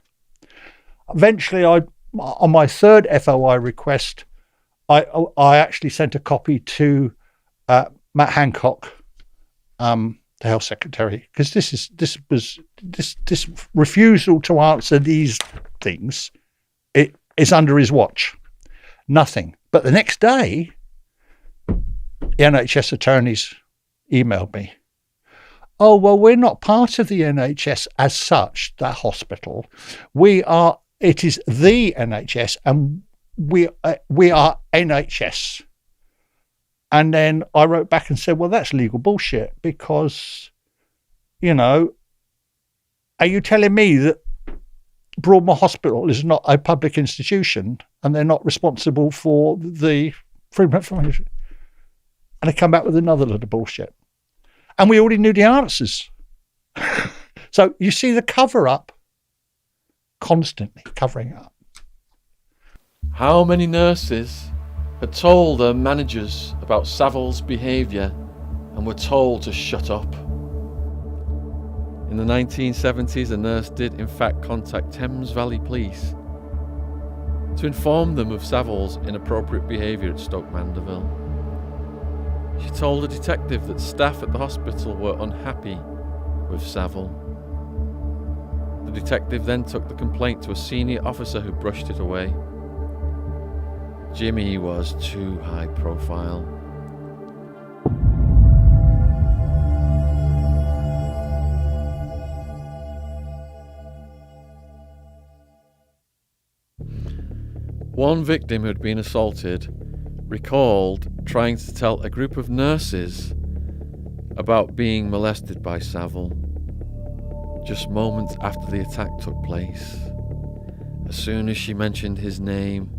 Eventually, on my third FOI request, I actually sent a copy to Matt Hancock, the health secretary, because this refusal to answer these things, it is under his watch. Nothing. But the next day, the NHS attorneys emailed me. Oh, well, we're not part of the NHS as such, that hospital. It is the NHS, and we are NHS. And then I wrote back and said, well, that's legal bullshit, because, are you telling me that Broadmoor Hospital is not a public institution and they're not responsible for the freedom of information? And they come back with another lot of bullshit. And we already knew the answers. So you see the cover-up, constantly covering up. How many nurses had told their managers about Savile's behaviour and were told to shut up? In the 1970s, a nurse did in fact contact Thames Valley Police to inform them of Savile's inappropriate behaviour at Stoke Mandeville. She told a detective that staff at the hospital were unhappy with Savile. The detective then took the complaint to a senior officer who brushed it away. Jimmy was too high profile. One victim who had been assaulted recalled trying to tell a group of nurses about being molested by Savile just moments after the attack took place. As soon as she mentioned his name,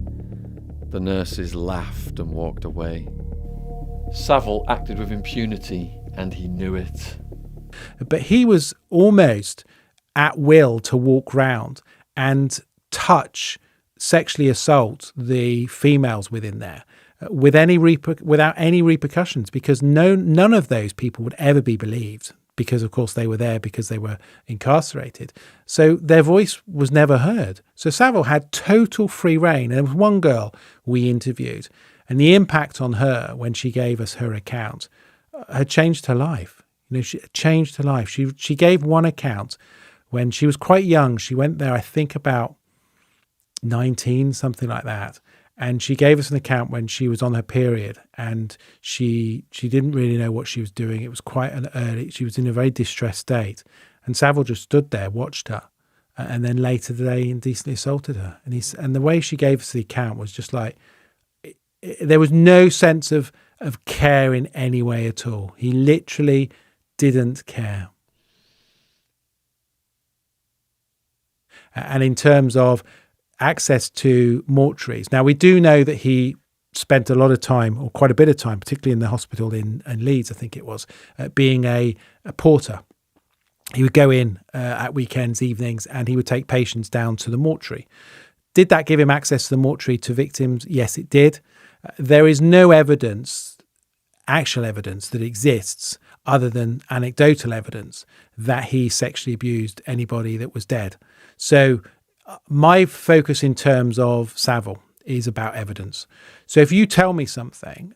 the nurses laughed and walked away. Savile acted with impunity, and he knew it. But he was almost at will to walk round and touch, sexually assault the females within there without any repercussions, because none of those people would ever be believed, because of course they were there because they were incarcerated. So their voice was never heard. So Savile had total free reign. And there was one girl we interviewed, and the impact on her when she gave us her account had changed her life. She changed her life. She gave one account when she was quite young. She went there, I think, about 19, something like that. And she gave us an account when she was on her period, and she didn't really know what she was doing. It was quite she was in a very distressed state. And Savile just stood there, watched her, and then later today indecently assaulted her. And the way she gave us the account was just like, there was no sense of care in any way at all. He literally didn't care. And in terms of access to mortuaries, now we do know that he spent a lot of time, or quite a bit of time, particularly in the hospital in Leeds, I think it was, being a porter. He would go in at weekends, evenings, and he would take patients down to the mortuary. Did that give him access to the mortuary to victims? Yes, it did. There is no evidence, actual evidence, that exists other than anecdotal evidence that he sexually abused anybody that was dead. So my focus in terms of Savile is about evidence. So if you tell me something,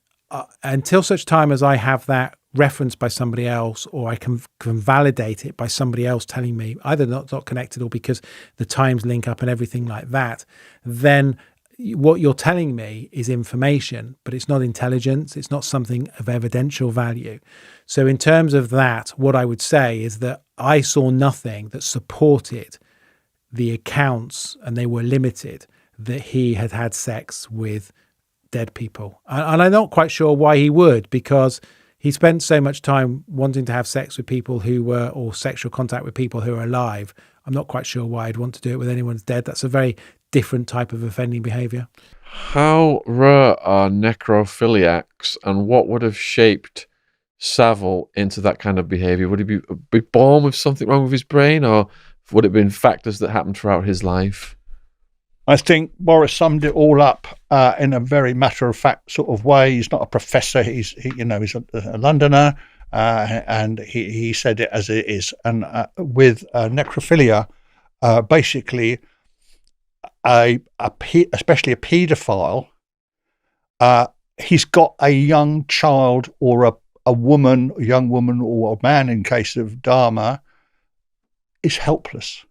until such time as I have that referenced by somebody else, or I can validate it by somebody else telling me, either not connected or because the times link up and everything like that, then what you're telling me is information, but it's not intelligence. It's not something of evidential value. So in terms of that, what I would say is that I saw nothing that supported the accounts, and they were limited, that he had had sex with dead people. And I'm not quite sure why he would, because he spent so much time wanting to have sex with people who were, or sexual contact with people who are alive. I'm not quite sure why I'd want to do it with anyone who's dead. That's a very different type of offending behaviour. How rare are necrophiliacs, and what would have shaped Savile into that kind of behaviour? Would he be born with something wrong with his brain, or would it have been factors that happened throughout his life? I think Boris summed it all up in a very matter-of-fact sort of way. He's not a professor. He's a Londoner, and he said it as it is. And with necrophilia, basically, especially a paedophile, he's got a young child or a woman, a young woman or a man in case of Dharma, is helpless.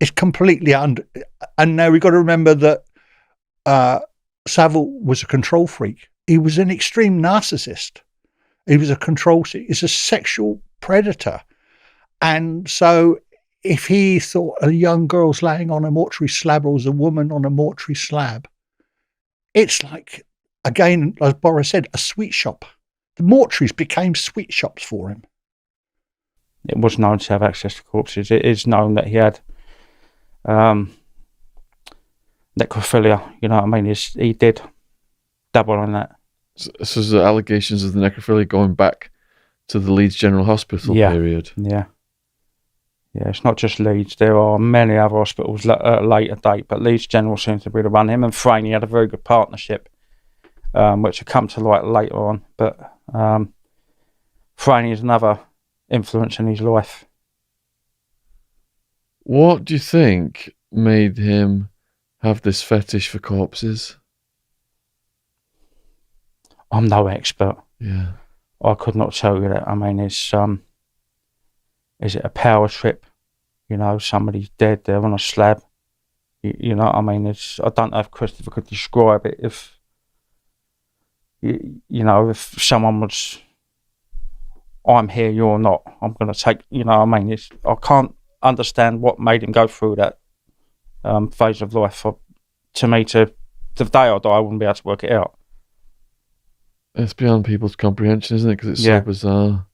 It's completely and now we've got to remember that Savile was a control freak. He was an extreme narcissist. He was a control freak. He's a sexual predator. And so if he thought a young girl's laying on a mortuary slab or was a woman on a mortuary slab, it's like, again, as Boris said, a sweet shop. The mortuaries became sweet shops for him. It was known to have access to corpses. It is known that he had necrophilia, you know what I mean? He did dabble on that. So the allegations of the necrophilia going back to the Leeds General Hospital period? Yeah. Yeah, it's not just Leeds. There are many other hospitals at a later date, but Leeds General seems to be the one. Him and Franey had a very good partnership, which will come to light later on. But Franey is another influence in his life. What do you think made him have this fetish for corpses? I'm no expert. Yeah. I could not tell you that. I mean, is it a power trip? You know, somebody's dead, they're on a slab. You know what I mean? I don't know if Christopher could describe it. If, you know, if someone was, I'm here, you're not, I'm going to take, you know what I mean? I can't understand what made him go through that phase of life. To me, to the day I die, I wouldn't be able to work it out. It's beyond people's comprehension, isn't it? Because it's so bizarre.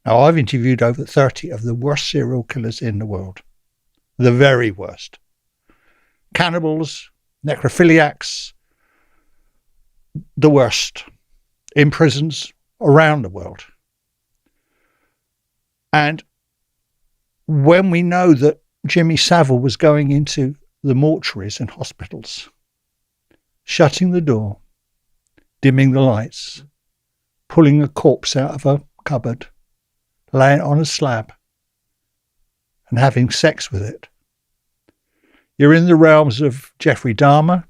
Now, I've interviewed over 30 of the worst serial killers in the world. The very worst. Cannibals, necrophiliacs, the worst. In prisons around the world. And when we know that Jimmy Savile was going into the mortuaries and hospitals, shutting the door, dimming the lights, pulling a corpse out of a cupboard, laying it on a slab, and having sex with it. You're in the realms of Jeffrey Dahmer,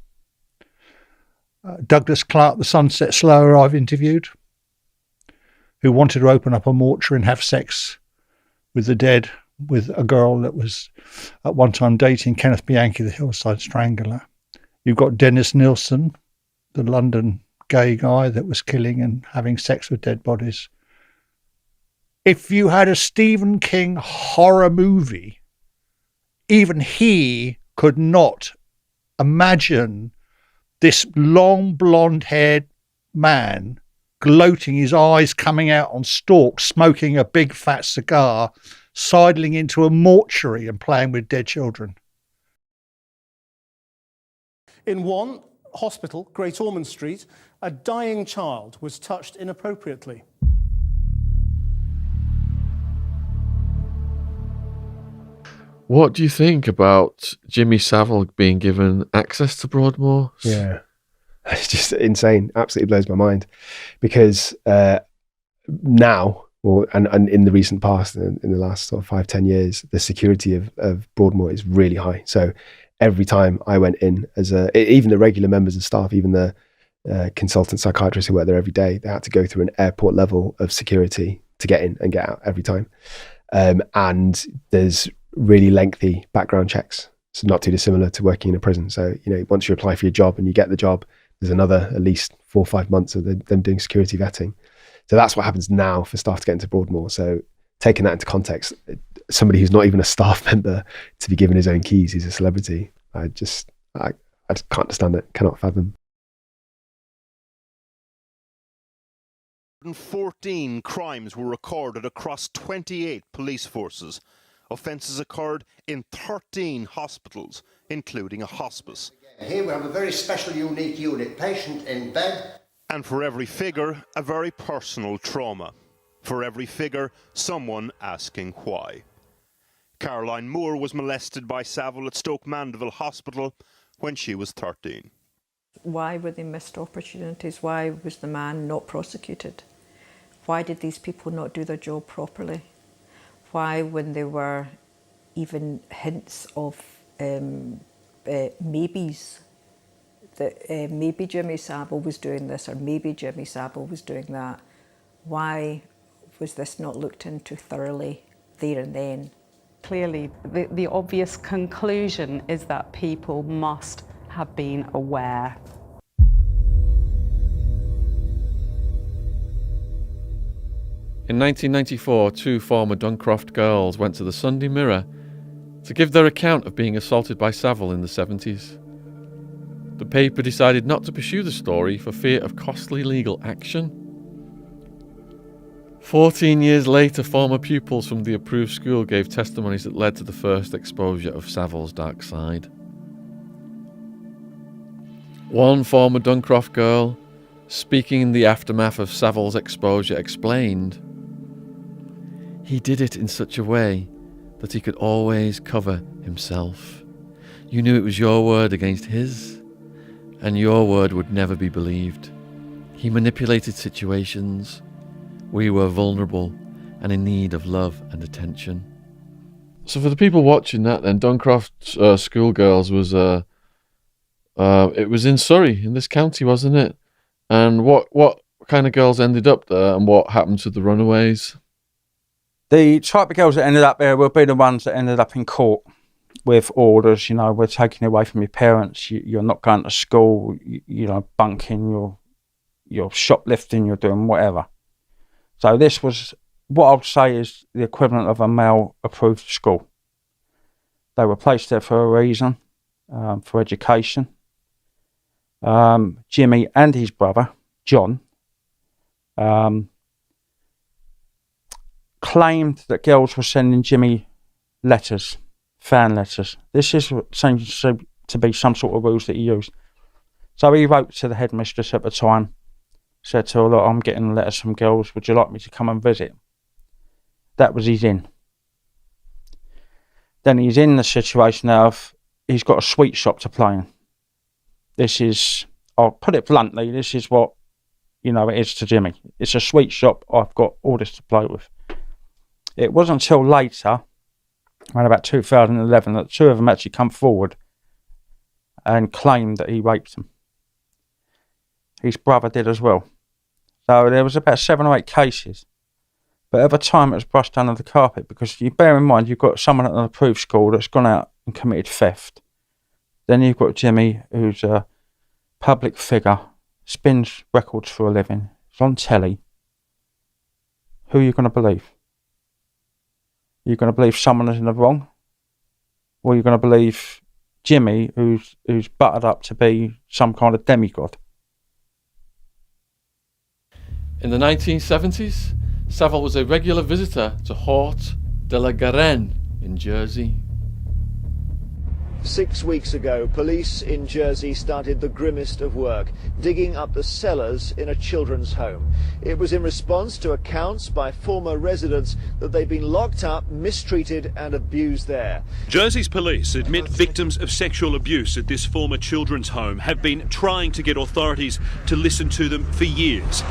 Douglas Clark, the Sunset Slower I've interviewed, who wanted to open up a mortuary and have sex with the dead, with a girl that was at one time dating Kenneth Bianchi, the Hillside Strangler. You've got Dennis Nilsson, the London gay guy that was killing and having sex with dead bodies. If you had a Stephen King horror movie, even he could not imagine this long blonde-haired man gloating, his eyes coming out on stalks, smoking a big fat cigar, sidling into a mortuary and playing with dead children. In one hospital, Great Ormond Street, a dying child was touched inappropriately. What do you think about Jimmy Savile being given access to Broadmoor? Yeah, it's just insane. Absolutely blows my mind. Because now, and in the recent past, in the last sort of 5-10 years, the security of Broadmoor is really high. So every time I went in, even the regular members of staff, even the consultant psychiatrists who work there every day, they had to go through an airport level of security to get in and get out every time. And there's really lengthy background checks. So not too dissimilar to working in a prison. So, you know, once you apply for your job and you get the job, there's another at least 4 or 5 months of them doing security vetting. So that's what happens now for staff to get into Broadmoor. So taking that into context, somebody who's not even a staff member to be given his own keys, he's a celebrity. I just can't understand it, cannot fathom. 14 crimes were recorded across 28 police forces. Offences occurred in 13 hospitals, including a hospice. Here we have a very special, unique unit, patient in bed. And for every figure, a very personal trauma. For every figure, someone asking why. Caroline Moore was molested by Savile at Stoke Mandeville Hospital when she was 13. Why were they missed opportunities? Why was the man not prosecuted? Why did these people not do their job properly? Why, when there were even hints of maybes, that maybe Jimmy Savile was doing this or maybe Jimmy Savile was doing that. Why was this not looked into thoroughly there and then? Clearly, the obvious conclusion is that people must have been aware. In 1994, 2 former Duncroft girls went to the Sunday Mirror to give their account of being assaulted by Savile in the 70s. The paper decided not to pursue the story for fear of costly legal action. 14 years later, former pupils from the approved school gave testimonies that led to the first exposure of Savile's dark side. One former Duncroft girl, speaking in the aftermath of Savile's exposure, explained, "He did it in such a way that he could always cover himself. You knew it was your word against his, and your word would never be believed. He manipulated situations. We were vulnerable and in need of love and attention." So for the people watching that then, Duncroft Schoolgirls was, it was in Surrey, in this county, wasn't it? And what kind of girls ended up there, and what happened to the runaways? The type of girls that ended up there will be the ones that ended up in court with orders, we're taking away from your parents, you're not going to school, you're bunking, you're shoplifting, you're doing whatever. So this was what I would say is the equivalent of a male-approved school. They were placed there for a reason, for education. Jimmy and his brother, John, claimed that girls were sending Jimmy letters, fan letters. This is what seems to be some sort of rules that he used. So he wrote to the headmistress at the time, said to her, "Look, I'm getting letters from girls, would you like me to come and visit?" That was his in. Then he's in the situation of, he's got a sweet shop to play in. This is, I'll put it bluntly, this is what, it is to Jimmy. It's a sweet shop, I've got all this to play with. It wasn't until later, around about 2011, that 2 of them actually come forward and claimed that he raped them. His brother did as well. So there was about 7 or 8 cases. But at the time it was brushed under the carpet, because you bear in mind you've got someone at an approved school that's gone out and committed theft. Then you've got Jimmy, who's a public figure, spins records for a living, is on telly. Who are you going to believe? Are you going to believe someone is in the wrong? Or are you going to believe Jimmy, who's buttered up to be some kind of demigod? In the 1970s, Savile was a regular visitor to Haute de la Garenne in Jersey. 6 weeks ago, police in Jersey started the grimmest of work, digging up the cellars in a children's home. It was in response to accounts by former residents that they'd been locked up, mistreated and abused there. Jersey's police admit victims of sexual abuse at this former children's home have been trying to get authorities to listen to them for years.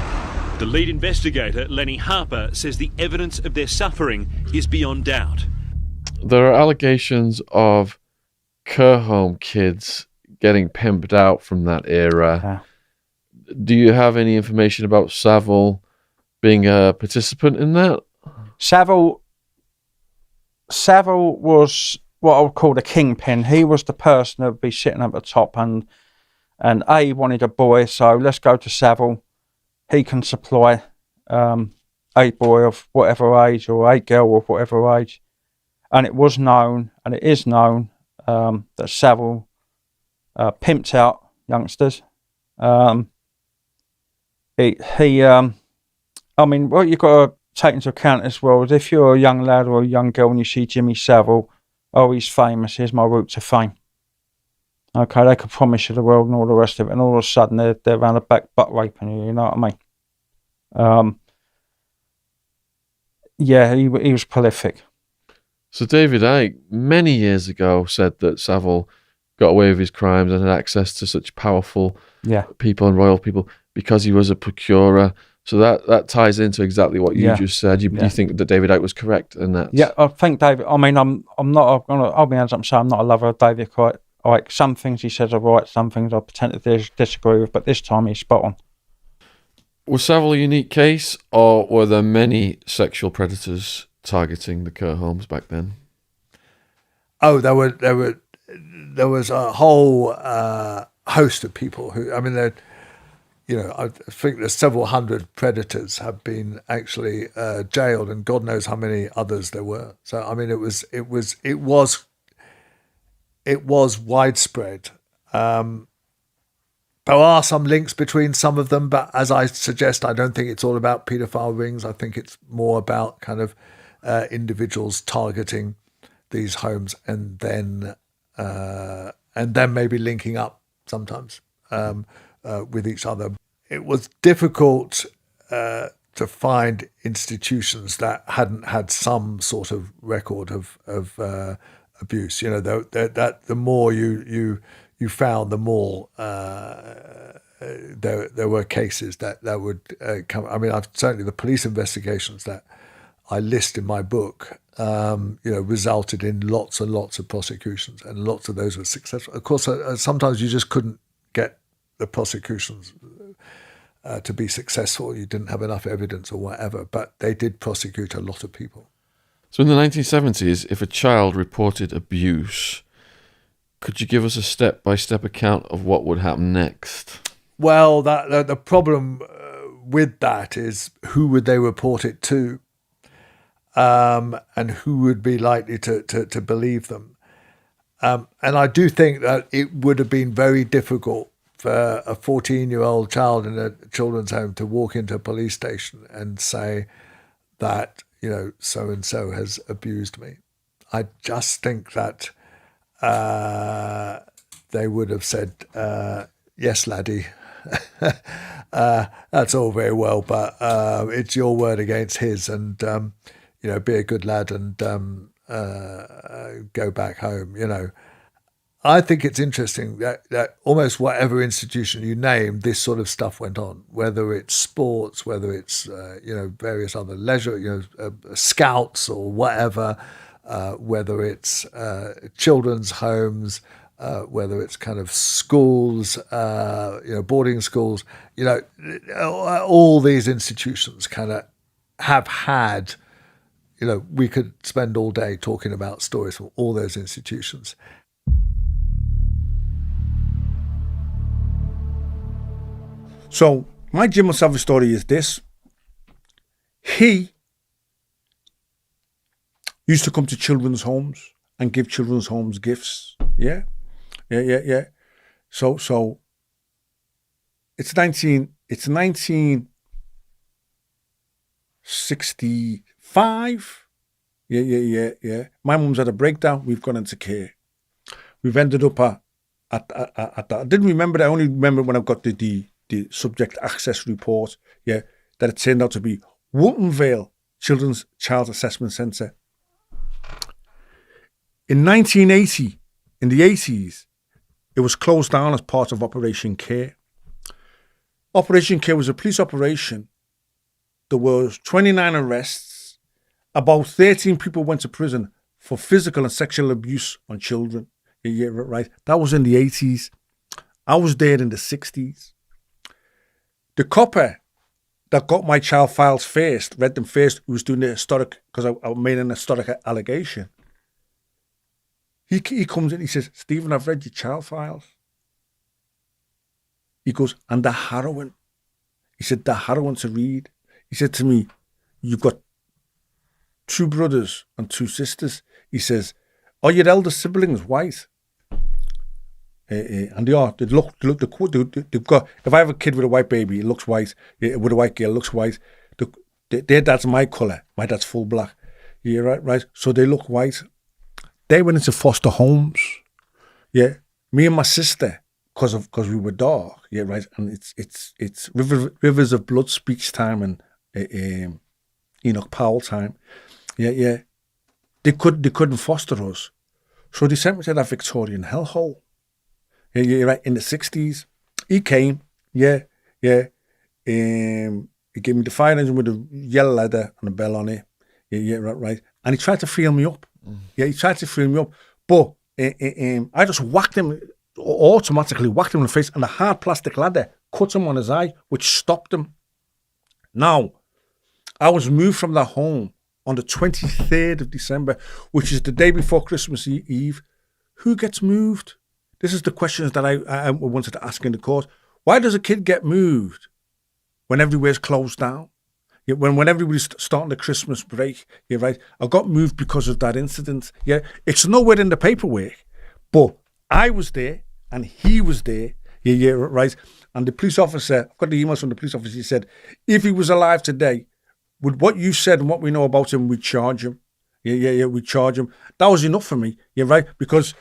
The lead investigator, Lenny Harper, says the evidence of their suffering is beyond doubt. There are allegations of care home kids getting pimped out from that era. Do you have any information about Savile being a participant in that? Savile was what I would call the kingpin. He was the person that would be sitting at the top, and A wanted a boy, so let's go to Savile. He can supply a boy of whatever age or a girl of whatever age. And it was known, and it is known, that Savile pimped out youngsters. I mean, what you've got to take into account as well is if you're a young lad or a young girl and you see Jimmy Savile, oh, he's famous, here's my route to fame. Okay, they could promise you the world and all the rest of it, and all of a sudden they're around the back butt raping you, you know what I mean? Yeah, he was prolific. So David Icke, many years ago, said that Savile got away with his crimes and had access to such powerful people and royal people because he was a procurer. So that ties into exactly what you just said. You think that David Icke was correct in that? Yeah, I think David. I mean, I'll be honest. I'm saying I'm not a lover of David Like, some things he says are right, some things I pretend to disagree with, but this time he's spot on. Was Savile a unique case, or were there many sexual predators targeting the care homes back then? Oh, there was a whole host of people who, I mean, I think there's several hundred predators have been actually jailed, and God knows how many others there were. So, I mean, it was widespread. There are some links between some of them, but as I suggest, I don't think it's all about paedophile rings. I think it's more about kind of individuals targeting these homes and then maybe linking up sometimes with each other. It was difficult to find institutions that hadn't had some sort of record of abuse. You know, that the more you found, the more there were cases that would come. I mean, certainly the police investigations that I list in my book, resulted in lots and lots of prosecutions, and lots of those were successful. Of course, sometimes you just couldn't get the prosecutions to be successful. You didn't have enough evidence or whatever, but they did prosecute a lot of people. So in the 1970s, if a child reported abuse, could you give us a step-by-step account of what would happen next? Well, the problem with that is who would they report it to, and who would be likely to believe them. And I do think that it would have been very difficult for a 14-year-old child in a children's home to walk into a police station and say that, so-and-so has abused me. I just think that they would have said, yes, laddie, that's all very well, but it's your word against his, and, be a good lad and go back home, I think it's interesting that almost whatever institution you name, this sort of stuff went on, whether it's sports, whether it's, various other leisure, scouts or whatever, whether it's children's homes, whether it's kind of schools, boarding schools, all these institutions kind of have had, we could spend all day talking about stories from all those institutions. So my Jim Savile story is this. He used to come to children's homes and give children's homes gifts. Yeah. So it's 1965. Yeah. My mum's had a breakdown. We've gone into care. We've ended up at that. I didn't remember that. I only remember when I got the subject access report, that it turned out to be Woolton Vale Children's Child Assessment Centre. In 1980, in the 80s, it was closed down as part of Operation Care. Operation Care was a police operation. There was 29 arrests. About 13 people went to prison for physical and sexual abuse on children. Yeah, right. That was in the 80s. I was there in the 60s. The copper that got my child files first, read them first, who was doing the historic, because I made an historic allegation. He comes in, he says, Stephen, I've read your child files. He goes, and the heroine. He said, the heroine to read. He said to me, you've got 2 brothers and 2 sisters. He says, are your elder siblings white? And they are. They've got. If I have a kid with a white baby, it looks white. With a white girl, it looks white. Their dad's my colour. My dad's full black. Yeah, right. So they look white. They went into foster homes. Yeah, me and my sister, because we were dark. Yeah, right. And it's Rivers of Blood speech time and Enoch Powell time. Yeah. They couldn't foster us, so they sent me to that Victorian hellhole. Yeah, right. In the 60s, he came. Yeah. He gave me the fire engine with a yellow ladder and a bell on it. Yeah, right. And he tried to feel me up. Yeah, he tried to feel me up. But I just automatically whacked him in the face, and a hard plastic ladder cut him on his eye, which stopped him. Now, I was moved from that home on the 23rd of December, which is the day before Christmas Eve. Who gets moved? This is the questions that I wanted to ask in the court. Why does a kid get moved when everywhere's closed down? Yeah, when everybody's starting the Christmas break, yeah, right? I got moved because of that incident. Yeah, it's nowhere in the paperwork, but I was there and he was there. Yeah, right. And the police officer, I've got the emails from the police officer. He said, if he was alive today, with what you said and what we know about him, we'd charge him. Yeah, we'd charge him. That was enough for me. Yeah, right, because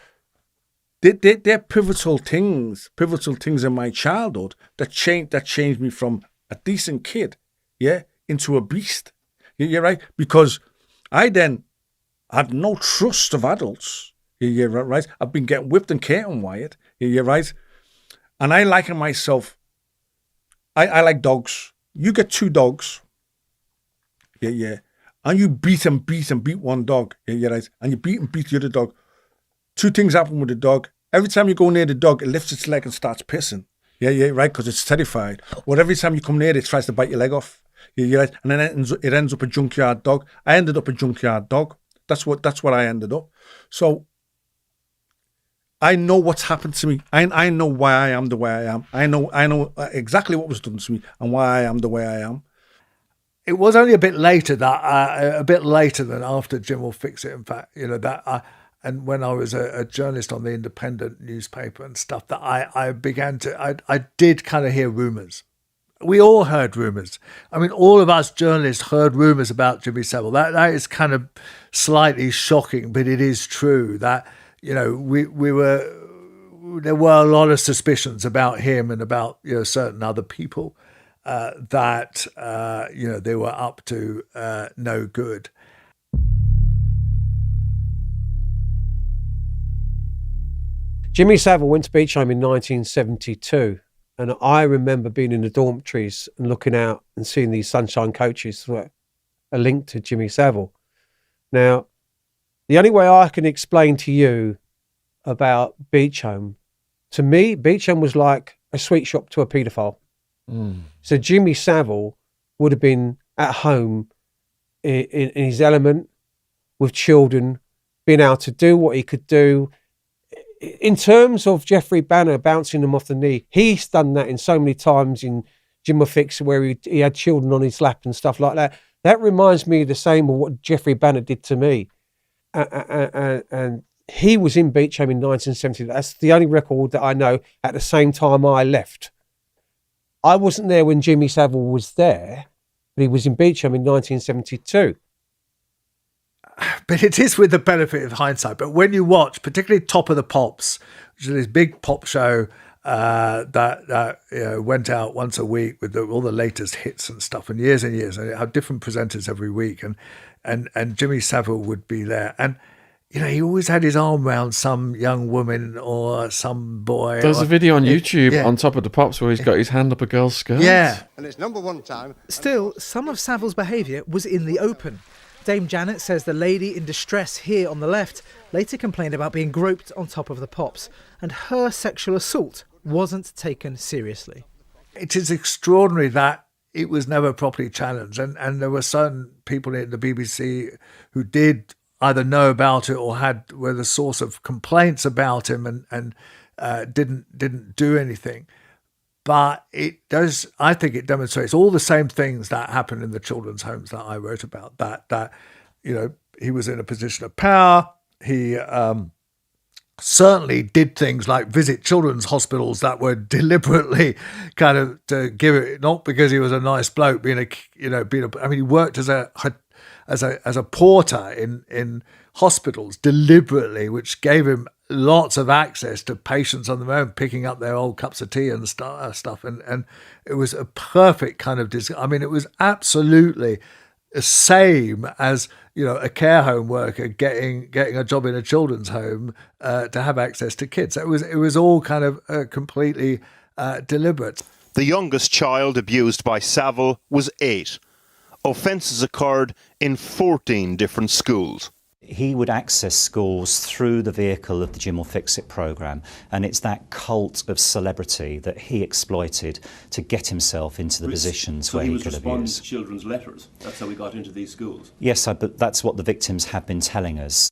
they're pivotal things in my childhood that changed me from a decent kid, yeah, into a beast. Yeah, right, because I then had no trust of adults. Yeah, right. I've been getting whipped and curtain wired. Yeah, right. And I liken myself, I like dogs. You get 2 dogs. Yeah. And you beat one dog. Yeah, right. And you beat the other dog. 2 things happen with the dog. Every time you go near the dog, it lifts its leg and starts pissing. Yeah, right, because it's terrified. Or every time you come near it, it tries to bite your leg off. Yeah, right. And then it ends up a junkyard dog. I ended up a junkyard dog. That's what I ended up. So I know what's happened to me. I know why I am the way I am. I know exactly what was done to me and why I am the way I am. It was only a bit later than after Jim Will Fix It. In fact, and when I was a journalist on the Independent newspaper and stuff, that I did kind of hear rumours. We all heard rumours. I mean, all of us journalists heard rumours about Jimmy Savile. That is kind of slightly shocking, but it is true that, there were a lot of suspicions about him and about, certain other people that they were up to no good. Jimmy Savile went to Beecham in 1972, and I remember being in the dormitories and looking out and seeing these sunshine coaches that are linked to Jimmy Savile. Now, the only way I can explain to you about Beecham, to me, Beecham was like a sweet shop to a paedophile. So Jimmy Savile would have been at home in his element with children, being able to do what he could do. In terms of Geoffrey Banner bouncing them off the knee, he's done that in so many times in Jim Will Fix It, where he had children on his lap and stuff like that. That reminds me the same of what Geoffrey Banner did to me. And he was in Beecham in 1970. That's the only record that I know at the same time I left. I wasn't there when Jimmy Savile was there, but he was in Beecham in 1972. But it is with the benefit of hindsight. But when you watch, particularly Top of the Pops, which is this big pop show that went out once a week with all the latest hits and stuff, and years, and it had different presenters every week, and Jimmy Savile would be there, and he always had his arm around some young woman or some boy. There's a video on YouTube on Top of the Pops where he's got his hand up a girl's skirt. Yeah, and it's number 1 time. Still, some of Savile's behaviour was in the open. Dame Janet says the lady in distress here on the left later complained about being groped on Top of the Pops, and her sexual assault wasn't taken seriously. It is extraordinary that it was never properly challenged, and there were certain people in the BBC who did either know about it or were the source of complaints about him and didn't do anything. But I think it demonstrates all the same things that happened in the children's homes that I wrote about, that he was in a position of power. He certainly did things like visit children's hospitals that were deliberately kind of to give it, not because he was a nice bloke, he worked as a porter in hospitals deliberately, which gave him lots of access to patients on their own, picking up their old cups of tea and stuff. And it was a perfect kind of, it was absolutely the same as, a care home worker getting a job in a children's home to have access to kids. It was all kind of completely deliberate. The youngest child abused by Savile was 8. Offences occurred in 14 different schools. He would access schools through the vehicle of the Jim Will Fix It programme, and it's that cult of celebrity that he exploited to get himself into the positions where he could abuse. So he was responding to children's letters. That's how he got into these schools. Yes, but that's what the victims have been telling us.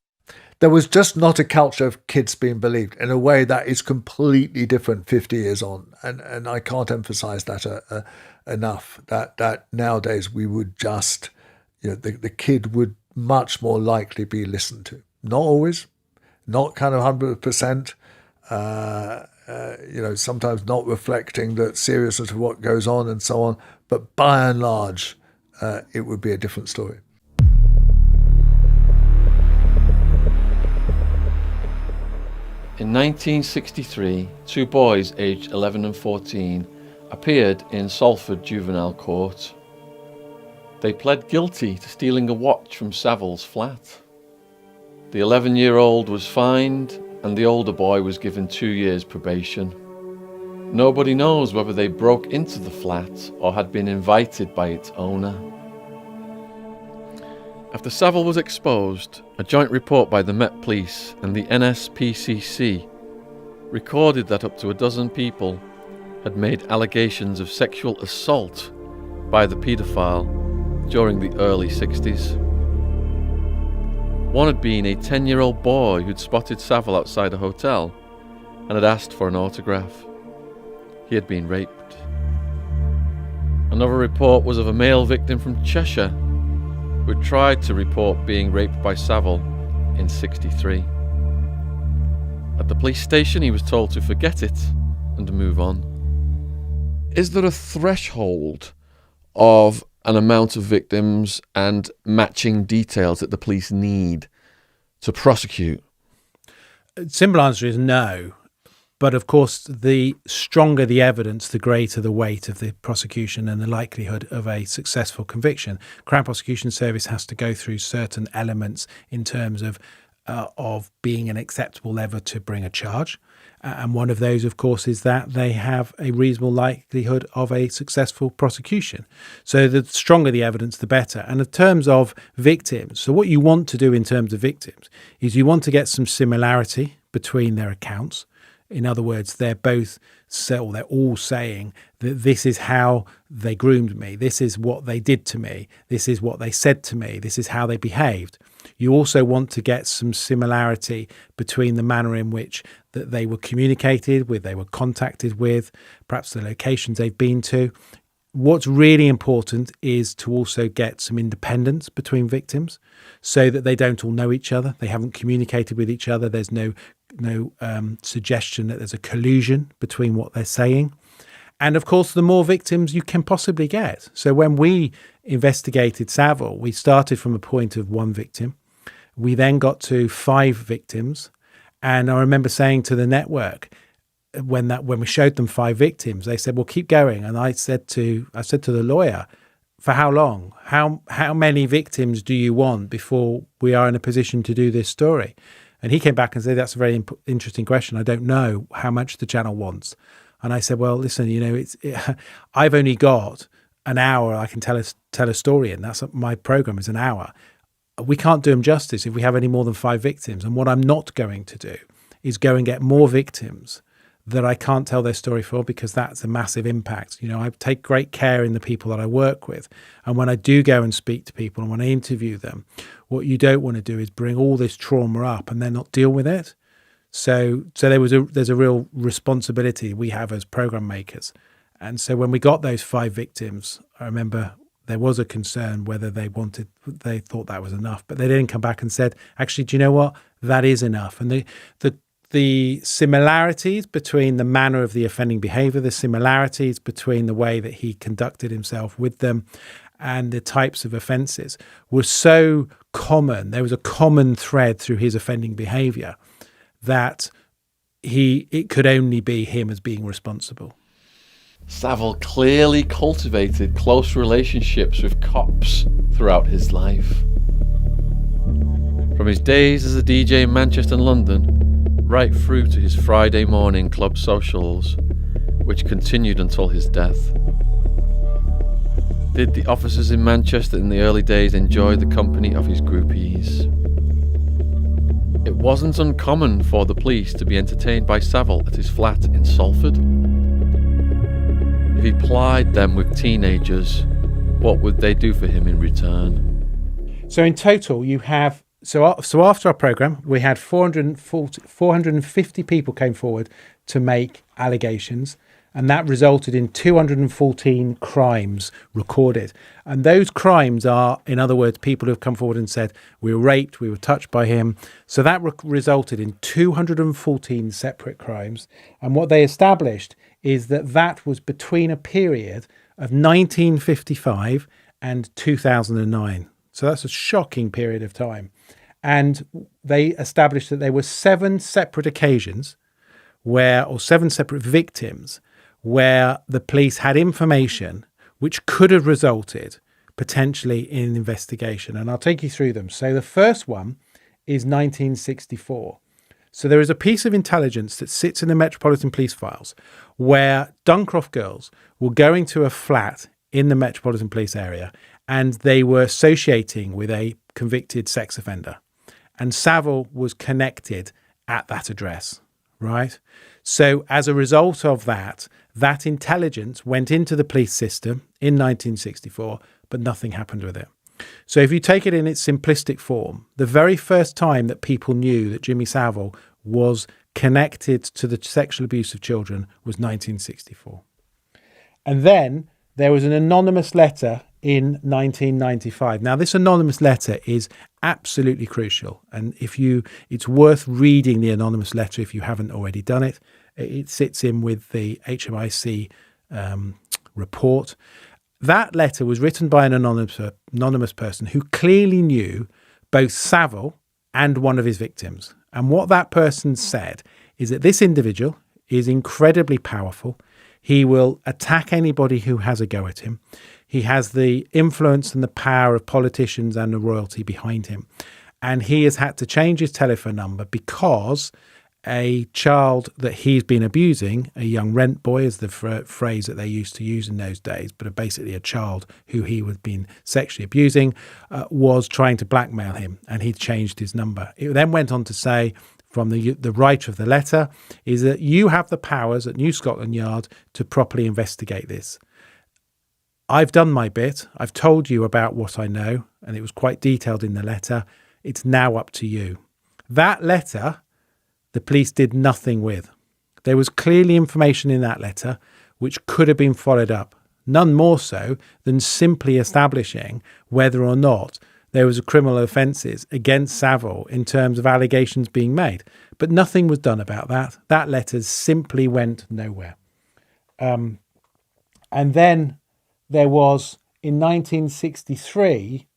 There was just not a culture of kids being believed in a way that is completely different 50 years on. And I can't emphasize that enough, that nowadays we would just, the kid would much more likely be listened to. Not always, not kind of 100%, sometimes not reflecting the seriousness of what goes on and so on. But by and large, it would be a different story. In 1963, two boys aged 11 and 14 appeared in Salford Juvenile Court. They pled guilty to stealing a watch from Savile's flat. The 11-year-old was fined and the older boy was given 2 years probation. Nobody knows whether they broke into the flat or had been invited by its owner. After Savile was exposed, a joint report by the Met Police and the NSPCC recorded that up to a dozen people had made allegations of sexual assault by the paedophile during the early 60s. One had been a 10-year-old boy who'd spotted Savile outside a hotel and had asked for an autograph. He had been raped. Another report was of a male victim from Cheshire who had tried to report being raped by Savile in '63. At the police station, he was told to forget it and move on. Is there a threshold of an amount of victims and matching details that the police need to prosecute? Simple answer is no. But of course, the stronger the evidence, the greater the weight of the prosecution and the likelihood of a successful conviction. Crown Prosecution Service has to go through certain elements in terms of being an acceptable level to bring a charge. And one of those, of course, is that they have a reasonable likelihood of a successful prosecution. So the stronger the evidence, the better. And in terms of victims, so what you want to do in terms of victims is you want to get some similarity between their accounts. In other words, they're all saying that this is how they groomed me, this is what they did to me, this is what they said to me, this is how they behaved. You also want to get some similarity between the manner in which that they were communicated with, they were contacted with, perhaps the locations they've been to. What's really important is to also get some independence between victims so that they don't all know each other, they haven't communicated with each other, there's no suggestion that there's a collusion between what they're saying. And of course, the more victims you can possibly get. So when we investigated Savile, we started from a point of one victim. We then got to 5 victims. And I remember saying to the network, when we showed them 5 victims, they said, well, keep going. And I said to the lawyer, for how long? How many victims do you want before we are in a position to do this story? And he came back and said, that's a very interesting question. I don't know how much the channel wants. And I said, well, listen, I've only got an hour I can tell a story in. That's my program is an hour. We can't do them justice if we have any more than 5 victims. And what I'm not going to do is go and get more victims that I can't tell their story for, because that's a massive impact. I take great care in the people that I work with. And when I do go and speak to people and when I interview them, what you don't want to do is bring all this trauma up and then not deal with it. So there's a real responsibility we have as program makers. And so when we got those 5 victims, I remember there was a concern whether they thought that was enough, but they didn't come back and said, actually, do you know what? That is enough. And the similarities between the manner of the offending behaviour, the similarities between the way that he conducted himself with them and the types of offences were so common. There was a common thread through his offending behaviour that it could only be him as being responsible. Savile clearly cultivated close relationships with cops throughout his life. From his days as a DJ in Manchester and London, right through to his Friday morning club socials, which continued until his death. Did the officers in Manchester in the early days enjoy the company of his groupies? wasn't uncommon for the police to be entertained by Savile at his flat in Salford. If he plied them with teenagers, what would they do for him in return? So in total, you have so after our programme, we had 450 people came forward to make allegations, and that resulted in 214 crimes recorded. And those crimes are, in other words, people who have come forward and said, we were raped, we were touched by him. So that resulted in 214 separate crimes. And what they established is that that was between a period of 1955 and 2009. So that's a shocking period of time. And they established that there were 7 separate occasions or 7 separate victims where the police had information which could have resulted potentially in an investigation. And I'll take you through them. So the first one is 1964. So there is a piece of intelligence that sits in the Metropolitan Police files where Duncroft girls were going to a flat in the Metropolitan Police area, and they were associating with a convicted sex offender. And Savile was connected at that address, right? So as a result of that, that intelligence went into the police system in 1964, but nothing happened with it. So if you take it in its simplistic form, the very first time that people knew that Jimmy Savile was connected to the sexual abuse of children was 1964. And then there was an anonymous letter in 1995. Now, this anonymous letter is absolutely crucial. And it's worth reading the anonymous letter if you haven't already done it. It sits in with the HMIC report. That letter was written by an anonymous person who clearly knew both Savile and one of his victims. And what that person said is that this individual is incredibly powerful. He will attack anybody who has a go at him. He has the influence and the power of politicians and the royalty behind him. And he has had to change his telephone number because a child that he's been abusing, a young rent boy is the phrase that they used to use in those days, but basically a child who he had been sexually abusing, was trying to blackmail him, and he'd changed his number. It then went on to say, from the writer of the letter, is that you have the powers at New Scotland Yard to properly investigate this. I've done my bit. I've told you about what I know, and it was quite detailed in the letter. It's now up to you. That letter, the police did nothing with. There was clearly information in that letter which could have been followed up, none more so than simply establishing whether or not there was criminal offences against Savile in terms of allegations being made. But nothing was done about that. That letter simply went nowhere. And then there was, in 1963,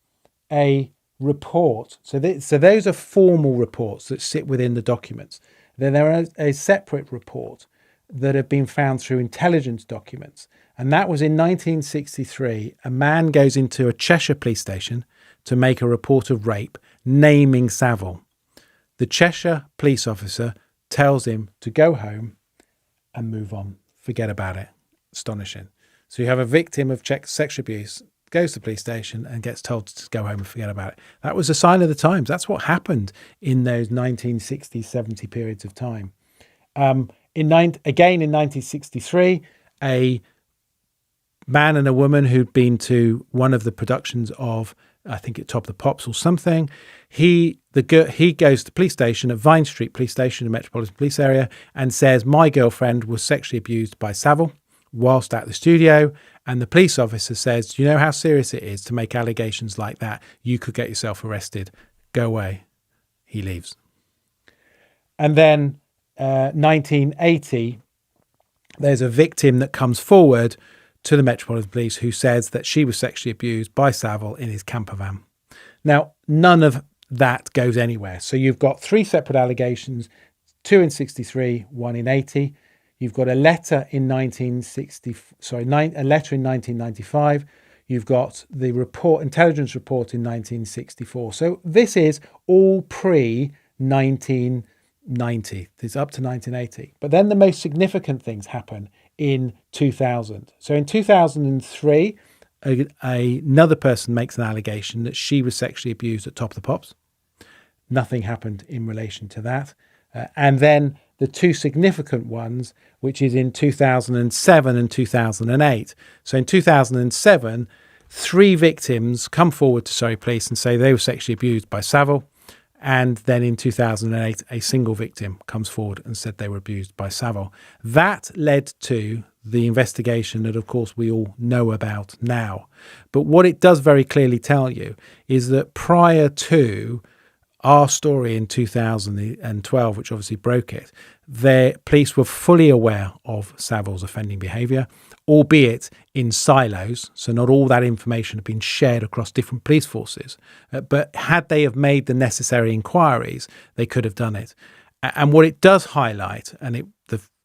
a report. So those are formal reports that sit within the documents. Then there is a separate report that had been found through intelligence documents. And that was in 1963. A man goes into a Cheshire police station to make a report of rape, naming Savile. The Cheshire police officer tells him to go home and move on. Forget about it. Astonishing. So you have a victim of sexual abuse, goes to the police station and gets told to go home and forget about it. That was a sign of the times. That's what happened in those 1960s, 70 periods of time. Again, in 1963, a man and a woman who'd been to one of the productions of, I think it Top of the Pops or something, he goes to the police station at Vine Street Police Station in the Metropolitan Police area and says, my girlfriend was sexually abused by Savile whilst at the studio. And the police officer says, do you know how serious it is to make allegations like that? You could get yourself arrested. Go away. He leaves. And then 1980, there's a victim that comes forward to the Metropolitan Police who says that she was sexually abused by Savile in his camper van. Now, none of that goes anywhere. So you've got 3 separate allegations, 2 in 63, 1 in 80. You've got a letter in 1995. You've got the intelligence report in 1964. So this is all pre-1990. It's up to 1980. But then the most significant things happen in 2000. So in 2003, another person makes an allegation that she was sexually abused at Top of the Pops. Nothing happened in relation to that. And then the two significant ones, which is in 2007 and 2008. So in 2007, 3 victims come forward to Surrey Police and say they were sexually abused by Savile. And then in 2008, a single victim comes forward and said they were abused by Savile. That led to the investigation that, of course, we all know about now. But what it does very clearly tell you is that prior to our story in 2012, which obviously broke it, the police were fully aware of Savile's offending behaviour, albeit in silos. So not all that information had been shared across different police forces. But had they have made the necessary inquiries, they could have done it. And what it does highlight, and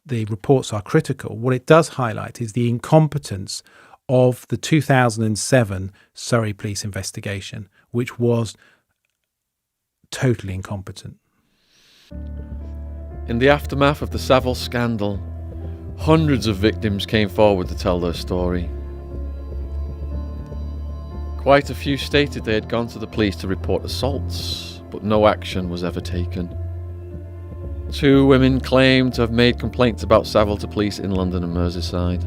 the reports are critical, what it does highlight is the incompetence of the 2007 Surrey Police investigation, which was totally incompetent. In the aftermath of the Savile scandal, hundreds of victims came forward to tell their story. Quite a few stated they had gone to the police to report assaults, but no action was ever taken. 2 women claimed to have made complaints about Savile to police in London and Merseyside.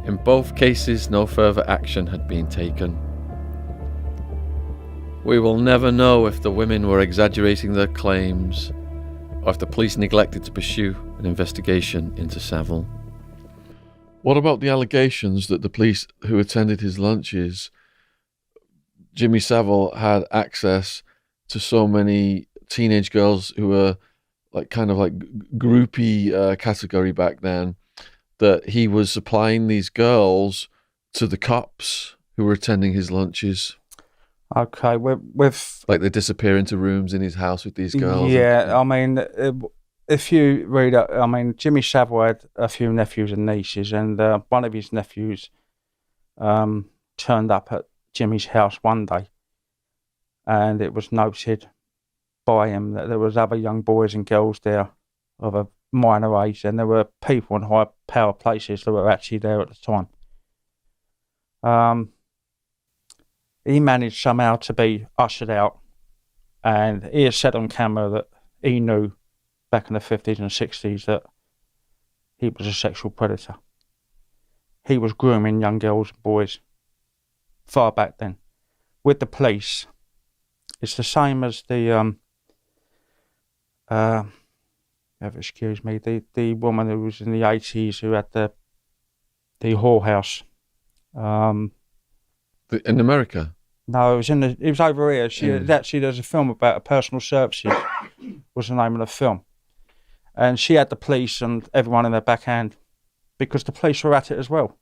In both cases, no further action had been taken. We will never know if the women were exaggerating their claims or if the police neglected to pursue an investigation into Savile. What about the allegations that the police who attended his lunches, Jimmy Savile had access to so many teenage girls who were kind of groupie category back then, that he was supplying these girls to the cops who were attending his lunches? Okay, with they disappear into rooms in his house with these girls. Yeah, I mean, if you read it, I mean, Jimmy Savile had a few nephews and nieces, and one of his nephews turned up at Jimmy's house one day, and it was noted by him that there was other young boys and girls there of a minor age, and there were people in high power places that were actually there at the time. He managed somehow to be ushered out, and he has said on camera that he knew back in the 50s and 60s that he was a sexual predator. He was grooming young girls and boys far back then. With the police, it's the same as the excuse me, the woman who was in the 80s who had the whorehouse. In America? No, it was over here. There's a film about a personal services, was the name of the film. And she had the police and everyone in their backhand because the police were at it as well.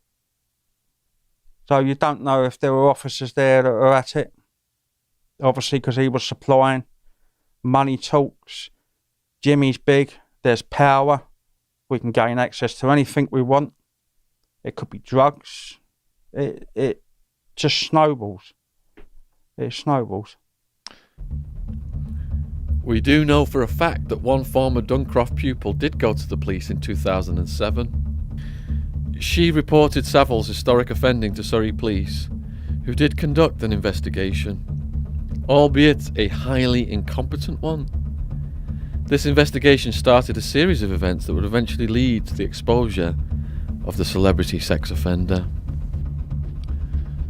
So you don't know if there were officers there that were at it. Obviously, because he was supplying. Money talks. Jimmy's big. There's power. We can gain access to anything we want. It could be drugs. It just snowballs. It snowballs. We do know for a fact that one former Duncroft pupil did go to the police in 2007. She reported Savile's historic offending to Surrey Police, who did conduct an investigation, albeit a highly incompetent one. This investigation started a series of events that would eventually lead to the exposure of the celebrity sex offender.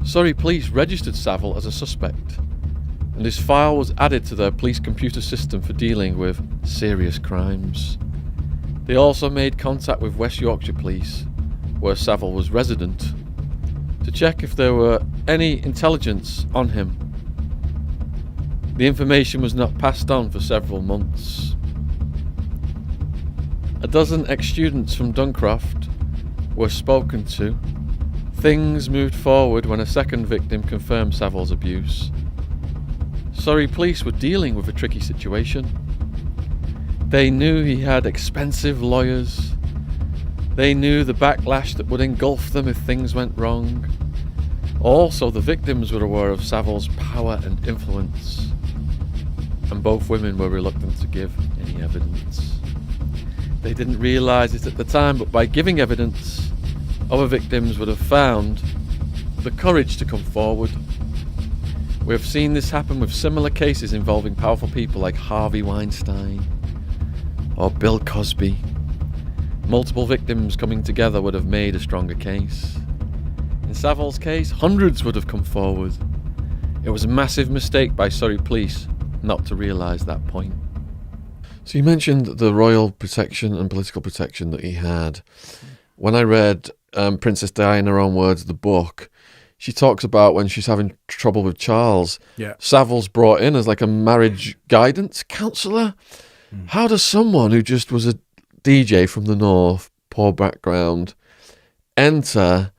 Surrey Police registered Savile as a suspect, and his file was added to their police computer system for dealing with serious crimes. They also made contact with West Yorkshire Police, where Savile was resident, to check if there were any intelligence on him. The information was not passed on for several months. A dozen ex-students from Duncroft were spoken to. Things moved forward when a second victim confirmed Savile's abuse. Surrey Police were dealing with a tricky situation. They knew he had expensive lawyers. They knew the backlash that would engulf them if things went wrong. Also, the victims were aware of Savile's power and influence, and both women were reluctant to give any evidence. They didn't realise it at the time, but by giving evidence, other victims would have found the courage to come forward. We've seen this happen with similar cases involving powerful people like Harvey Weinstein or Bill Cosby. Multiple victims coming together would have made a stronger case. In Savile's case, hundreds would have come forward. It was a massive mistake by Surrey police not to realise that point. So you mentioned the royal protection and political protection that he had. When I read Princess Diana, her own words, the book, she talks about when she's having trouble with Charles, Savile's brought in as like a marriage guidance counsellor. How does someone who just was a DJ from the north, poor background, enter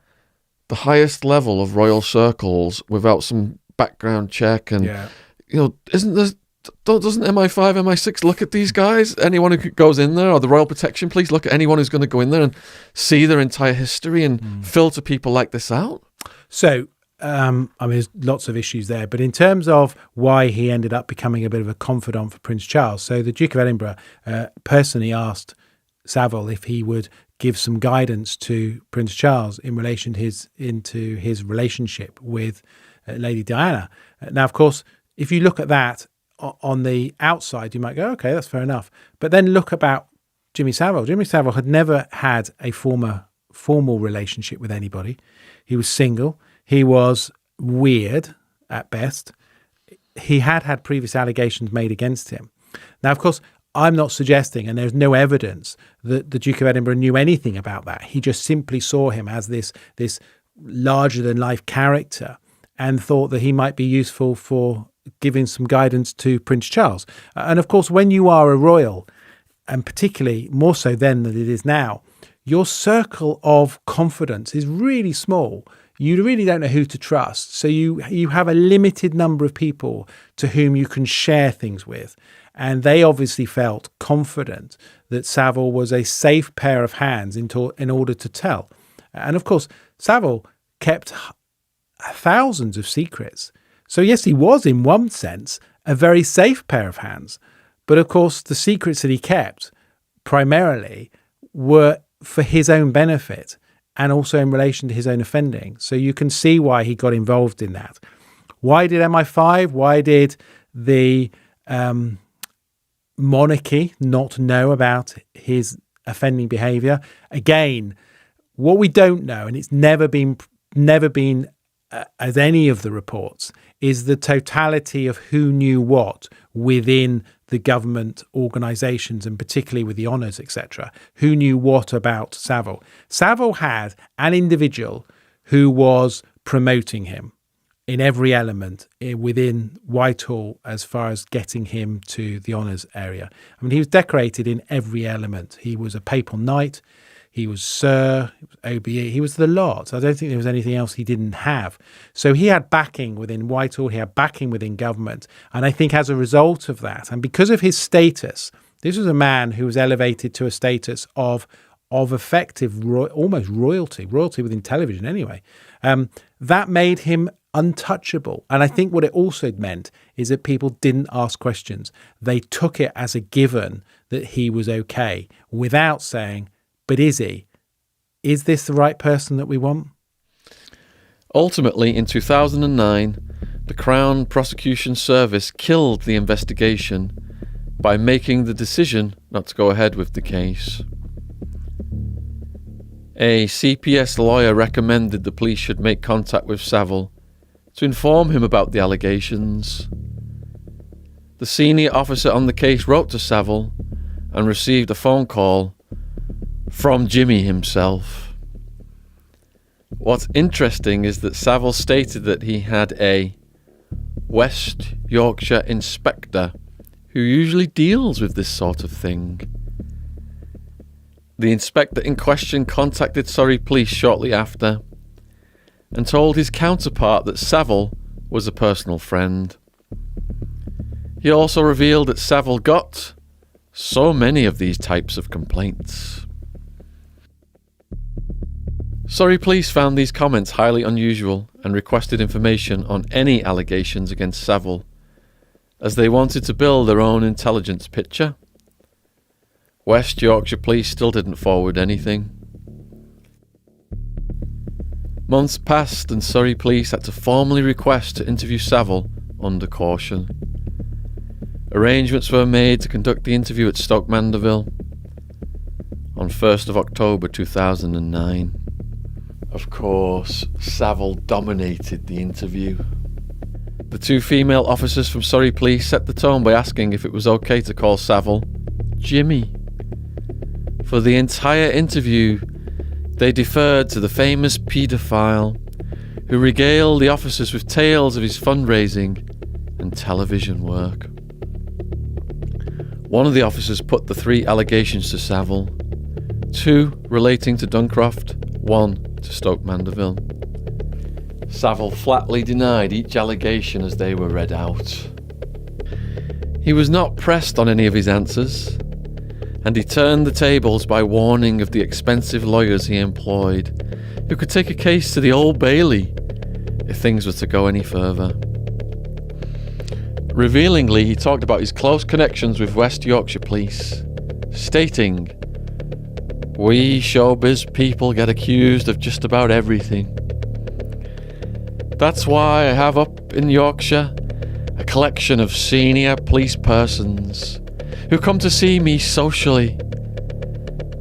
the highest level of royal circles without some background check? And you know, doesn't MI5, MI6 look at these guys? Anyone who goes in there, or the Royal Protection Police look at anyone who's going to go in there and see their entire history and filter people like this out? So, I mean, there's lots of issues there, but in terms of why he ended up becoming a bit of a confidant for Prince Charles, so the Duke of Edinburgh personally asked Savile if he would give some guidance to Prince Charles in relation to his relationship with Lady Diana. Now, of course, if you look at that on the outside, you might go, okay, that's fair enough. But then look about Jimmy Savile. Jimmy Savile had never had a formal relationship with anybody. He was single. He was weird at best. He had previous allegations made against him. Now, of course, I'm not suggesting, and there's no evidence, that the Duke of Edinburgh knew anything about that. He just simply saw him as this larger-than-life character and thought that he might be useful for giving some guidance to Prince Charles. And of course, when you are a royal, and particularly more so then than it is now, your circle of confidence is really small. You really don't know who to trust. So you have a limited number of people to whom you can share things with. And they obviously felt confident that Savile was a safe pair of hands in order to tell. And of course, Savile kept thousands of secrets. So yes, he was in one sense a very safe pair of hands. But of course, the secrets that he kept primarily were for his own benefit and also in relation to his own offending. So you can see why he got involved in that. Why did MI5, why did the monarchy not know about his offending behaviour? Again, what we don't know, and it's never been as any of the reports, is the totality of who knew what within the government organisations, and particularly with the honours, etc. Who knew what about Savile? Savile had an individual who was promoting him in every element within Whitehall as far as getting him to the honours area. I mean, he was decorated in every element. He was a papal knight. He was Sir, he was OBE, he was the lot. I don't think there was anything else he didn't have. So he had backing within Whitehall, he had backing within government. And I think as a result of that, and because of his status, this was a man who was elevated to a status of effective, almost royalty within television anyway. That made him untouchable. And I think what it also meant is that people didn't ask questions. They took it as a given that he was okay without saying, but is he? Is this the right person that we want? Ultimately, in 2009, the Crown Prosecution Service killed the investigation by making the decision not to go ahead with the case. A CPS lawyer recommended the police should make contact with Savile to inform him about the allegations. The senior officer on the case wrote to Savile and received a phone call from Jimmy himself. What's interesting is that Savile stated that he had a West Yorkshire inspector who usually deals with this sort of thing. The inspector in question contacted Surrey police shortly after and told his counterpart that Savile was a personal friend. He also revealed that Savile got so many of these types of complaints. Surrey police found these comments highly unusual and requested information on any allegations against Savile, as they wanted to build their own intelligence picture. West Yorkshire police still didn't forward anything. Months passed and Surrey police had to formally request to interview Savile under caution. Arrangements were made to conduct the interview at Stoke Mandeville on 1st of October 2009. Of course, Savile dominated the interview. The two female officers from Surrey Police set the tone by asking if it was okay to call Savile Jimmy. For the entire interview, they deferred to the famous paedophile who regaled the officers with tales of his fundraising and television work. One of the officers put the 3 allegations to Savile, 2 relating to Duncroft, 1 to Stoke Mandeville. Savile flatly denied each allegation as they were read out. He was not pressed on any of his answers, and he turned the tables by warning of the expensive lawyers he employed, who could take a case to the Old Bailey if things were to go any further. Revealingly, he talked about his close connections with West Yorkshire Police, stating, "We showbiz people get accused of just about everything. That's why I have up in Yorkshire a collection of senior police persons who come to see me socially,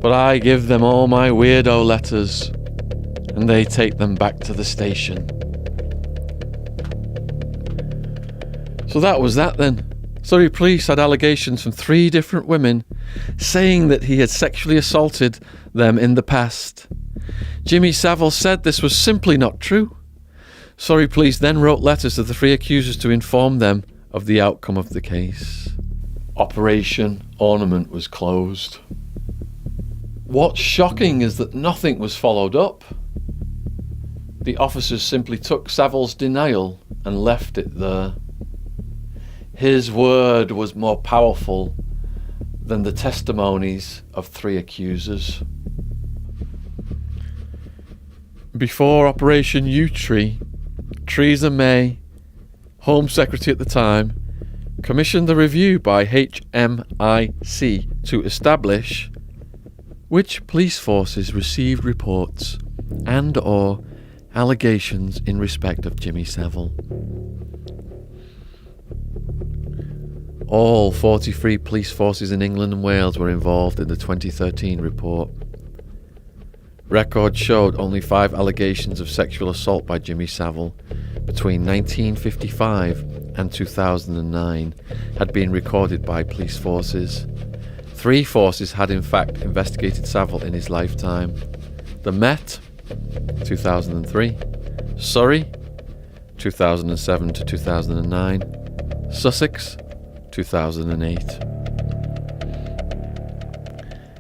but I give them all my weirdo letters and they take them back to the station." So that was that then. Surrey Police had allegations from 3 different women saying that he had sexually assaulted them in the past. Jimmy Savile said this was simply not true. Surrey Police then wrote letters to the 3 accusers to inform them of the outcome of the case. Operation Ornament was closed. What's shocking is that nothing was followed up. The officers simply took Savile's denial and left it there. His word was more powerful than the testimonies of 3 accusers. Before Operation U-Tree, Theresa May, Home Secretary at the time, commissioned a review by HMIC to establish which police forces received reports and/or allegations in respect of Jimmy Savile. All 43 police forces in England and Wales were involved in the 2013 report. Records showed only 5 allegations of sexual assault by Jimmy Savile between 1955 and 2009 had been recorded by police forces. 3 forces had in fact investigated Savile in his lifetime. The Met, 2003, Surrey, 2007 to 2009, Sussex, 2008.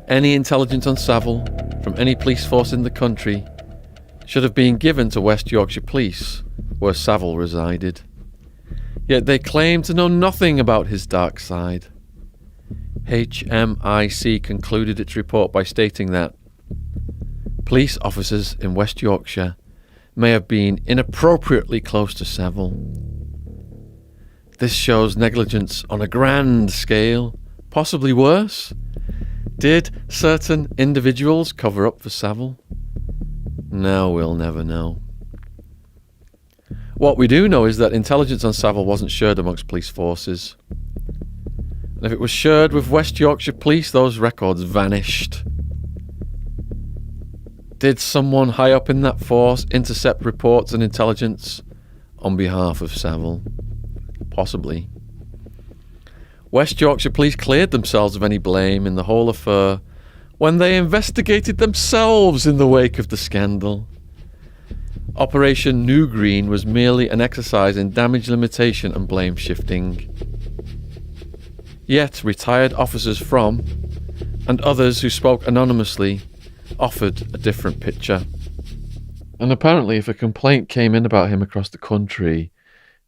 Any intelligence on Savile from any police force in the country should have been given to West Yorkshire Police, where Savile resided. Yet they claim to know nothing about his dark side. HMIC concluded its report by stating that police officers in West Yorkshire may have been inappropriately close to Savile. This shows negligence on a grand scale, possibly worse. Did certain individuals cover up for Savile? No, we'll never know. What we do know is that intelligence on Savile wasn't shared amongst police forces. And if it was shared with West Yorkshire Police, those records vanished. Did someone high up in that force intercept reports and intelligence on behalf of Savile? Possibly. West Yorkshire Police cleared themselves of any blame in the whole affair when they investigated themselves in the wake of the scandal. Operation New Green was merely an exercise in damage limitation and blame shifting. Yet retired officers from, and others who spoke anonymously, offered a different picture. And apparently if a complaint came in about him across the country,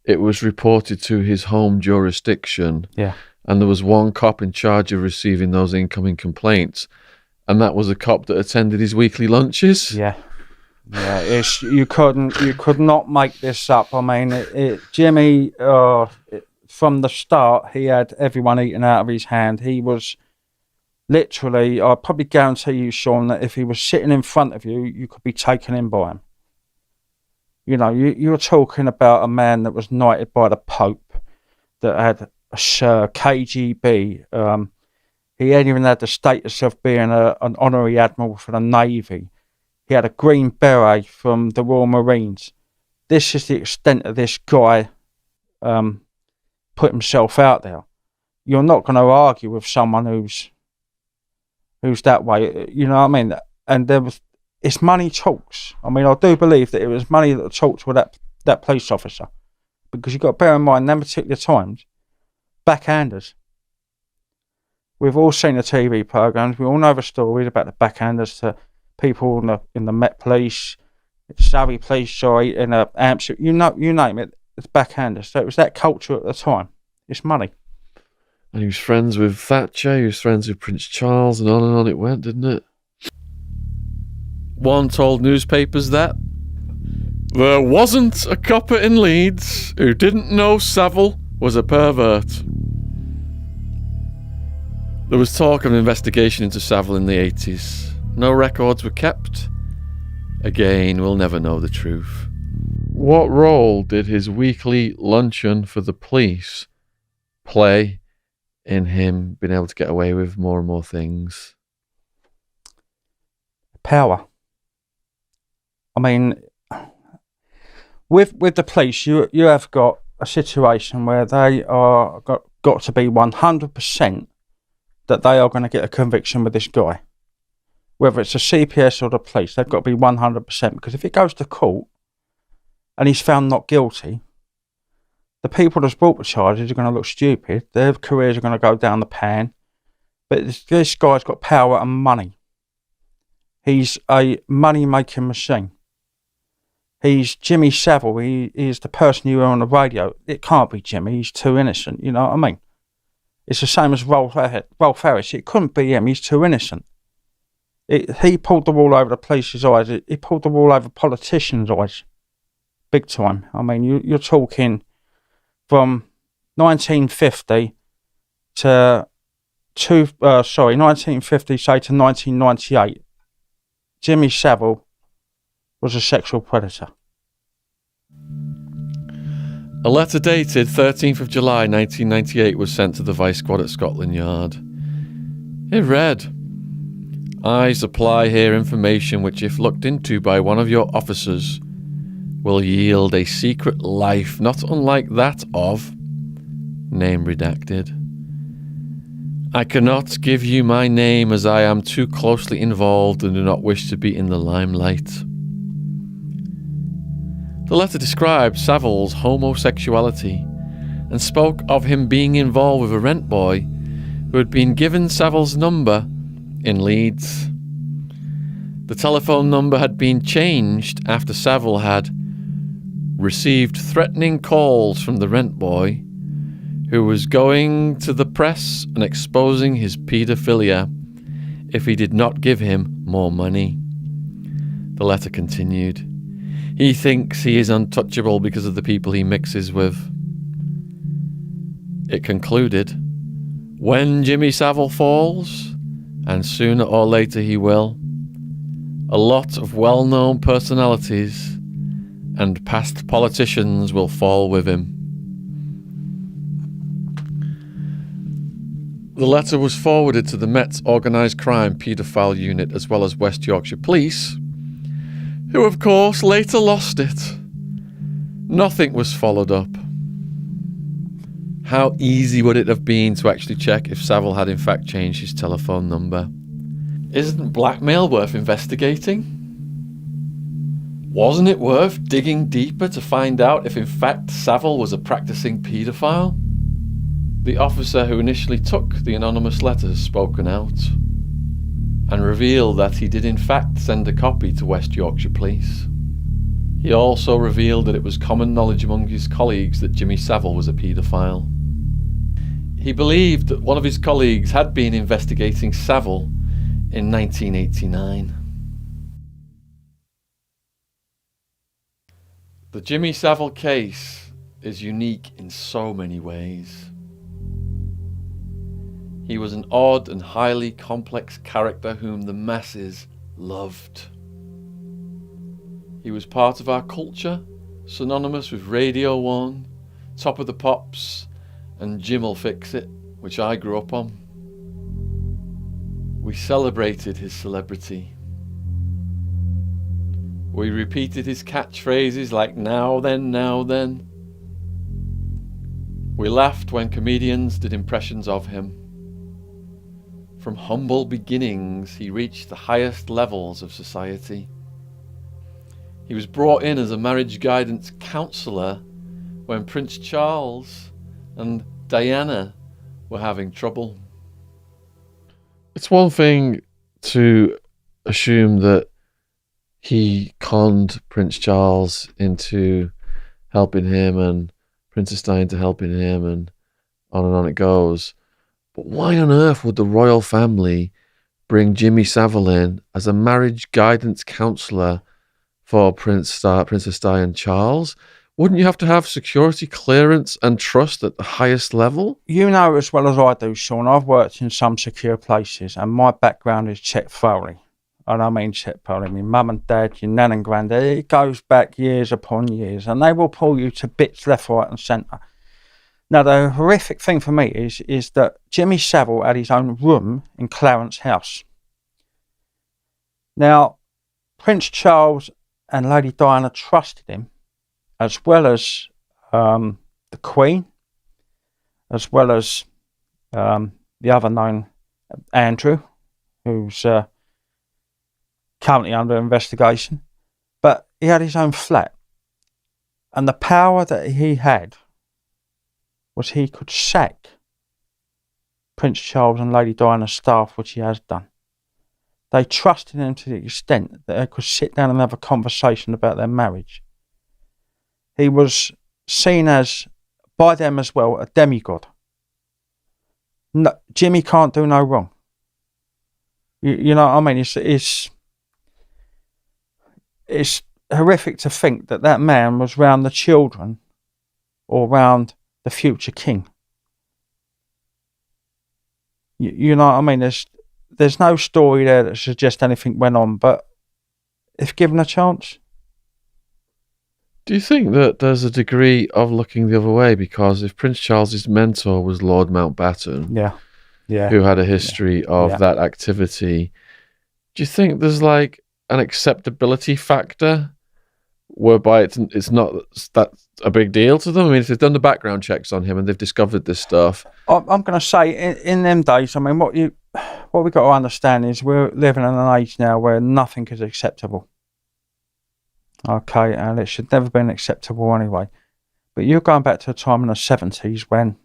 it was reported to his home jurisdiction. Yeah. And there was one cop in charge of receiving those incoming complaints. And that was a cop that attended his weekly lunches. Yeah. Yeah, you could not make this up. I mean, Jimmy, from the start, he had everyone eating out of his hand. He was literally, I probably guarantee you, Shaun, that if he was sitting in front of you, you could be taken in by him. You know, you're talking about a man that was knighted by the Pope, that had a KGB. He even had the status of being an honorary admiral for the Navy. He had a green beret from the Royal Marines. This is the extent of this guy put himself out there. You're not going to argue with someone who's that way. You know what I mean? And it's money talks. I mean, I do believe that it was money that talked with that police officer, because you've got to bear in mind, them particular times, backhanders. We've all seen the TV programs. We all know the stories about the backhanders to people in the Met Police, Savile Police, sorry, in Amsterdam. You name it, it's backhanders. So it was that culture at the time. It's money. And he was friends with Thatcher, he was friends with Prince Charles, and on it went, didn't it? One told newspapers that there wasn't a copper in Leeds who didn't know Savile was a pervert. There was talk of an investigation into Savile in the 80s. No records were kept. Again, we'll never know the truth. What role did his weekly luncheon for the police play in him being able to get away with more and more things? Power. I mean, with the police, you have got a situation where they are got to be 100% that they are going to get a conviction with this guy. Whether it's the CPS or the police, they've got to be 100%, because if it goes to court and he's found not guilty, the people that's brought the charges are going to look stupid. Their careers are going to go down the pan. But this guy's got power and money. He's a money-making machine. He's Jimmy Savile. He is the person you hear on the radio. It can't be Jimmy. He's too innocent. You know what I mean? It's the same as Rolf Harris. It couldn't be him. He's too innocent. He pulled the wool over the police's eyes. He pulled the wool over politicians' eyes. Big time. I mean, you're talking from 1950 to 1950, say, to 1998. Jimmy Savile was a sexual predator. A letter dated 13th of July 1998 was sent to the Vice Squad at Scotland Yard. It read, "I supply here information which, if looked into by one of your officers, will yield a secret life not unlike that of," name redacted. "I cannot give you my name as I am too closely involved and do not wish to be in the limelight." The letter described Savile's homosexuality and spoke of him being involved with a rent boy who had been given Savile's number in Leeds. The telephone number had been changed after Savile had received threatening calls from the rent boy, who was going to the press and exposing his paedophilia if he did not give him more money. The letter continued, "He thinks he is untouchable because of the people he mixes with." It concluded, "When Jimmy Savile falls, and sooner or later he will, a lot of well-known personalities and past politicians will fall with him." The letter was forwarded to the Met's Organised Crime Paedophile Unit as well as West Yorkshire Police, who of course later lost it. Nothing was followed up. How easy would it have been to actually check if Savile had in fact changed his telephone number? Isn't blackmail worth investigating? Wasn't it worth digging deeper to find out if in fact Savile was a practicing paedophile? The officer who initially took the anonymous letter has spoken out and revealed that he did in fact send a copy to West Yorkshire Police. He also revealed that it was common knowledge among his colleagues that Jimmy Savile was a paedophile. He believed that one of his colleagues had been investigating Savile in 1989. The Jimmy Savile case is unique in so many ways. He was an odd and highly complex character whom the masses loved. He was part of our culture, synonymous with Radio 1, Top of the Pops, and Jim'll Fix It, which I grew up on. We celebrated his celebrity. We repeated his catchphrases like now then, now then. We laughed when comedians did impressions of him. From humble beginnings, he reached the highest levels of society. He was brought in as a marriage guidance counsellor when Prince Charles and Diana were having trouble. It's one thing to assume that he conned Prince Charles into helping him and Princess Di into helping him, and on it goes. But why on earth would the royal family bring Jimmy Savile in as a marriage guidance counsellor for Princess Di and Charles? Wouldn't you have to have security clearance and trust at the highest level? You know as well as I do, Shaun, I've worked in some secure places and my background is check thoroughly. And I mean check thoroughly. My mum and dad, your nan and granddad, it goes back years upon years and they will pull you to bits left, right and centre. Now the horrific thing for me is that Jimmy Savile had his own room in Clarence House. Now, Prince Charles and Lady Diana trusted him, as well as the Queen, as well as the other known Andrew, who's currently under investigation. But he had his own flat. And the power that he had was he could sack Prince Charles and Lady Diana's staff, which he has done. They trusted him to the extent that they could sit down and have a conversation about their marriage. He was seen as, by them as well, a demigod. No, Jimmy can't do no wrong. You know what I mean? It's horrific to think that that man was round the children or round the future king. You know what I mean? There's no story there that suggests anything went on, but if given a chance. Do you think that there's a degree of looking the other way? Because if Prince Charles's mentor was Lord Mountbatten, who had a history of that activity, do you think there's like an acceptability factor whereby it's not that a big deal to them? I mean, if they've done the background checks on him and they've discovered this stuff. I'm going to say, in them days, I mean, what we've got to understand is we're living in an age now where nothing is acceptable. Okay, and it should never have been acceptable anyway. But you're going back to a time in the 70s when,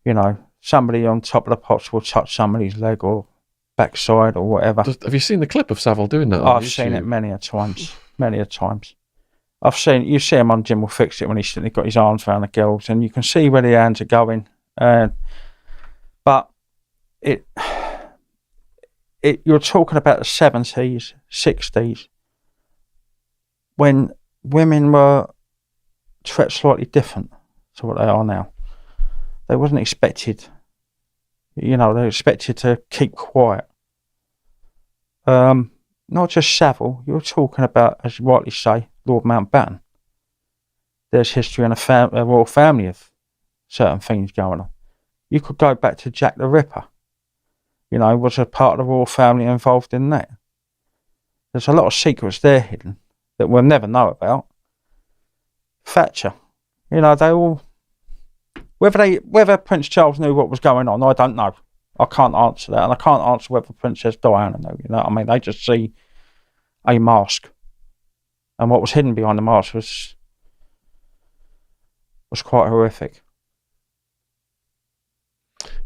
you know, somebody on top of the pops will touch somebody's leg or backside or whatever. Have you seen the clip of Savile doing that? I've seen it many a times. You see him on Jim'll Fix It when he's got his arms around the girls and you can see where the hands are going. But you're talking about the 70s, 60s, when women were treated slightly different to what they are now. They wasn't expected, you know, they were expected to keep quiet. Not just Savile, you're talking about, as you rightly say, Lord Mountbatten. There's history in a royal family of certain things going on. You could go back to Jack the Ripper. You know, was a part of the royal family involved in that. There's a lot of secrets there hidden that we'll never know about. Thatcher, you know, they all, whether Prince Charles knew what was going on, I don't know. I can't answer that, and I can't answer whether Princess Diana knew. You know what I mean? They just see a mask, and what was hidden behind the mask was quite horrific.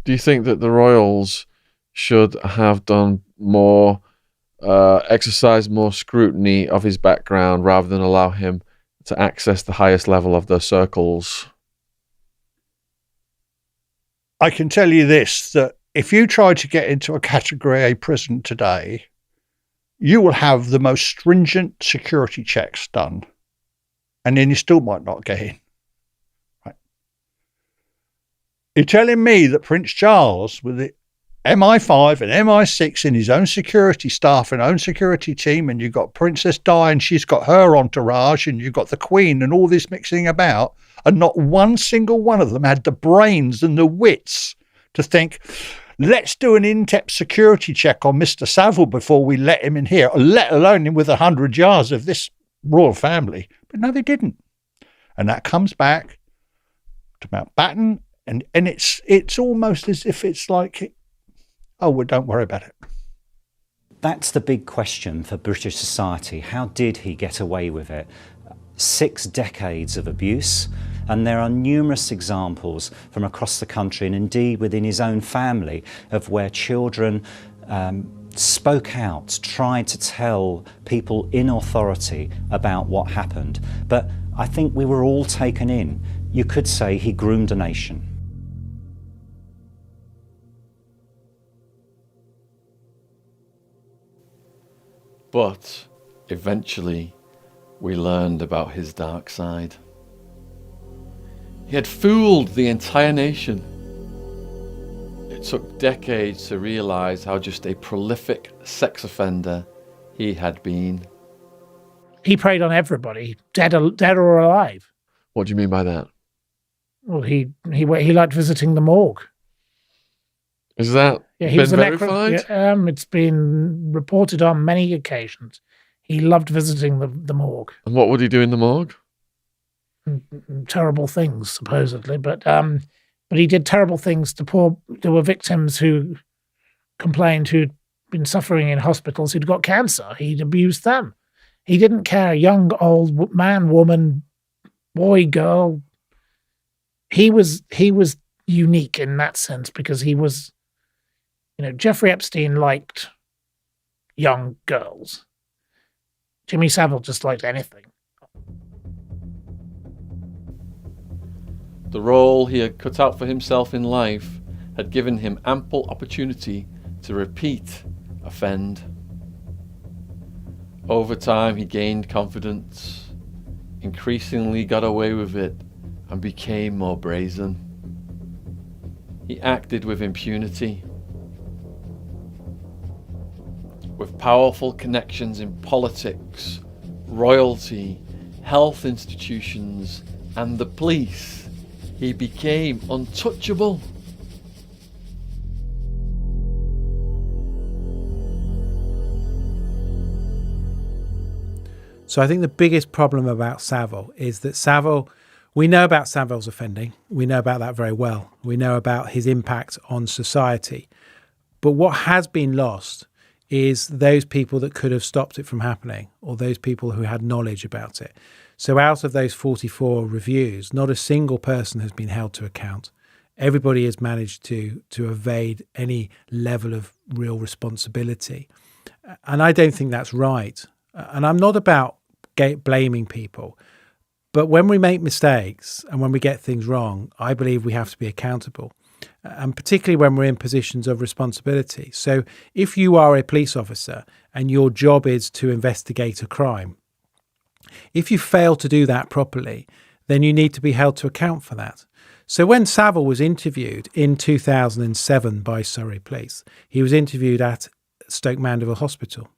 Do you think that the royals should have done more, exercise more scrutiny of his background rather than allow him to access the highest level of their circles? I can tell you this, that if you try to get into a Category A prison today, you will have the most stringent security checks done, and then you still might not get in. Right? You're telling me that Prince Charles, with MI5 and MI6 in his own security staff and own security team, and you've got Princess Di and she's got her entourage, and you've got the Queen and all this mixing about, and not one single one of them had the brains and the wits to think, let's do an in-depth security check on Mr. Savile before we let him in here, let alone him with 100 yards of this royal family. But no, they didn't. And that comes back to Mountbatten, and it's almost as if it's like, oh, well, don't worry about it. That's the big question for British society. How did he get away with it? 6 decades of abuse, and there are numerous examples from across the country and indeed within his own family of where children spoke out, tried to tell people in authority about what happened. But I think we were all taken in. You could say he groomed a nation. But eventually we learned about his dark side. He had fooled the entire nation. It took decades to realise how just a prolific sex offender he had been. He preyed on everybody, dead or alive. What do you mean by that? Well, he liked visiting the morgue. Is that he been verified? It's been reported on many occasions. He loved visiting the morgue. And what would he do in the morgue? Terrible things, supposedly, but he did terrible things to there were victims who complained who'd been suffering in hospitals who'd got cancer. He'd abused them. He didn't care, young, old, man, woman, boy, girl. He was unique in that sense because he was, Jeffrey Epstein liked young girls. Jimmy Savile just liked anything. The role he had cut out for himself in life had given him ample opportunity to repeat offend. Over time, he gained confidence, increasingly got away with it, and became more brazen. He acted with impunity. With powerful connections in politics, royalty, health institutions, and the police, he became untouchable. So I think the biggest problem about Savile is that we know about Savile's offending. We know about that very well. We know about his impact on society. But what has been lost is those people that could have stopped it from happening, or those people who had knowledge about it. So out of those 44 reviews, not a single person has been held to account. Everybody has managed to evade any level of real responsibility. And I don't think that's right. And I'm not about blaming people. But when we make mistakes and when we get things wrong, I believe we have to be accountable. And particularly when we're in positions of responsibility. So if you are a police officer and your job is to investigate a crime, if you fail to do that properly, then you need to be held to account for that. So when Savile was interviewed in 2007 by Surrey Police, he was interviewed at Stoke Mandeville Hospital,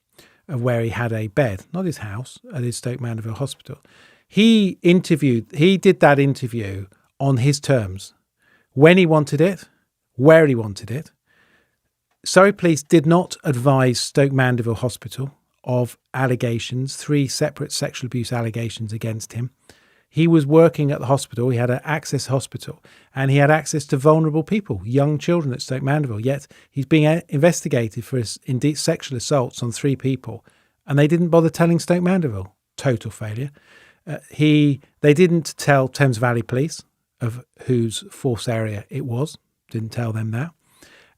where he had a bed, not his house, at his Stoke Mandeville Hospital. He did that interview on his terms, when he wanted it, where he wanted it. Surrey Police did not advise Stoke Mandeville Hospital of allegations, 3 separate sexual abuse allegations against him. He was working at the hospital, he had an access hospital, and he had access to vulnerable people, young children at Stoke Mandeville, yet he's being investigated for indeed sexual assaults on 3 people, and they didn't bother telling Stoke Mandeville. Total failure. They didn't tell Thames Valley Police of whose force area it was, didn't tell them that.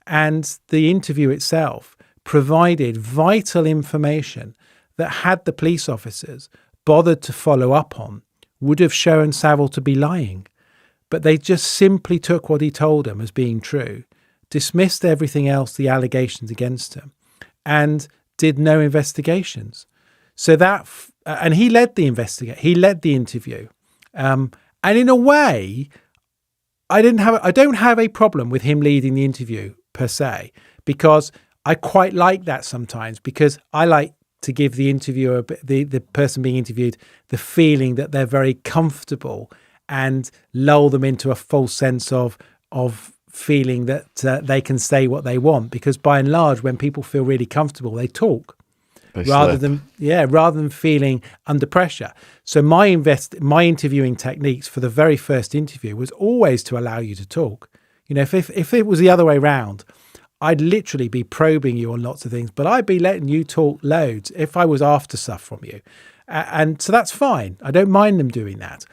And the interview itself provided vital information that, had the police officers bothered to follow up on, would have shown Savile to be lying. But they just simply took what he told them as being true, dismissed everything else, the allegations against him, and did no investigations. So that, and he led the interview. And in a way, I don't have a problem with him leading the interview per se, because I quite like that sometimes, because I like to give the interviewer, the person being interviewed, the feeling that they're very comfortable and lull them into a false sense of feeling that they can say what they want. Because by and large, when people feel really comfortable, they talk. Rather than feeling under pressure. So my interviewing techniques for the very first interview was always to allow you to talk. You know, if it was the other way around, I'd literally be probing you on lots of things, but I'd be letting you talk loads if I was after stuff from you. And so that's fine. I don't mind them doing that.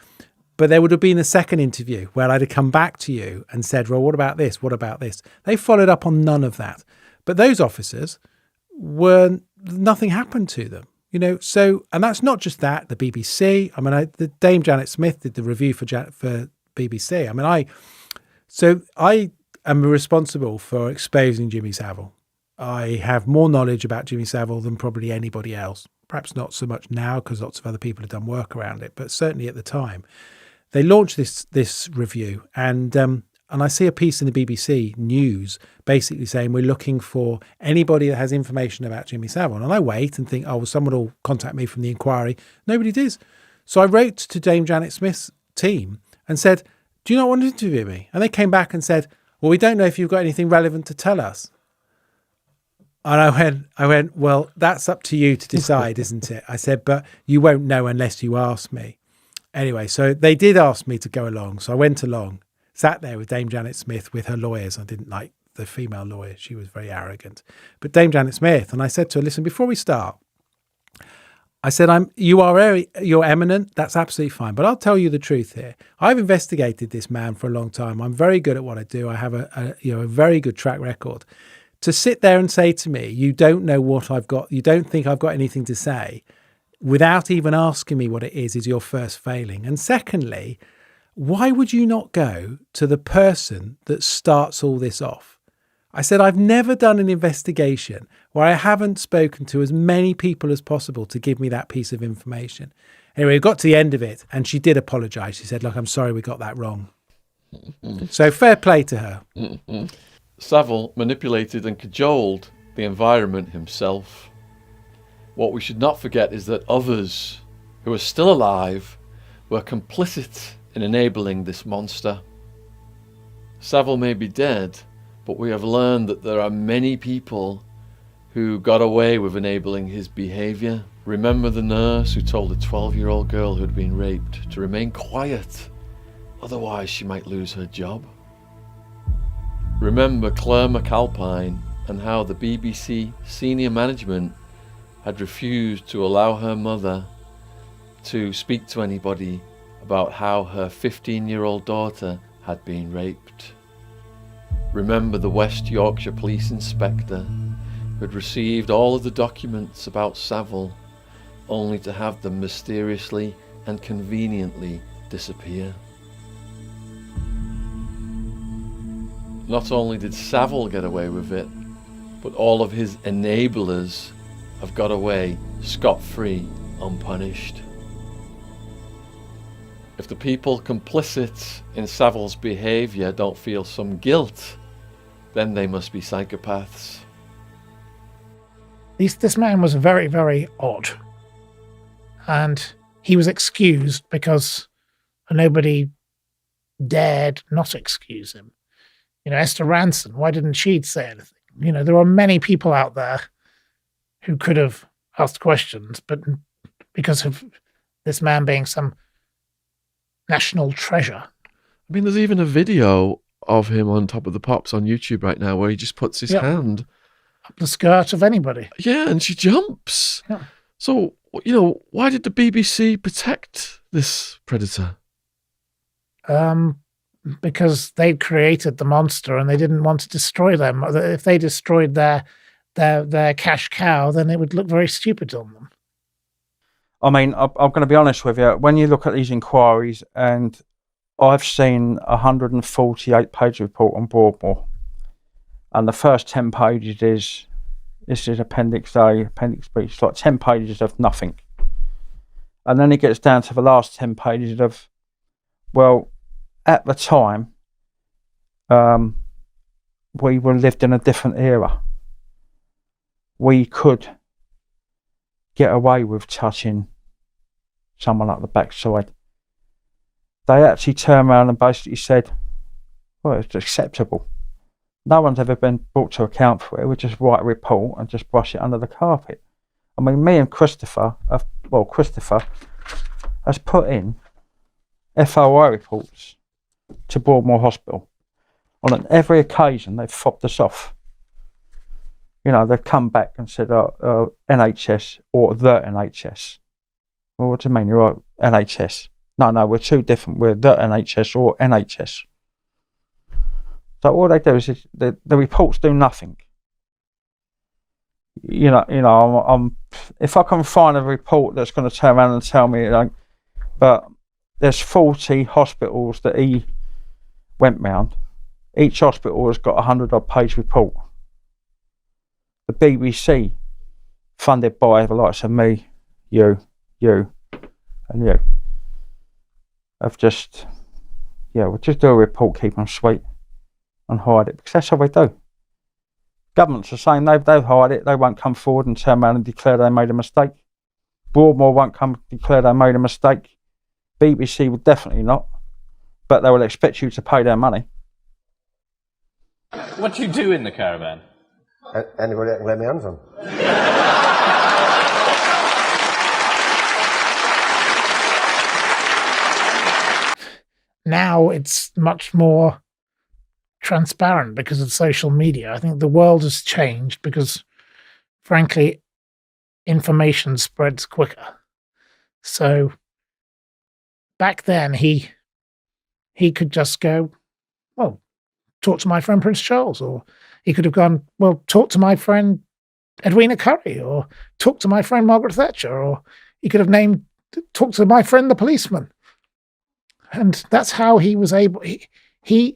But there would have been a second interview where I'd have come back to you and said, well, what about this? What about this? They followed up on none of that. But those officers nothing happened to them, you know. So, and that's not just that. The BBC. I mean, the Dame Janet Smith did the review for BBC. I mean, I am responsible for exposing Jimmy Savile. I have more knowledge about Jimmy Savile than probably anybody else. Perhaps not so much now because lots of other people have done work around it, but certainly at the time, they launched this review, and I see a piece in the BBC News basically saying we're looking for anybody that has information about Jimmy Savile. And I wait and think, oh, well, someone will contact me from the inquiry. Nobody did. So I wrote to Dame Janet Smith's team and said, do you not want to interview me? And they came back and said, well, we don't know if you've got anything relevant to tell us. And I went, well, that's up to you to decide, isn't it? I said, but you won't know unless you ask me. Anyway, so they did ask me to go along. So I went along. Sat there with Dame Janet Smith with her lawyers. I didn't like the female lawyer. She was very arrogant. But Dame Janet Smith, and I said to her, listen, before we start, I said, you're eminent. That's absolutely fine. But I'll tell you the truth here. I've investigated this man for a long time. I'm very good at what I do. I have a very good track record. To sit there and say to me, you don't know what I've got, you don't think I've got anything to say, without even asking me what it is your first failing. And secondly, why would you not go to the person that starts all this off? I said, I've never done an investigation where I haven't spoken to as many people as possible to give me that piece of information. Anyway, we got to the end of it and she did apologise. She said, look, I'm sorry we got that wrong. So fair play to her. Savile manipulated and cajoled the environment himself. What we should not forget is that others who are still alive were complicit in enabling this monster. Savile may be dead, but we have learned that there are many people who got away with enabling his behaviour. Remember the nurse who told a 12-year-old girl who had been raped to remain quiet, otherwise she might lose her job. Remember Claire McAlpine and how the BBC senior management had refused to allow her mother to speak to anybody about how her 15-year-old daughter had been raped. Remember the West Yorkshire police inspector who had received all of the documents about Savile only to have them mysteriously and conveniently disappear. Not only did Savile get away with it, but all of his enablers have got away scot-free, unpunished. If the people complicit in Savile's behaviour don't feel some guilt, then they must be psychopaths. This man was very, very odd. And he was excused because nobody dared not excuse him. You know, Esther Ranson, why didn't she say anything? You know, there are many people out there who could have asked questions, but because of this man being some national treasure. I mean, there's even a video of him on Top of the Pops on YouTube right now where he just puts his hand up the skirt of anybody. Yeah, and she jumps. Yeah. So, you know, why did the BBC protect this predator? Because they'd created the monster and they didn't want to destroy them. If they destroyed their cash cow, then it would look very stupid on them. I mean, I'm going to be honest with you. When you look at these inquiries, and I've seen a 148-page report on Broadmoor, and the first 10 pages this is Appendix A, Appendix B. It's like 10 pages of nothing. And then it gets down to the last 10 pages of, well, at the time, we were lived in a different era. We could get away with touching someone up the backside. They actually turned around and basically said, well, it's acceptable. No one's ever been brought to account for it. We just write a report and just brush it under the carpet. I mean, me and Christopher has put in FOI reports to Broadmoor Hospital. On every occasion, they've fobbed us off. You know, they've come back and said, NHS or the NHS. Well, what do you mean? You're NHS. No, we're two different. We're the NHS or NHS. So all they do is the reports do nothing. You know, I'm if I can find a report that's going to turn around and tell me, but there's 40 hospitals that he went round. Each hospital has got a 100-odd page report. The BBC, funded by the likes of me, you, and you, have just, we'll just do a report, keep them sweet, and hide it, because that's how they do. Government's the same, they've hide it, they won't come forward and turn around and declare they made a mistake. Broadmoor won't come declare they made a mistake. BBC will definitely not, but they will expect you to pay their money. What do you do in the caravan? Anybody I can lay my hands on. Now it's much more transparent because of social media. I think the world has changed because, frankly, information spreads quicker. So back then, he could just go, well, talk to my friend Prince Charles, or he could have gone, well, talk to my friend Edwina Currie, or talk to my friend Margaret Thatcher, or he could have talk to my friend the policeman. And that's how he was able. He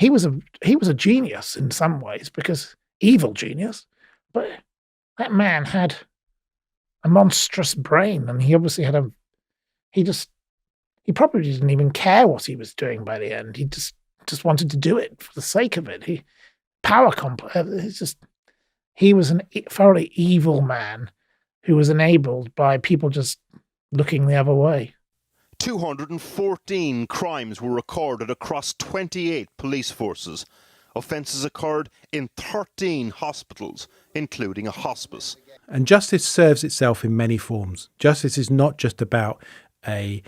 was a genius in some ways, because evil genius, but that man had a monstrous brain, and he obviously had he probably didn't even care what he was doing by the end. He just wanted to do it for the sake of it. He was a thoroughly evil man who was enabled by people just looking the other way. 214 crimes were recorded across 28 police forces. Offences occurred in 13 hospitals, including a hospice. And justice serves itself in many forms. Justice is not just about an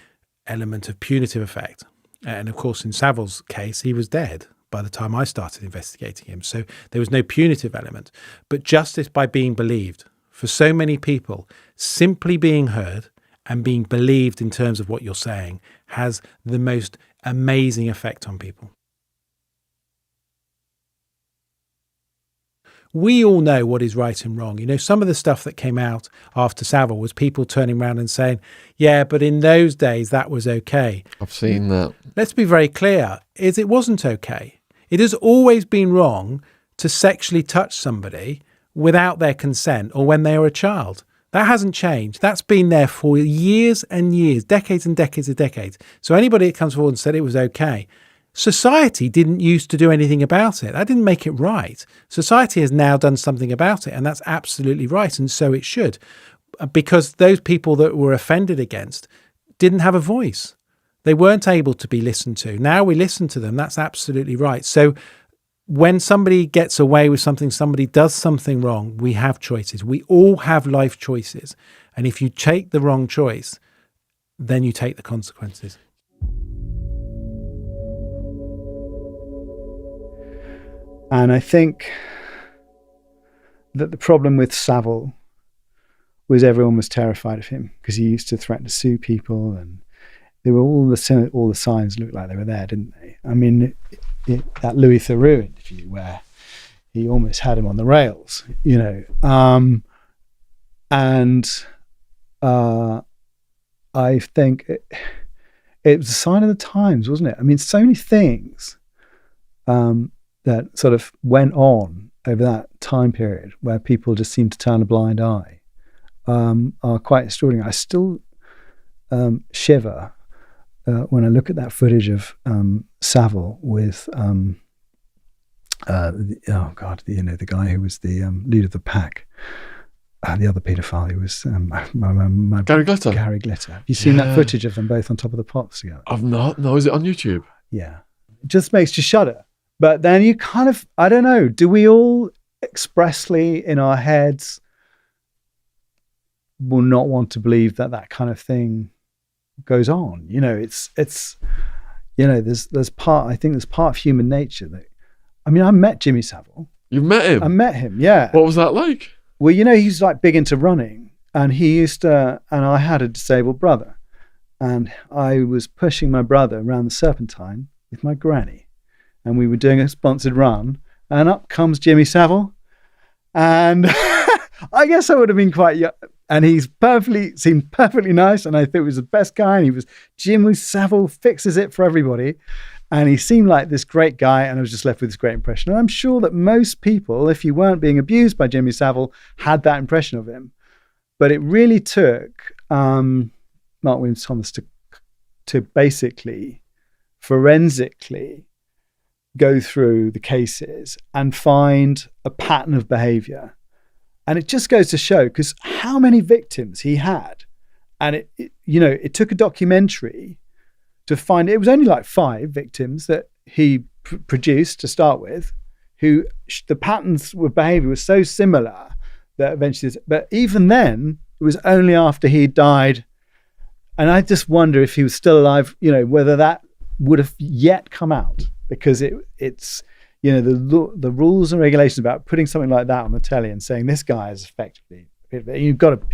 element of punitive effect. And of course, in Savile's case, he was dead by the time I started investigating him. So there was no punitive element. But justice by being believed. For so many people, simply being heard and being believed in terms of what you're saying has the most amazing effect on people. We all know what is right and wrong. You know, some of the stuff that came out after Savile was people turning around and saying, yeah, but in those days that was okay. I've seen that. Let's be very clear, it wasn't okay. It has always been wrong to sexually touch somebody without their consent or when they are a child. That hasn't changed. That's been there for years and years, decades and decades and decades. So anybody that comes forward and said it was okay, society didn't used to do anything about it. That didn't make it right. Society has now done something about it, and that's absolutely right, and so it should. Because those people that were offended against didn't have a voice. They weren't able to be listened to. Now we listen to them. That's absolutely right. So when somebody gets away with something, somebody does something wrong, we have choices. We all have life choices. And if you take the wrong choice, then you take the consequences. And I think that the problem with Savile was everyone was terrified of him because he used to threaten to sue people, and they were all the signs looked like they were there, didn't they? I mean, that Louis Theroux interview where he almost had him on the rails, you know, I think it was a sign of the times, wasn't it? I mean, so many things that sort of went on over that time period where people just seemed to turn a blind eye are quite extraordinary. I still shiver when I look at that footage of Savile with the guy who was the leader of the pack. The other paedophile who was Gary Glitter. Gary Glitter. Have you seen that footage of them both on top of the pots together? I've not. No, is it on YouTube? Yeah. It just makes you shudder. But then you kind of, I don't know, do we all expressly in our heads will not want to believe that that kind of thing goes on? You know, it's there's part of human nature that, I mean, I met Jimmy Savile. You met him? I met him, yeah. What was that like? Well, you know, he's like big into running, and he used to, and I had a disabled brother, and I was pushing my brother around the Serpentine with my granny, and we were doing a sponsored run, and up comes Jimmy Savile, and I guess I would have been quite young, and seemed perfectly nice, and I think he was the best guy, and he was, Jimmy Savile fixes it for everybody. And he seemed like this great guy, and I was just left with this great impression. And I'm sure that most people, if you weren't being abused by Jimmy Savile, had that impression of him. But it really took Mark Williams Thomas to basically forensically go through the cases and find a pattern of behavior. And it just goes to show, because how many victims he had. And it took a documentary to find, it was only like 5 victims that he produced to start with, who the patterns of behavior were so similar that eventually, but even then, it was only after he died. And I just wonder if he was still alive, you know, whether that would have yet come out, because it's, you know, the rules and regulations about putting something like that on the telly and saying this guy is effectively, you've got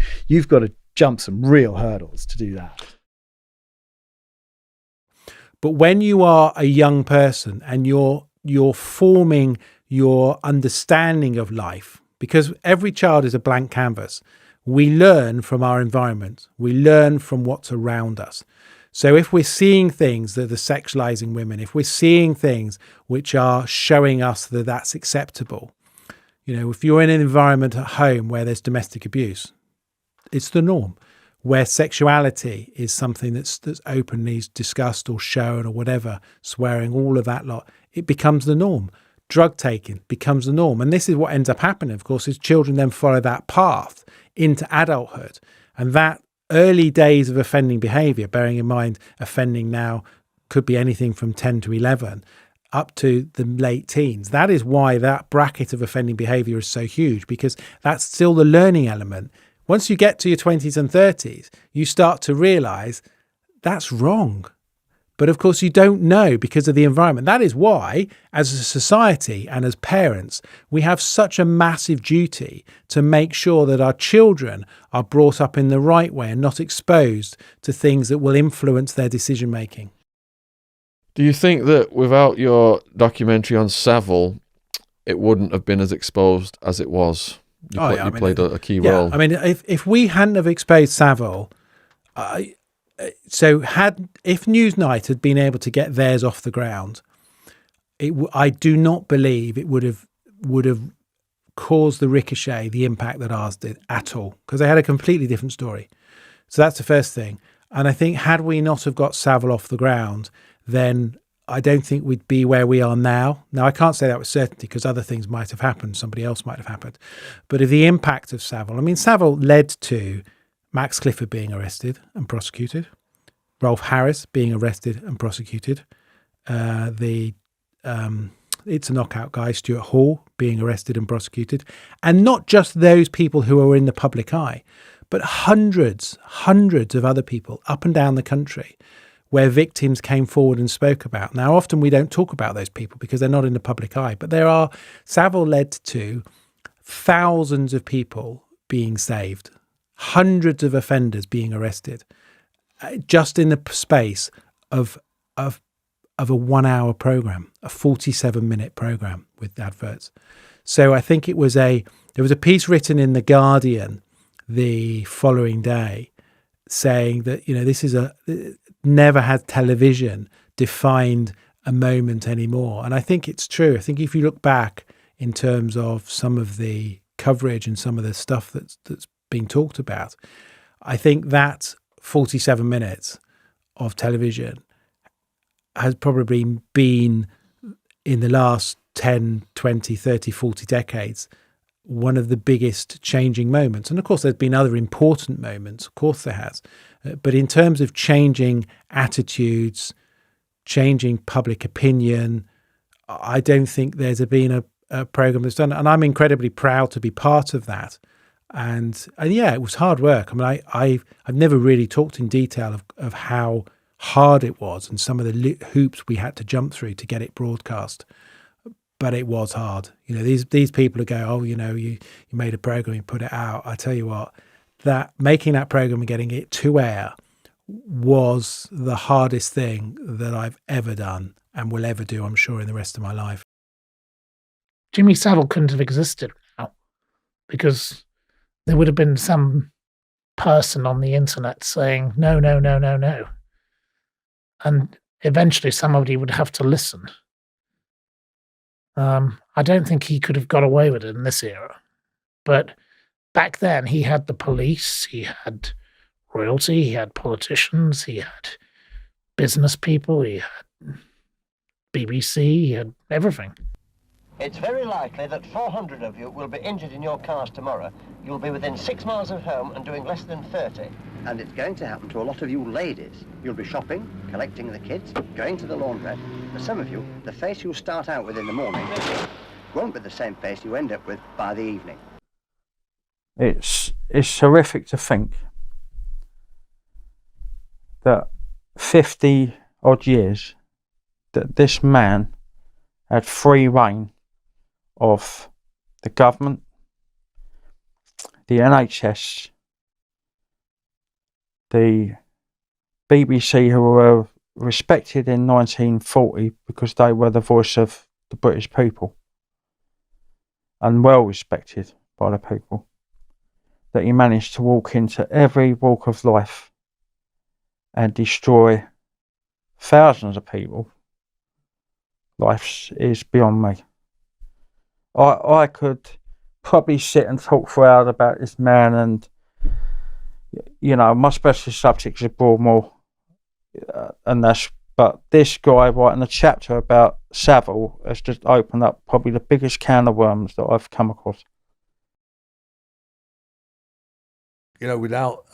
to jump some real hurdles to do that. But when you are a young person and you're forming your understanding of life, because every child is a blank canvas, we learn from our environment. We learn from what's around us. So if we're seeing things that are sexualizing women, if we're seeing things which are showing us that that's acceptable, you know, if you're in an environment at home where there's domestic abuse, it's the norm. Where sexuality is something that's openly discussed or shown or whatever, swearing, all of that lot, it becomes the norm. Drug taking becomes the norm. And this is what ends up happening, of course, is children then follow that path into adulthood. And that early days of offending behaviour, bearing in mind offending now could be anything from 10 to 11 up to the late teens. That is why that bracket of offending behaviour is so huge, because that's still the learning element. Once you get to your 20s and 30s, you start to realise that's wrong. But of course, you don't know because of the environment. That is why, as a society and as parents, we have such a massive duty to make sure that our children are brought up in the right way and not exposed to things that will influence their decision making. Do you think that without your documentary on Savile, it wouldn't have been as exposed as it was? You played a key role. I mean, if we hadn't have exposed Savile, if Newsnight had been able to get theirs off the ground, I do not believe it would have caused the ricochet, the impact that ours did at all, because they had a completely different story. So that's the first thing. And I think had we not have got Savile off the ground, then I don't think we'd be where we are now. Now, I can't say that with certainty because other things might have happened. Somebody else might have happened. But if the impact of Savile, I mean, Savile led to Max Clifford being arrested and prosecuted, Rolf Harris being arrested and prosecuted, It's a Knockout guy, Stuart Hall, being arrested and prosecuted. And not just those people who are in the public eye, but hundreds of other people up and down the country where victims came forward and spoke about. Now, often we don't talk about those people because they're not in the public eye, but Savile led to thousands of people being saved, hundreds of offenders being arrested, just in the space of a 1 hour program, a 47-minute program with adverts. So I think there was a piece written in The Guardian the following day saying that, you know, this is never had television defined a moment anymore. And I think it's true. I think if you look back in terms of some of the coverage and some of the stuff that's being talked about, I think that 47 minutes of television has probably been, in the last 10, 20, 30, 40 decades, one of the biggest changing moments. And of course, there's been other important moments. Of course there has. But in terms of changing attitudes, changing public opinion, I don't think there's been a program that's done. And I'm incredibly proud to be part of that. And yeah, it was hard work. I mean, I've never really talked in detail of how hard it was and some of the hoops we had to jump through to get it broadcast. But it was hard. You know, these people who go, oh, you know, you made a program, you put it out. I tell you what, that making that program and getting it to air was the hardest thing that I've ever done and will ever do, I'm sure, in the rest of my life. Jimmy Savile couldn't have existed now because there would have been some person on the internet saying, no, no, no, no, no. And eventually somebody would have to listen. I don't think he could have got away with it in this era. But back then he had the police, he had royalty, he had politicians, he had business people, he had BBC, he had everything. It's very likely that 400 of you will be injured in your cars tomorrow. You'll be within 6 miles of home and doing less than 30. And it's going to happen to a lot of you ladies. You'll be shopping, collecting the kids, going to the laundrette. For some of you, the face you start out with in the morning won't be the same face you end up with by the evening. It's horrific to think that 50 odd years that this man had free reign of the government, the NHS, the BBC, who were respected in 1940 because they were the voice of the British people and well respected by the people, that he managed to walk into every walk of life and destroy thousands of people. Life is beyond me. I could probably sit and talk for hours about this man, and you know, my specialist subject is Broadmoor, but this guy writing a chapter about Savile has just opened up probably the biggest can of worms that I've come across. You know, without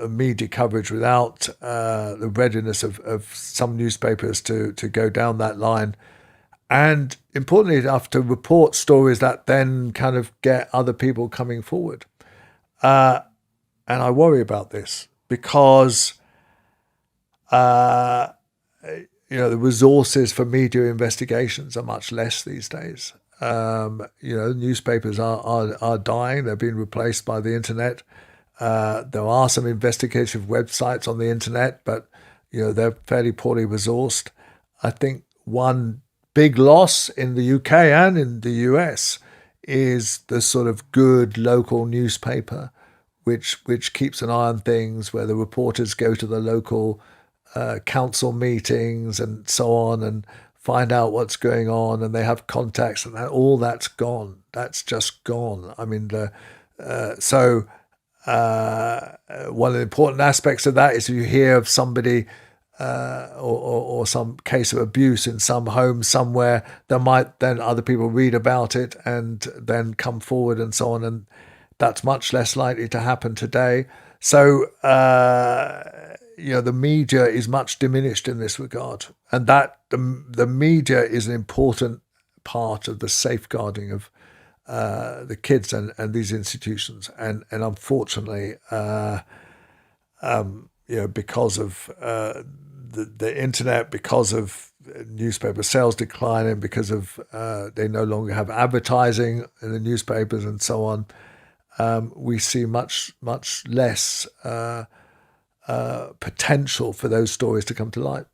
media coverage, without the readiness of some newspapers to go down that line, and importantly enough to report stories that then kind of get other people coming forward. And I worry about this because, you know, the resources for media investigations are much less these days. You know, newspapers are dying. They're being replaced by the internet. There are some investigative websites on the internet, but, you know, they're fairly poorly resourced. I think one big loss in the UK and in the US is the sort of good local newspaper, which keeps an eye on things, where the reporters go to the local council meetings and so on and find out what's going on, and they have contacts, and all that's gone. That's just gone. I mean, one of the important aspects of that is if you hear of somebody or some case of abuse in some home somewhere, there might then other people read about it and then come forward and so on, and that's much less likely to happen today. So, you know, the media is much diminished in this regard, and that the media is an important part of the safeguarding of the kids and these institutions, and unfortunately, you know, because of the internet, because of newspaper sales declining, because of they no longer have advertising in the newspapers and so on, we see much less potential for those stories to come to light.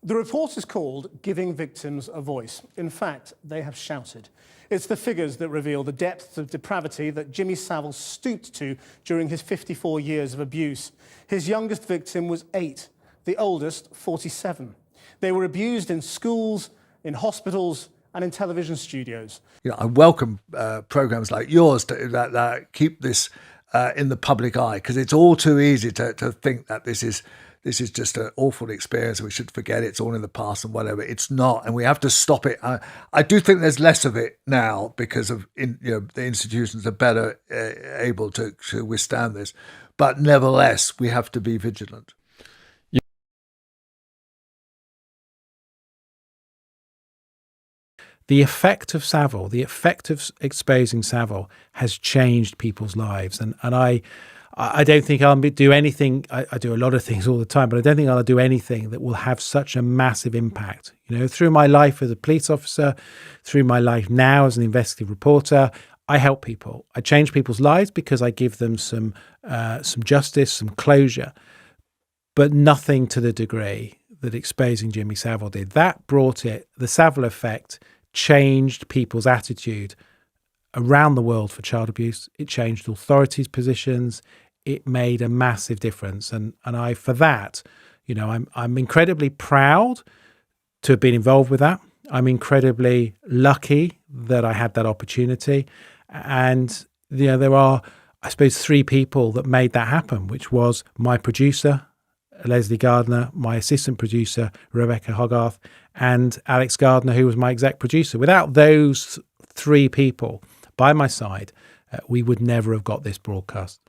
The report is called Giving Victims a Voice. In fact, they have shouted. It's the figures that reveal the depths of depravity that Jimmy Savile stooped to during his 54 years of abuse. His youngest victim was 8, the oldest 47. They were abused in schools, in hospitals, and in television studios. You know, I welcome programs like yours that keep this in the public eye, because it's all too easy to think that this is this is just an awful experience. We should forget it's all in the past and whatever. It's not, and we have to stop it. I do think there's less of it now because of the institutions are better able to withstand this. But nevertheless, we have to be vigilant. The effect of Savile, the effect of exposing Savile has changed people's lives. And I don't think I'll do anything. I do a lot of things all the time, but I don't think I'll do anything that will have such a massive impact. Through my life as a police officer, through my life now as an investigative reporter, I help people. I change people's lives because I give them some justice, some closure, but nothing to the degree that exposing Jimmy Savile did. That brought it, the Savile effect changed people's attitude around the world for child abuse. It changed authorities' positions. It made a massive difference. And I, for that, I'm incredibly proud to have been involved with that. I'm incredibly lucky that I had that opportunity. And there are, I suppose, 3 people that made that happen, which was my producer, Leslie Gardner, my assistant producer, Rebecca Hogarth, and Alex Gardner, who was my exec producer. Without those 3 people by my side, we would never have got this broadcast.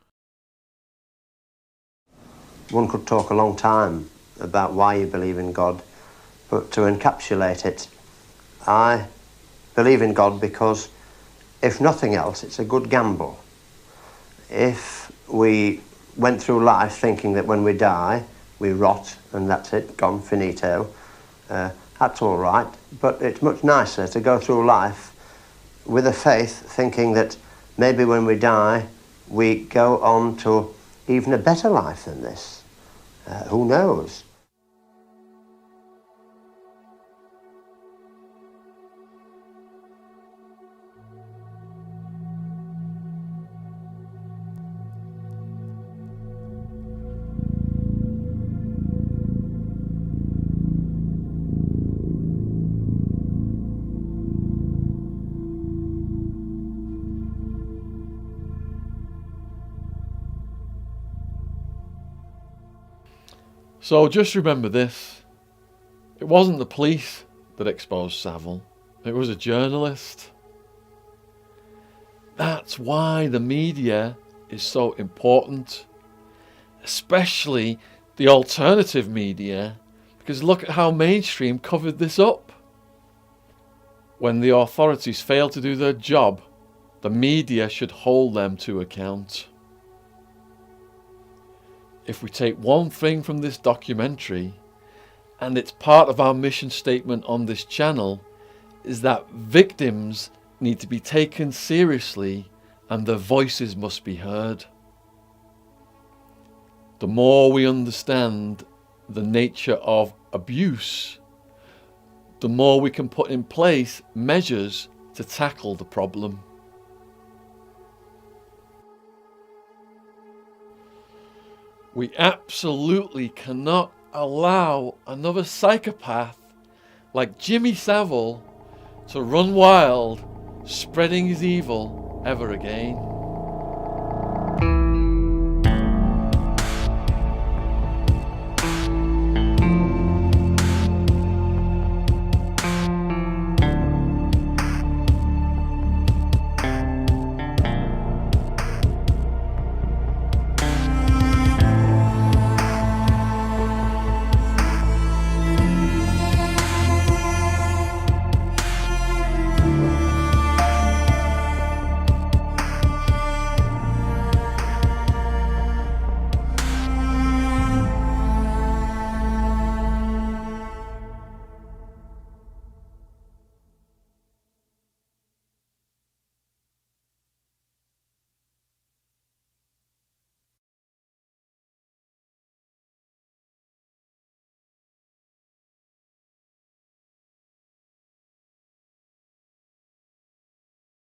One could talk a long time about why you believe in God, but to encapsulate it, I believe in God because, if nothing else, it's a good gamble. If we went through life thinking that when we die, we rot and that's it, gone, finito, that's all right, but it's much nicer to go through life with a faith thinking that maybe when we die, we go on to even a better life than this. Who knows? So just remember this. It wasn't the police that exposed Savile. It was a journalist. That's why the media is so important, especially the alternative media, because look at how mainstream covered this up. When the authorities fail to do their job, the media should hold them to account. If we take one thing from this documentary, and it's part of our mission statement on this channel, is that victims need to be taken seriously and their voices must be heard. The more we understand the nature of abuse, the more we can put in place measures to tackle the problem. We absolutely cannot allow another psychopath like Jimmy Savile to run wild, spreading his evil ever again.